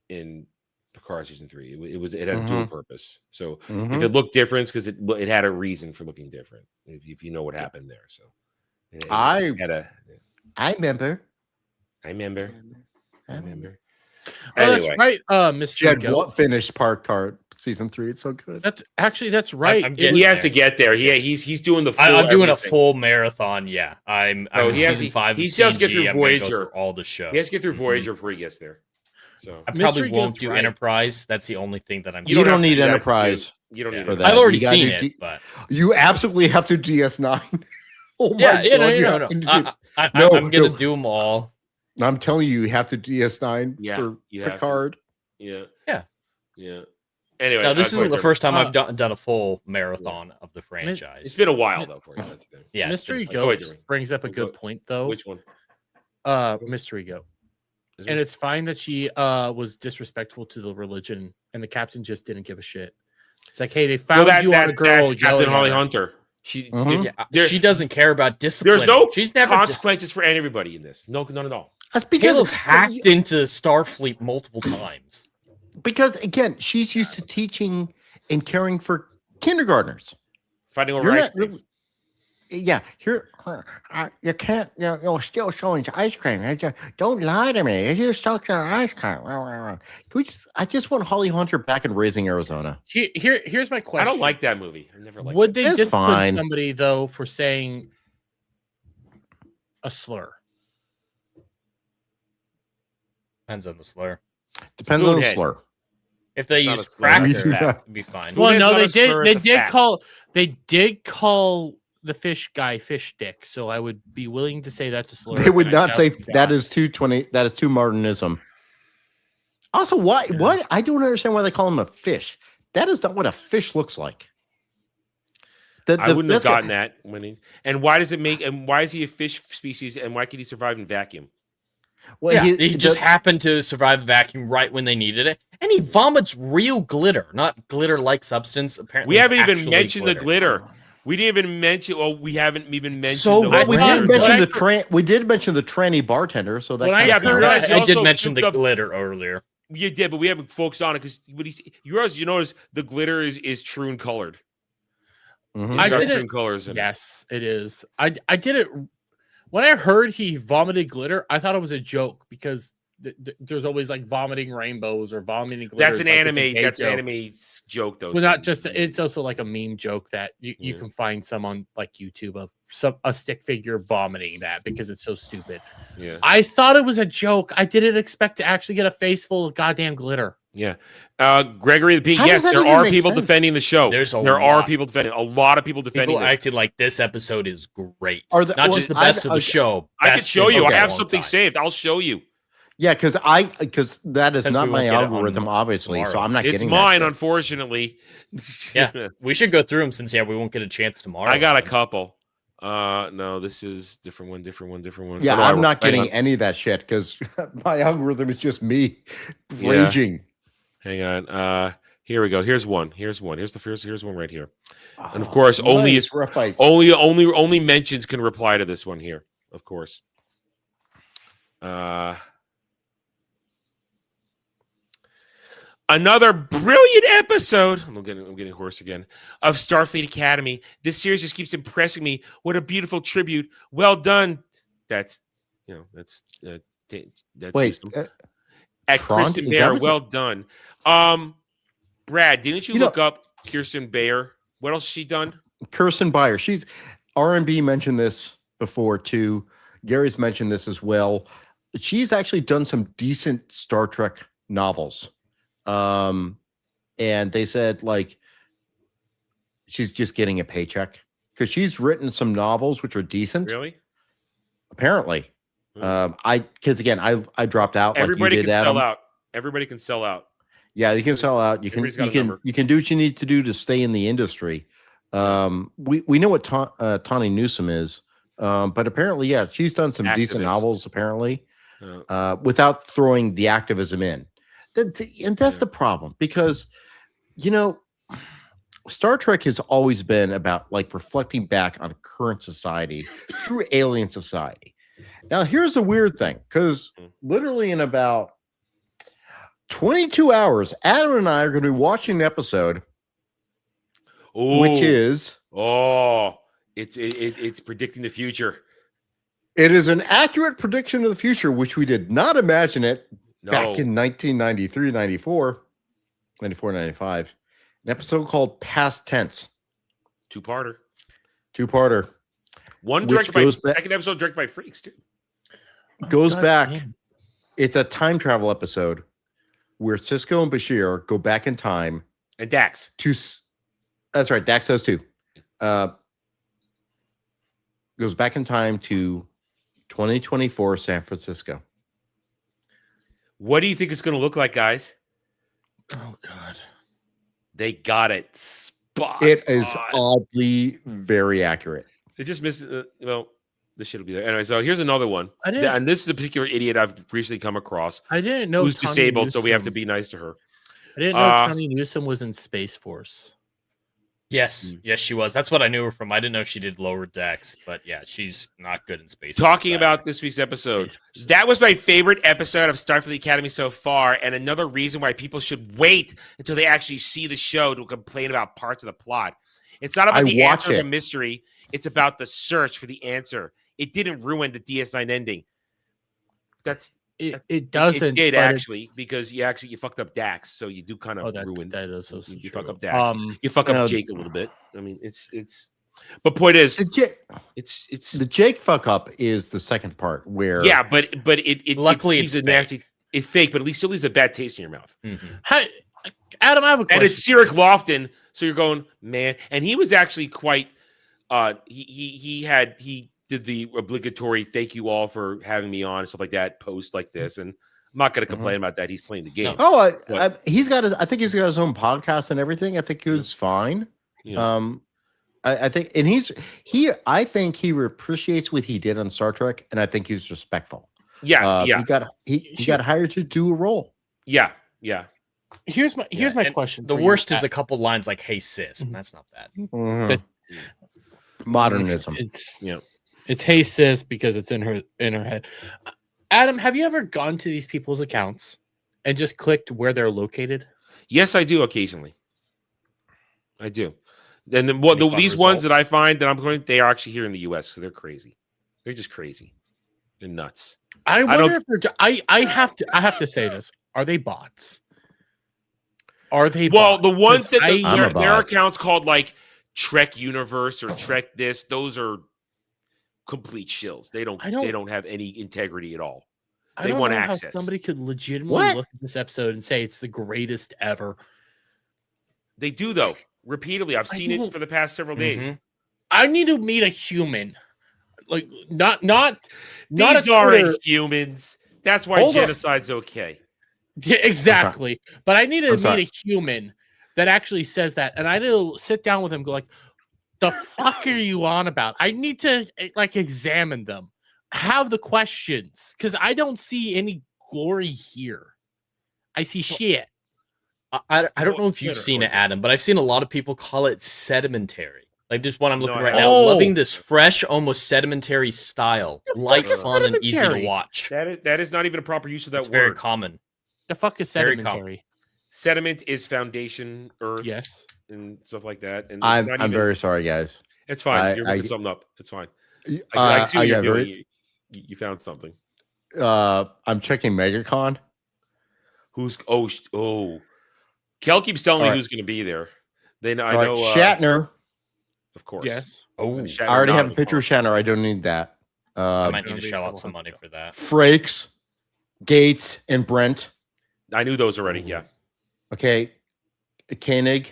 Speaker 3: in Picard season 3. It had a dual purpose. So if it looked different, because it had a reason for looking different. If you know what happened there, so
Speaker 4: I remember.
Speaker 1: Oh, anyway. That's right, Mr.
Speaker 4: Jed finished Picard season 3. It's so good.
Speaker 1: That's right.
Speaker 3: He has to get there. He's doing the full.
Speaker 5: I'm doing a full marathon. Yeah, I'm season 5.
Speaker 3: He has to get through Voyager.
Speaker 5: All the show.
Speaker 3: He has to get through Voyager before he gets there. So
Speaker 5: I probably won't do Enterprise. That's the only thing that I'm.
Speaker 4: You don't need Enterprise.
Speaker 3: You don't need
Speaker 4: for that.
Speaker 5: I've already seen it, but
Speaker 4: you absolutely have to DS9.
Speaker 5: Oh my God! I'm gonna do them all.
Speaker 4: I'm telling you, you have to DS9 for Picard.
Speaker 3: Yeah.
Speaker 5: Anyway, now, this isn't the first time I've done a full marathon of the franchise.
Speaker 3: It's been a while though for you.
Speaker 5: Yeah,
Speaker 1: Mystery Goat brings up a good point though.
Speaker 3: Which one?
Speaker 1: Mystery Goat. And it's fine that she was disrespectful to the religion, and the captain just didn't give a shit. It's like, hey, they found you on a girl.
Speaker 3: That's Captain Holly Hunter.
Speaker 5: She doesn't care about discipline.
Speaker 3: There's no consequences for anybody in this. No, none at all.
Speaker 5: That's because it's hacked into Starfleet multiple times.
Speaker 4: Because again, she's used to teaching and caring for kindergartners.
Speaker 3: Fighting over ice cream.
Speaker 4: Here you can't. You're still showing ice cream. Don't lie to me. You stuck to ice cream. I just want Holly Hunter back in Raising Arizona.
Speaker 1: Here's my question.
Speaker 3: I don't like that movie. I never liked.
Speaker 1: Would they discipline somebody though for saying a slur?
Speaker 5: Depends on the slur.
Speaker 4: Depends on the slur.
Speaker 5: If they use cracker, that would be fine.
Speaker 1: Well, no, they did call the fish guy fish stick, so I would be willing to say that's a slur.
Speaker 4: They would not say that is 220. That is too modernism. Also, why? What? I don't understand why they call him a fish. That is not what a fish looks like.
Speaker 3: I wouldn't have gotten that. And why does it make? And why is he a fish species? And why can he survive in vacuum?
Speaker 5: Well, he just happened to survive vacuum right when they needed it, and he vomits real glitter, not glitter-like substance. Apparently,
Speaker 3: we haven't even mentioned the glitter. We didn't even mention. Well, we haven't even mentioned.
Speaker 4: We did mention the We did mention the tranny bartender. So that
Speaker 5: I did mention the glitter earlier.
Speaker 3: You did, but we haven't focused on it because you notice the glitter is true and colored.
Speaker 1: True colors. Yes, it is. I did it. When I heard he vomited glitter, I thought it was a joke because there's always like vomiting rainbows or vomiting glitter.
Speaker 3: That's an anime. That's an anime joke, though.
Speaker 1: Well, not just. It's also like a meme joke that you can find some on like YouTube of a stick figure vomiting that because it's so stupid.
Speaker 3: Yeah,
Speaker 1: I thought it was a joke. I didn't expect to actually get a face full of goddamn glitter.
Speaker 3: Yeah, Gregory the Pig. Yes, there are people defending the show. There are people defending. A lot of people defending.
Speaker 5: People acted like this episode is great. Not just the best of the show.
Speaker 3: I can show you. I have something saved. I'll show you.
Speaker 4: Yeah, because that is not my algorithm, obviously. So I'm not getting.
Speaker 3: It's mine, unfortunately.
Speaker 5: Yeah, we should go through them since we won't get a chance tomorrow.
Speaker 3: I got a couple. No, this is different one.
Speaker 4: Yeah, I'm not getting any of that shit because my algorithm is just me raging.
Speaker 3: Hang on. Here we go. Here's one. Here's one right here. And of course, only mentions can reply to this one here. Of course. Another brilliant episode. I'm getting hoarse again. Of Starfleet Academy. This series just keeps impressing me. What a beautiful tribute. Well done. That's
Speaker 4: wait.
Speaker 3: At Kirsten Bayer, well done. Brad, didn't you look up Kirsten Bayer? What else has she done?
Speaker 4: Kirsten Bayer. She's R&B mentioned this before too. Gary's mentioned this as well. She's actually done some decent Star Trek novels. And they said like she's just getting a paycheck because she's written some novels which are decent.
Speaker 3: Really?
Speaker 4: Apparently, because again, I dropped out.
Speaker 3: Everybody
Speaker 4: like you did,
Speaker 3: can sell
Speaker 4: Adam.
Speaker 3: out. Everybody can sell out.
Speaker 4: Yeah, you can sell out. You can do what you need to do to stay in the industry. We know what Tawny Newsome is, but apparently, yeah, she's done some decent novels. Apparently, without throwing the activism in, and that's the problem because Star Trek has always been about like reflecting back on current society through alien society. Now, here's the weird thing, because literally in about 22 hours, Adam and I are going to be watching an episode, which is
Speaker 3: it's predicting the future.
Speaker 4: It is an accurate prediction of the future, which we did not imagine it back in 1993, 94, 95. An episode called Past Tense.
Speaker 3: Two-parter. One directed by second episode directed by freaks too.
Speaker 4: Goes back. Man. It's a time travel episode where Cisco and Bashir go back in time.
Speaker 3: And Dax.
Speaker 4: That's right. Dax does too. Goes back in time to 2024 San Francisco.
Speaker 3: What do you think it's going to look like, guys?
Speaker 1: Oh, God.
Speaker 3: They got it spot.
Speaker 4: It is oddly very accurate.
Speaker 3: It just misses. Well, this shit will be there. Anyway, so here's another one. And this is the particular idiot I've recently come across.
Speaker 1: I didn't know
Speaker 3: who's disabled, so we have to be nice to her.
Speaker 1: I didn't know Tawny Newsome was in Space Force.
Speaker 5: Yes, yes, she was. That's what I knew her from. I didn't know she did lower decks, but yeah, she's not good in Space Force.
Speaker 3: Talking about this week's episode, that was my favorite episode of Starfleet Academy so far, and another reason why people should wait until they actually see the show to complain about parts of the plot. It's not about the answer of the mystery. It's about the search for the answer. It didn't ruin the DS9 ending.
Speaker 1: It doesn't.
Speaker 3: It did actually, because you fucked up Dax, so you do kind of ruin.
Speaker 1: That is so
Speaker 3: you
Speaker 1: true.
Speaker 3: fuck up Dax. You fuck up Jake a little bit. I mean, it's. But point is, it's
Speaker 4: the Jake fuck up is the second part where
Speaker 3: but it
Speaker 5: luckily
Speaker 3: it's nasty. It's fake, but at least still leaves a bad taste in your mouth.
Speaker 1: Mm-hmm. Hi, Adam, I have a question.
Speaker 3: And it's Cyril Lofton, so you're going, man, and he was actually quite. He did the obligatory thank you all for having me on and stuff like that, post like this. And I'm not going to complain about that. He's playing the game.
Speaker 4: No. I think he's got his own podcast and everything. I think he was fine. Yeah. I think he appreciates what he did on Star Trek, and I think he's respectful.
Speaker 3: Yeah.
Speaker 4: He got hired to do a role.
Speaker 3: Yeah.
Speaker 1: Here's my question.
Speaker 5: The worst is a couple lines like, "Hey sis," and that's not bad.
Speaker 4: Mm-hmm. Modernism.
Speaker 1: It's hey sis because it's in her head. Adam, have you ever gone to these people's accounts and just clicked where they're located?
Speaker 3: Yes, I do occasionally. I do. And then these ones that I find that I'm going, they are actually here in the U.S., so they're crazy. They're just crazy and nuts.
Speaker 1: I wonder if they're. I have to say this: are they bots? Are they?
Speaker 3: Well,
Speaker 1: bots?
Speaker 3: The ones that their accounts called like Trek Universe or Trek this, those are complete shills. They don't have any integrity at all. They want access.
Speaker 1: Somebody could legitimately look at this episode and say it's the greatest ever.
Speaker 3: They do though. Repeatedly. I've seen it for the past several days.
Speaker 1: I need to meet a human. Like not
Speaker 3: these aren't humans. That's why genocide's okay.
Speaker 1: Yeah, exactly. But I need to meet a human that actually says that. And I need to sit down with him and go like, the fuck are you on about? I need to like examine them. Have the questions. Because I don't see any glory here. I see shit.
Speaker 5: I don't know if you've seen it, Adam, but I've seen a lot of people call it sedimentary. Like this one I'm looking right now, loving this fresh, almost sedimentary style, light, fun, and easy to watch.
Speaker 3: That is not even a proper use of that word.
Speaker 5: Very common.
Speaker 1: The fuck is sedimentary?
Speaker 3: Sediment is foundation, earth,
Speaker 1: yes,
Speaker 3: and stuff like that. And
Speaker 4: I'm very sorry, guys.
Speaker 3: It's fine. You're looking something up. It's fine. I see what you're doing. You found something.
Speaker 4: I'm checking MegaCon.
Speaker 3: Who's Kel keeps telling me who's going to be there. Then I know
Speaker 4: Shatner.
Speaker 3: Of course.
Speaker 1: Yes.
Speaker 4: I already have a picture of Shatner. I don't need that.
Speaker 5: I might need to shell out some money for that.
Speaker 4: Frakes, Gates, and Brent.
Speaker 3: I knew those already. Yeah.
Speaker 4: Okay. Koenig.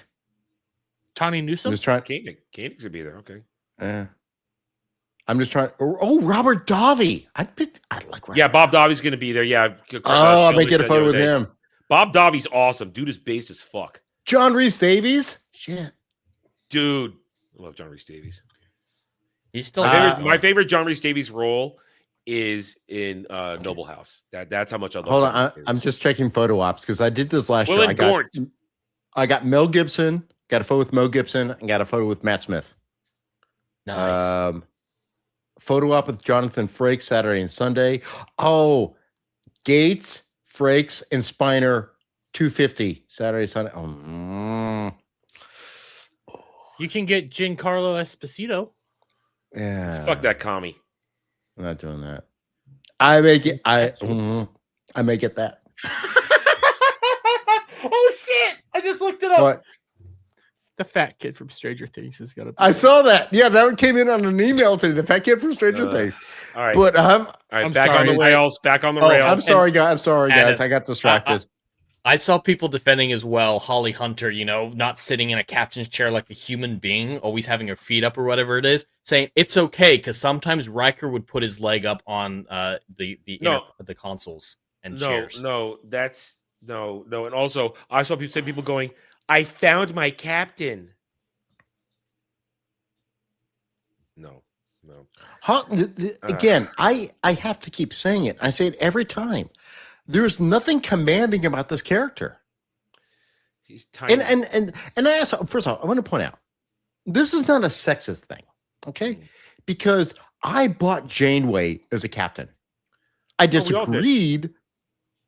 Speaker 1: Tawny Newsome.
Speaker 3: Koenig's gonna be there. Okay.
Speaker 4: I'm just trying. Oh, Robert Davi. I like. Robert
Speaker 3: Bob Davi's going to be there. Yeah.
Speaker 4: I may get a photo with him.
Speaker 3: Bob Davi's awesome. Dude is based as fuck.
Speaker 4: John Rhys Davies. Shit.
Speaker 3: Dude, I love John Rhys Davies.
Speaker 5: He's still
Speaker 3: my favorite John Rhys Davies role is in Noble House. That's how much I love.
Speaker 4: Hold on, I'm just checking photo ops because I did this last year. I got Mel Gibson. Got a photo with Mel Gibson and got a photo with Matt Smith.
Speaker 5: Nice.
Speaker 4: Photo op with Jonathan Frakes Saturday and Sunday. Oh, Gates, Frakes, and Spiner 250 Saturday, Sunday.
Speaker 1: You can get Giancarlo Esposito.
Speaker 4: Yeah.
Speaker 3: Fuck that commie.
Speaker 4: I'm not doing that. I may get that.
Speaker 1: Oh shit! I just looked it up.
Speaker 4: What?
Speaker 1: The fat kid from Stranger Things is gonna.
Speaker 4: I saw that. Yeah, that one came in on an email today. The fat kid from Stranger Things.
Speaker 3: All right,
Speaker 4: but
Speaker 3: all right, back on the rails. Back on the rails.
Speaker 4: I'm sorry, guys. I got distracted.
Speaker 5: I saw people defending as well Holly Hunter, not sitting in a captain's chair like a human being, always having her feet up or whatever it is, saying it's okay because sometimes Riker would put his leg up on the consoles and chairs.
Speaker 3: No, and also I saw people going, "I found my captain." No.
Speaker 4: Again, I have to keep saying it. I say it every time. There's nothing commanding about this character.
Speaker 3: He's tiny.
Speaker 4: And I ask, first of all, I want to point out, this is not a sexist thing, okay? Because I bought Janeway as a captain. I disagreed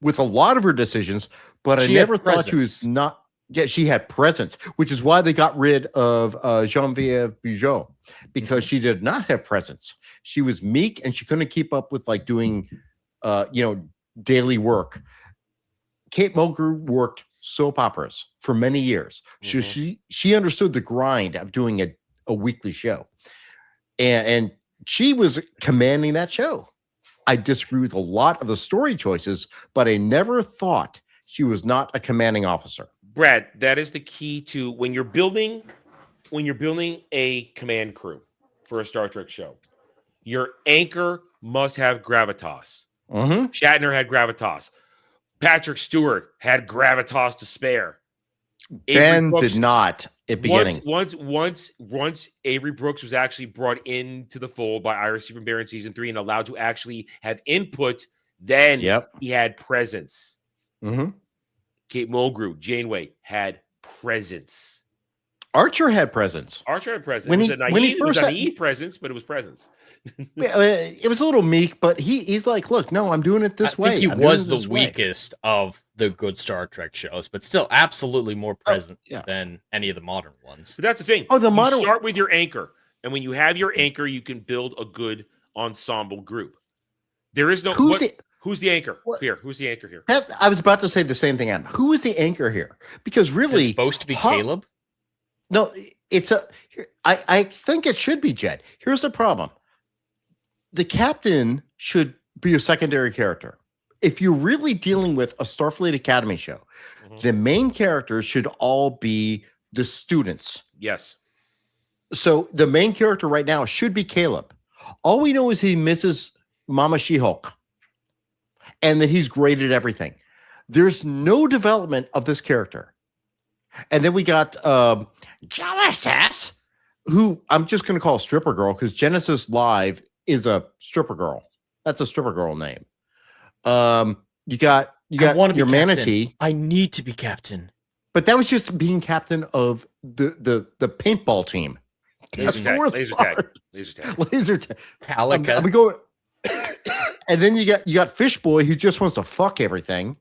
Speaker 4: with a lot of her decisions, but I never thought she was not. Yeah, she had presence, which is why they got rid of Genevieve Bujold, because she did not have presence. She was meek and she couldn't keep up with like doing, daily work. Kate Mulgrew worked soap operas for many years. She understood the grind of doing a weekly show, and she was commanding that show. I disagree with a lot of the story choices, but I never thought she was not a commanding officer.
Speaker 3: Brad, that is the key to when you're building a command crew for a Star Trek show. Your anchor must have gravitas. Shatner had gravitas. Patrick Stewart had gravitas to spare.
Speaker 4: Ben did not at beginning.
Speaker 3: Once Avery Brooks was actually brought into the fold by Ira C. from Barron season 3 and allowed to actually have input, then he had presence. Kate Mulgrew, Janeway had presence.
Speaker 4: Archer had presence.
Speaker 3: When it was a naive presence, but it was presence.
Speaker 4: It was a little meek, but he's like, look, no, I'm doing it this way.
Speaker 5: I think he was the weakest of the good Star Trek shows, but still absolutely more present than any of the modern ones.
Speaker 3: But that's the thing. You start with your anchor, and when you have your anchor, you can build a good ensemble group. There is no who's the anchor here? Who's the anchor here?
Speaker 4: I was about to say the same thing. Who is the anchor here? Because really,
Speaker 5: is it supposed to be Caleb?
Speaker 4: No, I think it should be Jed. Here's the problem. The captain should be a secondary character. If you're really dealing with a Starfleet Academy show, the main characters should all be the students.
Speaker 3: Yes.
Speaker 4: So the main character right now should be Caleb. All we know is he misses Mama She-Hulk and that he's great at everything. There's no development of this character. And then we got Genesis, who I'm just going to call stripper girl because Genesis Live is a stripper girl. That's a stripper girl name. You got your manatee.
Speaker 5: I need to be captain.
Speaker 4: But that was just being captain of the paintball team.
Speaker 3: Laser tag.
Speaker 4: We go. And then you got Fish Boy who just wants to fuck everything.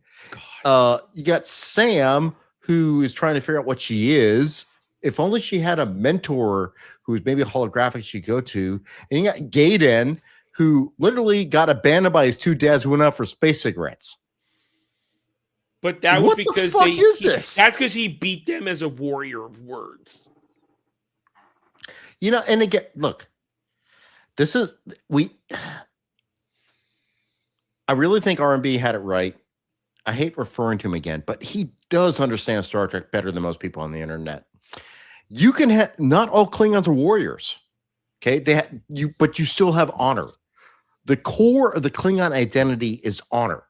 Speaker 4: You got Sam who is trying to figure out what she is. If only she had a mentor who was maybe holographic she'd go to. And you got Gaiden, who literally got abandoned by his two dads who went out for space cigarettes.
Speaker 3: But that was because
Speaker 4: that's
Speaker 3: because he beat them as a warrior of words.
Speaker 4: And again, look, I really think R&B had it right. I hate referring to him again, but he does understand Star Trek better than most people on the internet. You can have not all Klingons are warriors. Okay, but you still have honor. The core of the Klingon identity is honor.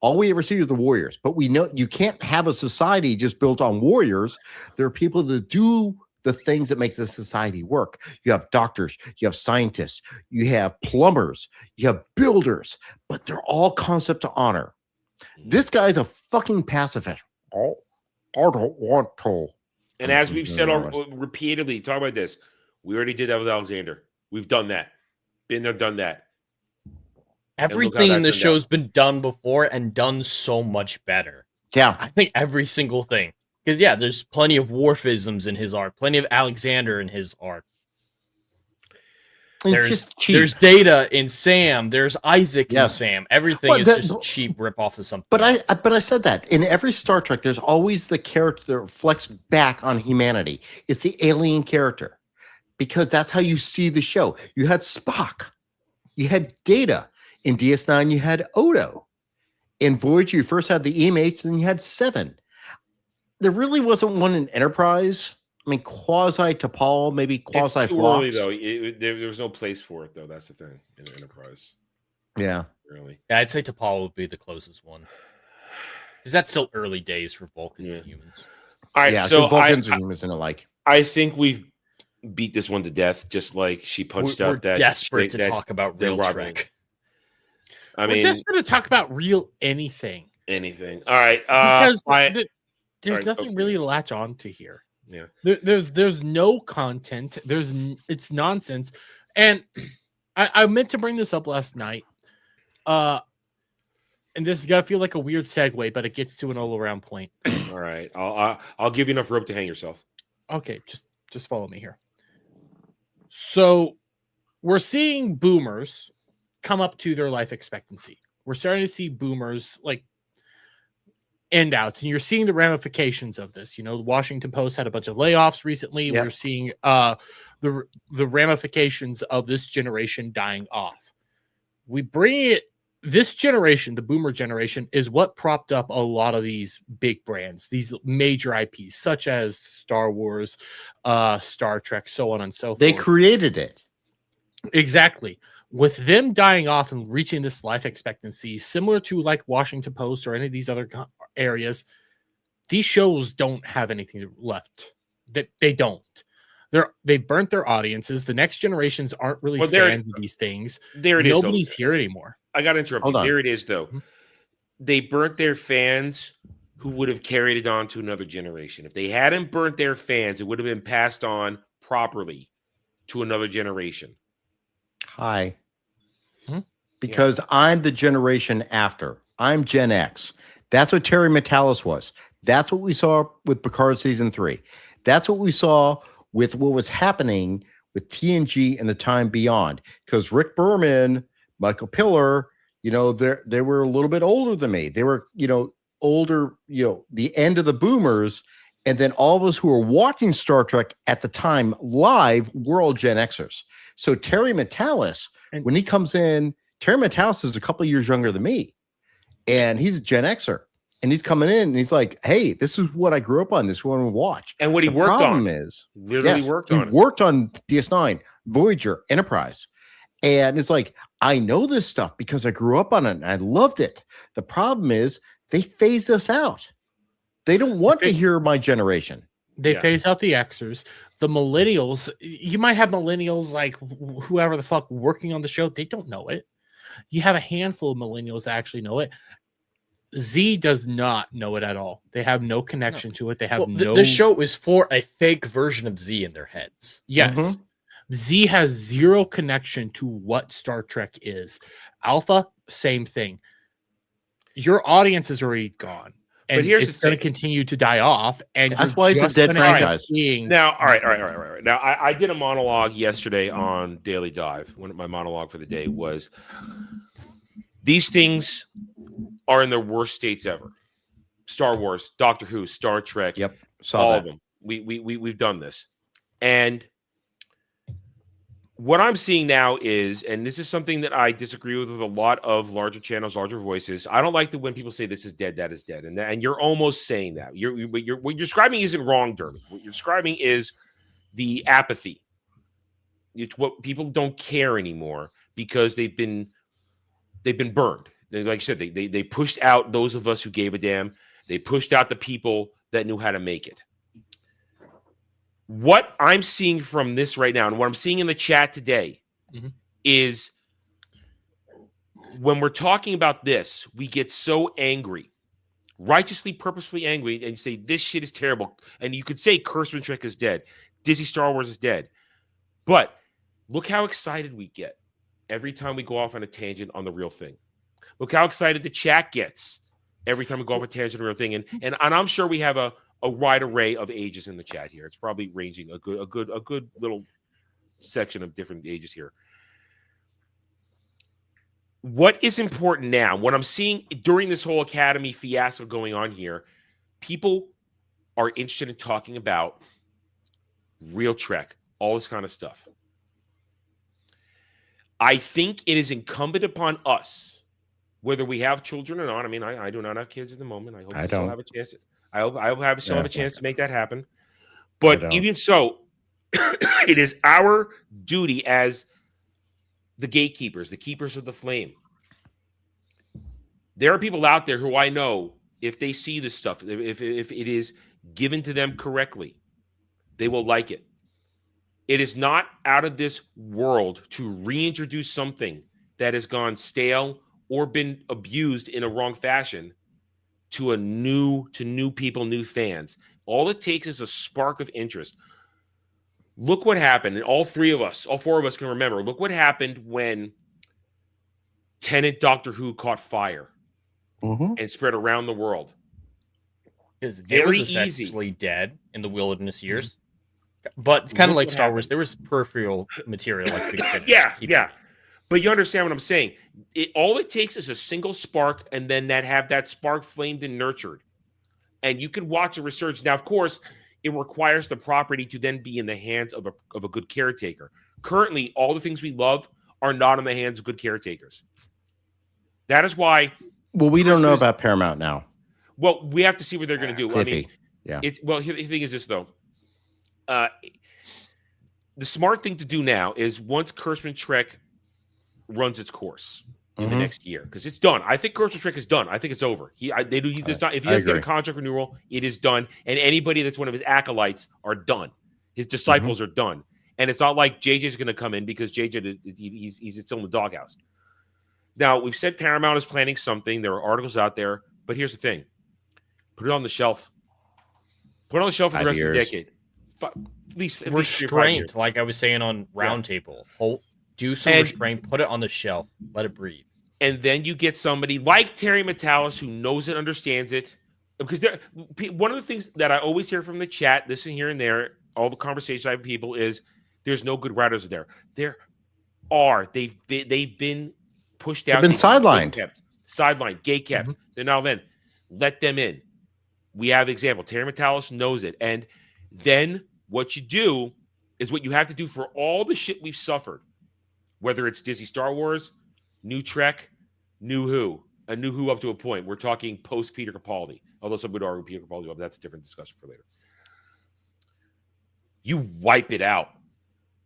Speaker 4: All we ever see is the warriors, but we know you can't have a society just built on warriors. There are people that do the things that make the society work. You have doctors, you have scientists, you have plumbers, you have builders, but they're all concept of honor. This guy's a fucking pacifist. Oh, I don't want to.
Speaker 3: And as we've said repeatedly, talk about this. We already did that with Alexander. We've done that. Been there, done that.
Speaker 5: Everything in the show's been done before and done so much better.
Speaker 4: Yeah.
Speaker 5: I think every single thing. Because, yeah, there's plenty of Worfisms in his art, plenty of Alexander in his art. There's Data in Sam. There's Isaac in Sam. Everything is just a cheap ripoff of something.
Speaker 4: But I said that in every Star Trek, there's always the character that reflects back on humanity. It's the alien character, because that's how you see the show. You had Spock, you had Data. In DS9, you had Odo. In Voyage, you first had the EMH, and you had 7. There really wasn't one in Enterprise. I mean, quasi T'Pol, maybe quasi Phlox.
Speaker 3: Though. There was no place for it, though. That's the thing in Enterprise.
Speaker 4: Yeah.
Speaker 3: Really.
Speaker 5: Yeah, I'd say T'Pol would be the closest one. Because that's still early days for Vulcans and humans.
Speaker 3: All right, so
Speaker 4: Vulcans and humans and alike.
Speaker 3: I think we've beat this one to death, just like she punched out that.
Speaker 5: We're desperate to talk about real Trek.
Speaker 3: I mean,
Speaker 1: we're desperate to talk about real anything.
Speaker 3: Anything. All right.
Speaker 1: Because there's nothing really to latch on to here.
Speaker 3: Yeah.
Speaker 1: There's no content. It's nonsense. And I meant to bring this up last night. And this is gonna feel like a weird segue, but it gets to an all-around point.
Speaker 3: All right. I'll give you enough rope to hang yourself.
Speaker 1: Okay, just follow me here. So we're seeing boomers come up to their life expectancy. We're starting to see boomers like end outs, and you're seeing the ramifications of this. You know, the Washington Post had a bunch of layoffs recently. Yep. We're seeing the ramifications of this generation dying off. We bring it. This generation, the boomer generation, is what propped up a lot of these big brands, these major IPs, such as Star Wars, Star Trek, so on and so forth.
Speaker 4: They created it.
Speaker 1: Exactly. With them dying off and reaching this life expectancy, similar to like Washington Post or any of these other areas, these shows don't have anything left. They don't. They burnt their audiences. The next generations aren't really fans of these things.
Speaker 3: There it is.
Speaker 1: Nobody's here anymore.
Speaker 3: I got to interrupt you. There it is, though. Mm-hmm. They burnt their fans who would have carried it on to another generation. If they hadn't burnt their fans, it would have been passed on properly to another generation.
Speaker 4: Hi. Because I'm the generation after. I'm Gen X. That's what Terry Metalis was. That's what we saw with Picard season 3. That's what we saw with what was happening with TNG and the time beyond. Because Rick Berman, Michael Piller, you know, they were a little bit older than me. They were, you know, older, you know, the end of the boomers. And then all of us who were watching Star Trek at the time live, we're all Gen Xers. So Terry Metalis, when he comes in, Terry Metalis is a couple of years younger than me. And he's a Gen Xer. And he's coming in and he's like, hey, this is what I grew up on. This is what I watch.
Speaker 3: And what he worked on
Speaker 4: is
Speaker 3: literally worked on.
Speaker 4: He worked on DS9, Voyager, Enterprise. And it's like, I know this stuff because I grew up on it and I loved it. The problem is they phased us out. They don't want to hear my generation.
Speaker 1: They phase out the Xers. The millennials, you might have millennials like whoever the fuck working on the show. They don't know it. You have a handful of millennials that actually know it. Z does not know it at all. They have no connection to it. They have no.
Speaker 5: The show is for a fake version of Z in their heads.
Speaker 1: Yes. Mm-hmm. Z has zero connection to what Star Trek is. Alpha, same thing. Your audience is already gone. And
Speaker 3: but here's
Speaker 1: it's going to continue to die off. And
Speaker 4: that's why it's a dead franchise.
Speaker 3: Now, all right. Now, I did a monologue yesterday on Daily Dive. My monologue for the day was these things are in their worst states ever. Star Wars, Doctor Who, Star Trek.
Speaker 4: Yep.
Speaker 3: All of them. We've done this. And what I'm seeing now is, and this is something that I disagree with a lot of larger channels, larger voices. I don't like when people say this is dead, that is dead. And you're almost saying that. What you're describing isn't wrong, Dermy. What you're describing is the apathy. It's what people don't care anymore because they've been burned. Like I said, they pushed out those of us who gave a damn. They pushed out the people that knew how to make it. What I'm seeing from this right now, and what I'm seeing in the chat today, is when we're talking about this, we get so angry, righteously, purposefully angry, and you say, this shit is terrible. And you could say Kurtzman Trek is dead. Disney Star Wars is dead. But look how excited we get every time we go off on a tangent on the real thing. Look how excited the chat gets every time we go off a tangent on the real thing. And I'm sure we have a wide array of ages in the chat here. It's probably ranging a good little section of different ages here. What is important now, what I'm seeing during this whole Academy fiasco going on here, people are interested in talking about real Trek, all this kind of stuff. I think it is incumbent upon us, whether we have children or not. I mean, I do not have kids at the moment. I hope I still have a chance. I hope I still have a chance to make that happen. But even so, it is our duty as the gatekeepers, the keepers of the flame. There are people out there who I know, if they see this stuff, if it is given to them correctly, they will like it. It is not out of this world to reintroduce something that has gone stale or been abused in a wrong fashion to new people, new fans. All it takes is a spark of interest. Look what happened, and all four of us can remember. Look what happened when Tennant Doctor Who caught fire and spread around the world.
Speaker 5: Because it was essentially dead in the wilderness years. But it's kind of like Star Wars. There was peripheral material.
Speaker 3: Yeah. But you understand what I'm saying. All it takes is a single spark, and then have that spark flamed and nurtured. And you can watch a resurgence. Now, of course, it requires the property to then be in the hands of a good caretaker. Currently, all the things we love are not in the hands of good caretakers. That is why.
Speaker 4: Well, we don't know about Paramount now.
Speaker 3: Well, we have to see what they're going to do.
Speaker 4: Iffy.
Speaker 3: I mean, the thing is this, though. The smart thing to do now is once Kurtzman Trek runs its course in the next year, because it's done. I think Kurtzman Trek is done. I think it's over. If he doesn't get a contract renewal, it is done. And anybody that's one of his acolytes are done. His disciples are done. And it's not like JJ's going to come in because JJ he's still in the doghouse. Now, we've said Paramount is planning something. There are articles out there. But here's the thing. Put it on the shelf. Put it on the shelf for the rest of the decade. At least
Speaker 5: restraint, like I was saying on Roundtable. Do some restraint, put it on the shelf, let it breathe.
Speaker 3: And then you get somebody like Terry Matalis who knows it, understands it. Because one of the things that I always hear from the chat, listen here and there, all the conversations I have with people is there's no good writers there. There are. They've been pushed out.
Speaker 4: They've been sidelined.
Speaker 3: Gate kept. They're now then. Let them in. We have an example. Terry Matalis knows it. And then what you do is what you have to do for all the shit we've suffered. Whether it's Disney Star Wars, New Trek, New Who, a New Who up to a point. We're talking post Peter Capaldi. Although some would argue Peter Capaldi, but that's a different discussion for later. You wipe it out.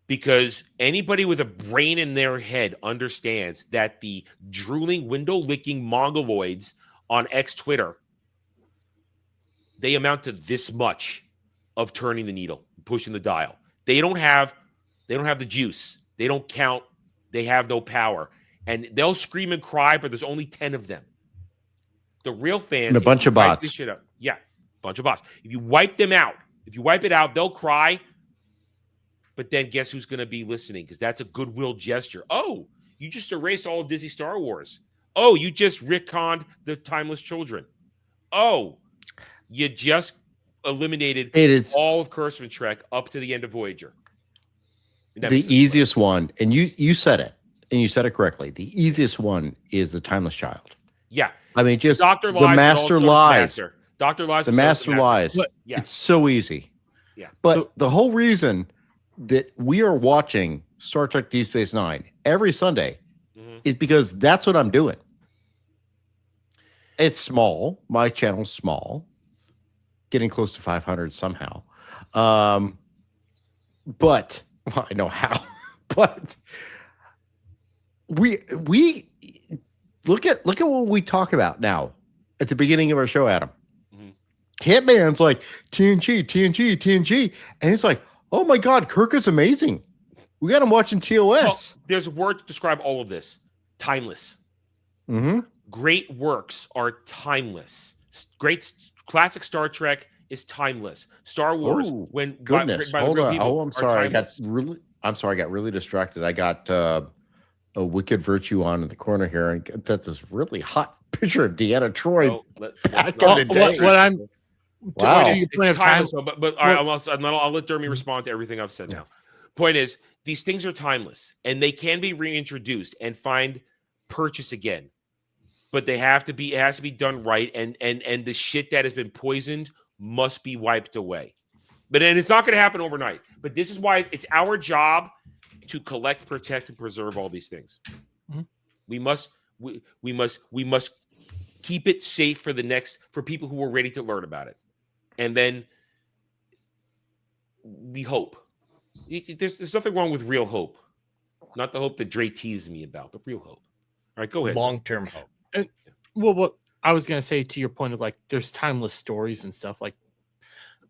Speaker 3: Because anybody with a brain in their head understands that the drooling, window-licking mongoloids on X-Twitter, they amount to this much of turning the needle, pushing the dial. They don't have the juice. They don't count. They have no power. And they'll scream and cry, but there's only 10 of them. The real fans...
Speaker 4: And a bunch of bots.
Speaker 3: Yeah, bunch of bots. If you wipe them out, if you wipe it out, they'll cry. But then guess who's going to be listening? Because that's a goodwill gesture. Oh, you just erased all of Disney Star Wars. Oh, you just retconned the Timeless Children. Oh, you just eliminated all of Kurtzman Trek up to the end of Voyager.
Speaker 4: The easiest one, and you said it, and you said it correctly. The easiest one is the Timeless Child.
Speaker 3: Yeah.
Speaker 4: I mean, just
Speaker 3: Dr.
Speaker 4: the Master Lies.
Speaker 3: Dr. Lies.
Speaker 4: The Master Lies. Yeah. It's so easy.
Speaker 3: Yeah.
Speaker 4: But the whole reason that we are watching Star Trek Deep Space Nine every Sunday is because that's what I'm doing. It's small. My channel's small. Getting close to 500 somehow. But well, I know how. But we look at what we talk about now at the beginning of our show, Adam.
Speaker 3: Mhm.
Speaker 4: Hitman's like TNG, and it's like, oh my God, Kirk is amazing. We got him watching TOS.
Speaker 3: Well, there's a word to describe all of this: timeless.
Speaker 4: Mm-hmm.
Speaker 3: Great works are timeless. Great classic Star Trek is timeless. Star Wars, when
Speaker 4: goodness,
Speaker 3: by the real people,
Speaker 4: I'm sorry,
Speaker 3: timeless.
Speaker 4: I got really distracted. I got a Wicked Virtue on in the corner here, and that's this really hot picture of Deanna Troy back in the day.
Speaker 1: What I'm
Speaker 4: wow,
Speaker 3: it's timeless. But I'll let Jeremy respond to everything I've said now. Point is, these things are timeless, and they can be reintroduced and find purchase again. But it has to be done right, and the shit that has been poisoned must be wiped away. But then it's not going to happen overnight. But this is why it's our job to collect, protect, and preserve all these things. Mm-hmm. We must keep it safe for people who are ready to learn about it. And then we hope. There's nothing wrong with real hope. Not the hope that Dre teased me about, but real hope. All right, go ahead.
Speaker 5: Long-term hope.
Speaker 1: Well, what I was going to say to your point of like, there's timeless stories and stuff. Like,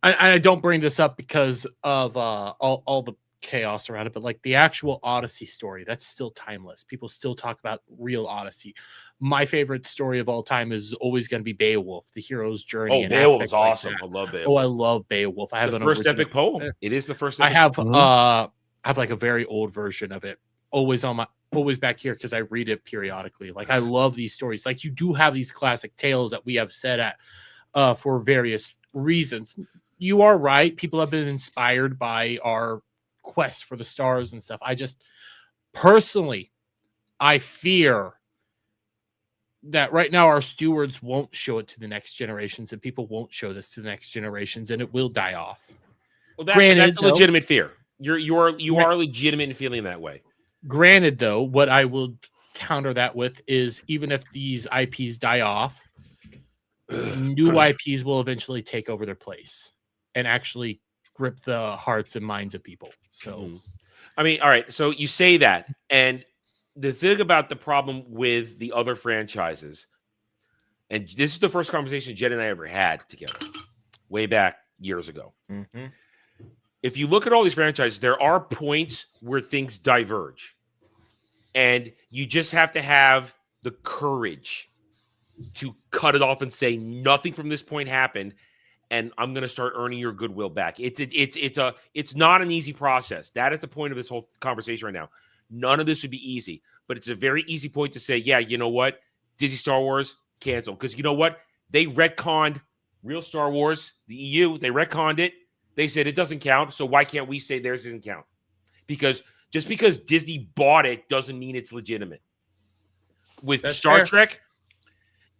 Speaker 1: I don't bring this up because of all the chaos around it, but like the actual Odyssey story, that's still timeless. People still talk about real Odyssey. My favorite story of all time is always going to be Beowulf, the hero's journey.
Speaker 3: Oh, Beowulf is awesome. I love Beowulf.
Speaker 1: Oh, I love Beowulf. I have
Speaker 3: the first epic poem. It is the first.
Speaker 1: I have like a very old version of it, always back here because I read it periodically. Like I love these stories. Like you do have these classic tales that we have set at for various reasons. You are right. People have been inspired by our quest for the stars and stuff. I just personally, I fear that right now our stewards won't show it to the next generations, and people won't show this to the next generations, and it will die off.
Speaker 3: Well, that's a legitimate fear. You are legitimate in feeling that way.
Speaker 1: Granted, though, what I will counter that with is even if these IPs die off, new IPs will eventually take over their place and actually grip the hearts and minds of people. So,
Speaker 3: I mean, all right. So you say that, and the thing about the problem with the other franchises, and this is the first conversation Jed and I ever had together, way back years ago. Mm-hmm. If you look at all these franchises, there are points where things diverge, and you just have to have the courage to cut it off and say nothing from this point happened, and I'm going to start earning your goodwill back. It's not an easy process. That is the point of this whole conversation right now. None of this would be easy, but it's a very easy point to say, yeah, you know what? Disney Star Wars, cancel. Because you know what? They retconned real Star Wars, the EU, they retconned it. They said it doesn't count, so why can't we say theirs doesn't count? Because just because Disney bought it doesn't mean it's legitimate. With That's Star fair. Trek,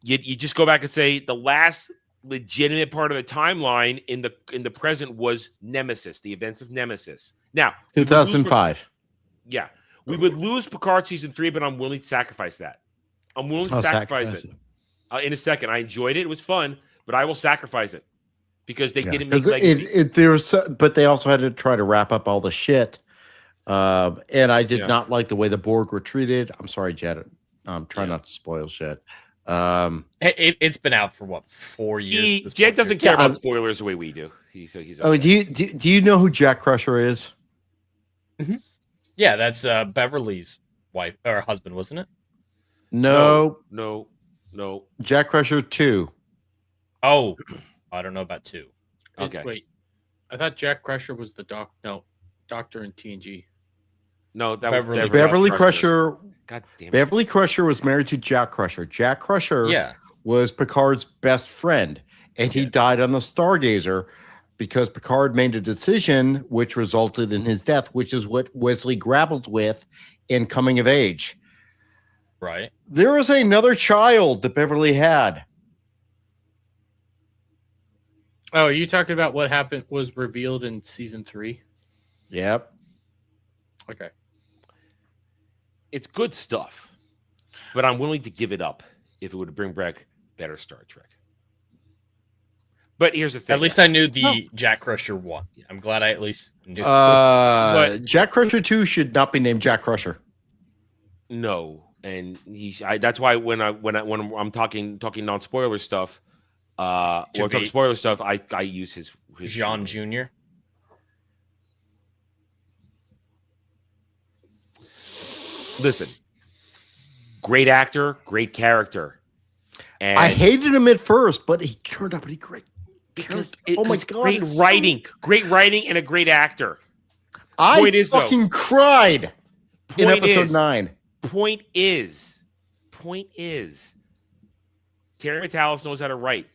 Speaker 3: you just go back and say the last legitimate part of the timeline in the present was Nemesis, the events of Nemesis. Now,
Speaker 4: 2005.
Speaker 3: We would lose Picard season 3, but I'm willing to sacrifice that. I'm willing to sacrifice it. In a second. I enjoyed it. It was fun, but I will sacrifice it because they didn't make legacy.
Speaker 4: But they also had to try to wrap up all the shit. And I did not like the way the Borg were treated. I'm sorry, Jed. I'm trying not to spoil shit.
Speaker 5: It's been out for what, 4 years?
Speaker 3: Jed doesn't care about spoilers the way we do. He's okay.
Speaker 4: Oh, do you know who Jack Crusher is?
Speaker 5: Mm-hmm. Yeah, that's Beverly's wife or husband, wasn't it?
Speaker 4: No.
Speaker 3: Jack
Speaker 4: Crusher 2.
Speaker 5: Oh, I don't know about 2.
Speaker 3: Okay.
Speaker 1: Wait, I thought Jack Crusher was the doctor in TNG.
Speaker 3: No, that
Speaker 4: was
Speaker 3: Beverly
Speaker 4: Crusher.
Speaker 3: God damn it.
Speaker 4: Beverly Crusher was married to Jack Crusher. Jack Crusher was Picard's best friend, and he died on the Stargazer because Picard made a decision which resulted in his death, which is what Wesley grappled with in Coming of Age.
Speaker 5: Right.
Speaker 4: There was another child that Beverly had.
Speaker 1: Oh, are you talking about what happened was revealed in season 3?
Speaker 4: Yep.
Speaker 1: Okay.
Speaker 3: It's good stuff, but I'm willing to give it up if it would bring back better Star Trek. But here's the thing.
Speaker 5: At least I knew the Jack Crusher 1. I'm glad I at least knew.
Speaker 4: Jack Crusher 2 should not be named Jack Crusher.
Speaker 3: No, and that's why when I'm talking non-spoiler stuff, or talking spoiler stuff, I use his
Speaker 5: Jean Jr.
Speaker 3: Listen, great actor, great character. And
Speaker 4: I hated him at first, but he turned out to be great.
Speaker 3: Because
Speaker 4: oh my God,
Speaker 3: great writing, and a great actor.
Speaker 4: I fucking cried in episode 9.
Speaker 3: Point is, Terry Matalas knows how to write.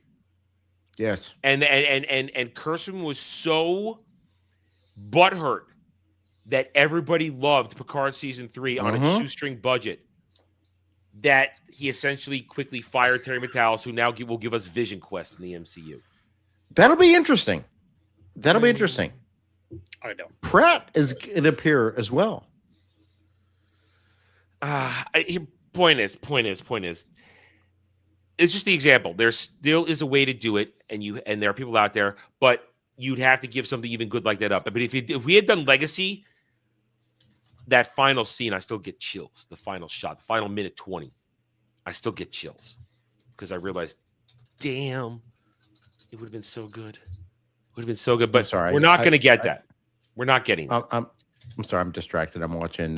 Speaker 4: Yes,
Speaker 3: and Kirsten was so butthurt that everybody loved Picard season 3 on a shoestring budget that he essentially quickly fired Terry Matalas, who now will give us Vision Quest in the MCU.
Speaker 4: That'll be interesting. That'll be interesting.
Speaker 5: I know.
Speaker 4: Pratt is going to appear as well.
Speaker 3: Point is, it's just the example. There still is a way to do it, and there are people out there, but you'd have to give something even good like that up. But if we had done Legacy, that final scene, I still get chills. The final shot, the final minute 20, I still get chills because I realized, damn, it would have been so good. Would have been so good, but
Speaker 4: sorry,
Speaker 3: we're not going to get that. We're not getting that.
Speaker 4: I'm sorry, I'm distracted. I'm watching.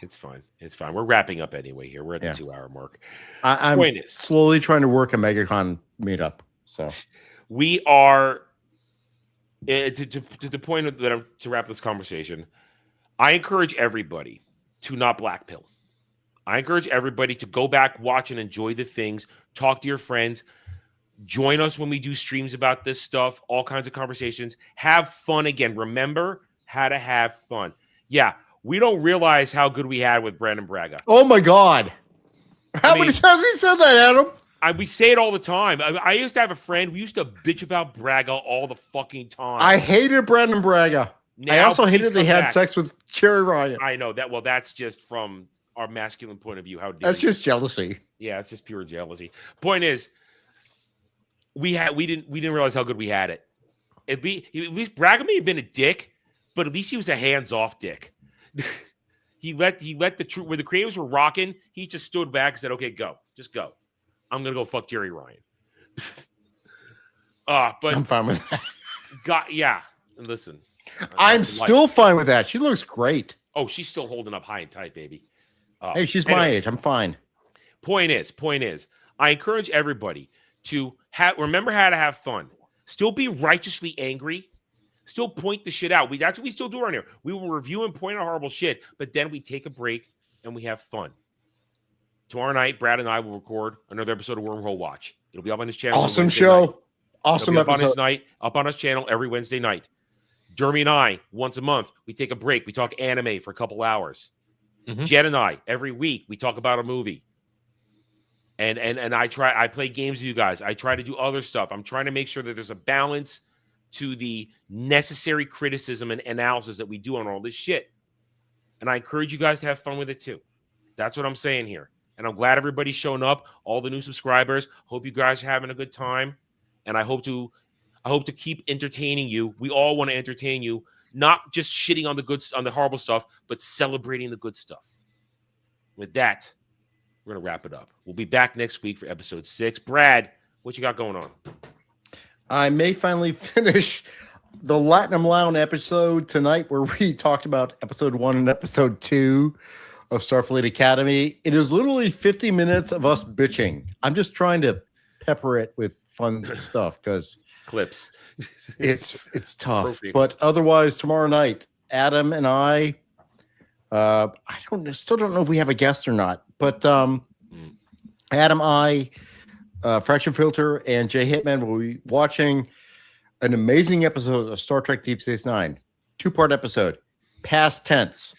Speaker 3: It's fine. It's fine. We're wrapping up anyway here. We're at the 2-hour mark.
Speaker 4: I'm slowly trying to work a MegaCon meetup. So
Speaker 3: we are to the point that I'm to wrap this conversation. I encourage everybody to not black pill. I encourage everybody to go back, watch, and enjoy the things. Talk to your friends. Join us when we do streams about this stuff. All kinds of conversations. Have fun again. Remember how to have fun. Yeah. We don't realize how good we had with Brandon Braga.
Speaker 4: Oh my God. How many times have you said that, Adam?
Speaker 3: We say it all the time. I used to have a friend. We used to bitch about Braga all the fucking time.
Speaker 4: I hated Brandon Braga.
Speaker 3: Now,
Speaker 4: I also hated they had sex with Cherry Ryan.
Speaker 3: I know that. Well, that's just from our masculine point of view.
Speaker 4: That's just jealousy.
Speaker 3: Yeah, it's just pure jealousy. Point is, we didn't realize how good we had it. At least Braga may have been a dick, but at least he was a hands-off dick. he let the truth where the creatives were rocking. He just stood back and said, "Okay, go, just go. I'm gonna go fuck Jerry Ryan." But
Speaker 4: I'm fine with that.
Speaker 3: Yeah. Listen,
Speaker 4: I'm still fine with that. She looks great.
Speaker 3: Oh, she's still holding up high and tight, baby.
Speaker 4: Hey, she's my age. I'm fine.
Speaker 3: Point is, I encourage everybody to remember how to have fun. Still be righteously angry. Still point the shit out. That's what we still do around here. We will review and point out horrible shit, but then we take a break and we have fun. Tomorrow night, Brad and I will record another episode of Wormhole Watch. It'll be up on his channel.
Speaker 4: Awesome show.
Speaker 3: Night.
Speaker 4: Awesome episode.
Speaker 3: Up on his channel every Wednesday night. Jeremy and I, once a month, we take a break. We talk anime for a couple hours. Jed and I, every week, we talk about a movie. And I play games with you guys. I try to do other stuff. I'm trying to make sure that there's a balance to the necessary criticism and analysis that we do on all this shit. And I encourage you guys to have fun with it too. That's what I'm saying here. And I'm glad everybody's shown up, all the new subscribers. Hope you guys are having a good time. And I hope to keep entertaining you. We all want to entertain you, not just shitting on the horrible stuff, but celebrating the good stuff. With that, we're going to wrap it up. We'll be back next week for episode 6. Brad, what you got going on?
Speaker 4: I may finally finish the Latinum Lounge episode tonight where we talked about episode 1 and episode 2 of Starfleet Academy. It is literally 50 minutes of us bitching. I'm just trying to pepper it with fun stuff because
Speaker 3: clips.
Speaker 4: It's tough. But otherwise, tomorrow night, Adam and I still don't know if we have a guest or not, but Adam, Fraction Filter, and Jay Hitman will be watching an amazing episode of Star Trek Deep Space Nine. 2-part episode. Past tense.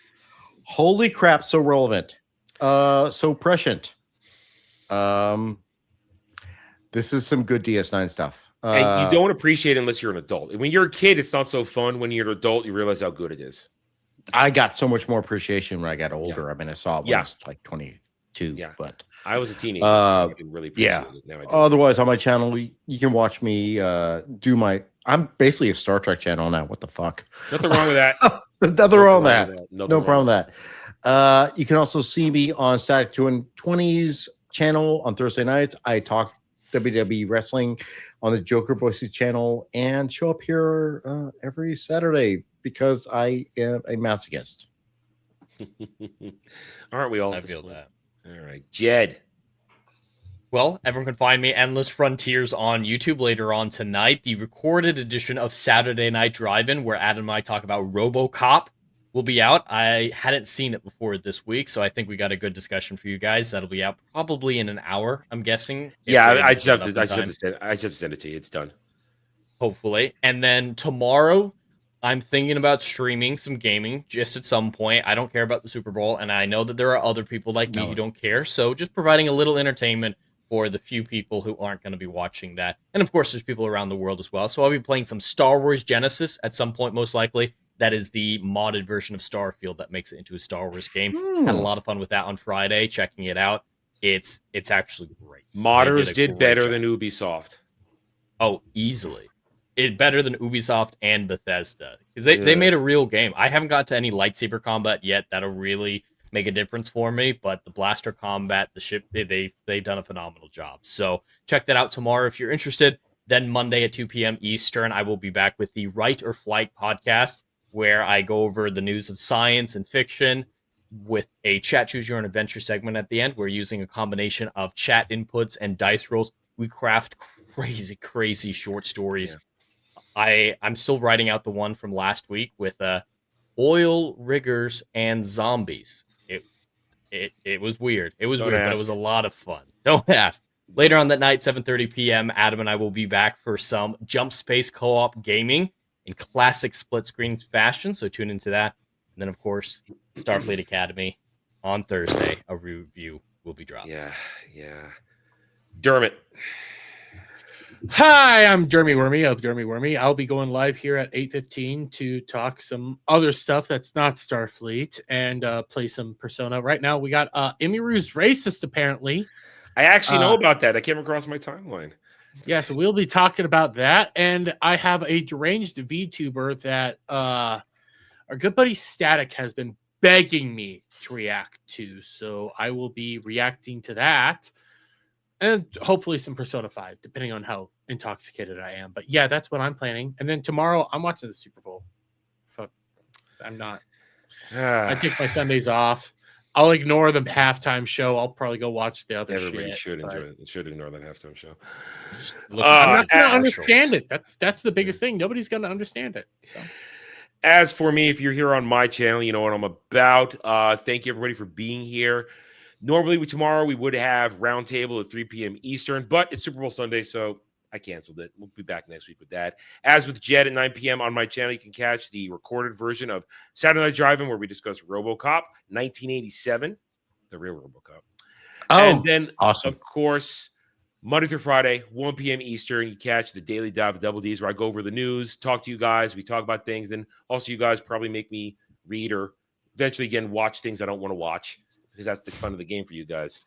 Speaker 4: Holy crap, so relevant. So prescient. This is some good DS9 stuff.
Speaker 3: And you don't appreciate it unless you're an adult. When you're a kid, it's not so fun. When you're an adult, you realize how good it is.
Speaker 4: I got so much more appreciation when I got older.
Speaker 3: Yeah.
Speaker 4: I mean, I saw it when I was like too.
Speaker 3: Yeah.
Speaker 4: But
Speaker 3: I was a teenager. I didn't really appreciate it. Now I do.
Speaker 4: Otherwise, on my channel, you can watch me do my. I'm basically a Star Trek channel now. What the fuck?
Speaker 3: Nothing wrong with that.
Speaker 4: Nothing wrong with that.
Speaker 3: No
Speaker 4: problem with that. You can also see me on Static 220's channel on Thursday nights. I talk WWE wrestling on the Joker Voices channel and show up here every Saturday because I am a masochist.
Speaker 3: Aren't we all?
Speaker 5: I feel that.
Speaker 3: All right, Jed.
Speaker 5: Well, everyone can find me Endless Frontiers on YouTube later on tonight. The recorded edition of Saturday Night Drive-In, where Adam and I talk about RoboCop, will be out. I hadn't seen it before this week, so I think we got a good discussion for you guys. That'll be out probably in an hour, I'm guessing.
Speaker 3: Yeah, I just have to send it to you. It's done.
Speaker 5: Hopefully. And then tomorrow, I'm thinking about streaming some gaming just at some point. I don't care about the Super Bowl, and I know that there are other people like me who don't care. So just providing a little entertainment for the few people who aren't going to be watching that. And of course, there's people around the world as well. So I'll be playing some Star Wars Genesis at some point, most likely. That is the modded version of Starfield that makes it into a Star Wars game. Had a lot of fun with that on Friday, checking it out. It's actually great.
Speaker 3: Modders did better than Ubisoft.
Speaker 5: Oh, easily. It better than Ubisoft and Bethesda. Because they made a real game. I haven't got to any lightsaber combat yet. That'll really make a difference for me, but the blaster combat, the ship, they've done a phenomenal job. So check that out tomorrow if you're interested. Then Monday at 2 p.m. Eastern, I will be back with the Right or Flight podcast, where I go over the news of science and fiction with a chat choose your own adventure segment at the end. We're using a combination of chat inputs and dice rolls. We craft crazy short stories. Yeah. I'm still writing out the one from last week with oil riggers and zombies. It was weird. It was weird, but it was a lot of fun. Don't ask. Later on that night, 7:30 p.m., Adam and I will be back for some Jump Space co-op gaming in classic split-screen fashion, so tune into that. And then, of course, Starfleet Academy on Thursday. A review will be dropped.
Speaker 3: Yeah. Dermot.
Speaker 1: Hi, I'm Jeremy Wormy of Jeremy Wormy. I'll be going live here at 8:15 to talk some other stuff that's not Starfleet and play some Persona. Right now, we got Emiru's racist, apparently.
Speaker 3: I actually know about that. I came across my timeline.
Speaker 1: Yeah, so we'll be talking about that. And I have a deranged VTuber that our good buddy Static has been begging me to react to. So I will be reacting to that. And hopefully some Persona 5, depending on how intoxicated I am. But yeah, that's what I'm planning. And then tomorrow, I'm watching the Super Bowl. Fuck, I'm not. I take my Sundays off. I'll ignore the halftime show. I'll probably go watch the other
Speaker 3: Everybody
Speaker 1: shit.
Speaker 3: should enjoy it. Should ignore that halftime show.
Speaker 1: I'm not going to understand it. That's the biggest thing. Nobody's going to understand it. So.
Speaker 3: As for me, if you're here on my channel, you know what I'm about. Thank you, everybody, for being here. Normally, tomorrow we would have Roundtable at 3 p.m. Eastern, but it's Super Bowl Sunday, so I canceled it. We'll be back next week with that. As with Jed at 9 p.m. on my channel, you can catch the recorded version of Saturday Night Drive-In, where we discuss RoboCop 1987, the real RoboCop. And then, awesome. Of course, Monday through Friday, 1 p.m. Eastern, you catch the Daily Dive of Double D's, where I go over the news, talk to you guys, we talk about things, and also you guys probably make me read or eventually, again, watch things I don't want to watch, because that's the fun of the game for you guys.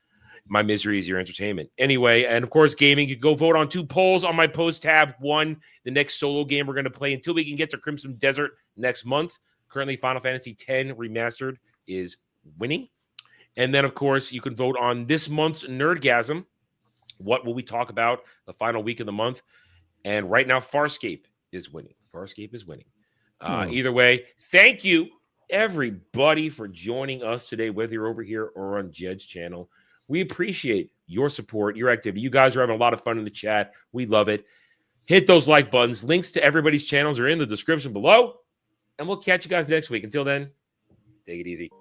Speaker 3: My misery is your entertainment. Anyway, and of course, gaming, you go vote on 2 polls on my post tab. 1, the next solo game we're going to play until we can get to Crimson Desert next month. Currently, Final Fantasy X Remastered is winning. And then, of course, you can vote on this month's Nerdgasm. What will we talk about the final week of the month? And right now, Farscape is winning. Farscape is winning. Either way, thank you, everybody, for joining us today, whether you're over here or on Jed's channel. We appreciate your support, your activity. You guys are having a lot of fun in the chat. We love it. Hit those like buttons. Links to everybody's channels are in the description below. And we'll catch you guys next week. Until then, take it easy.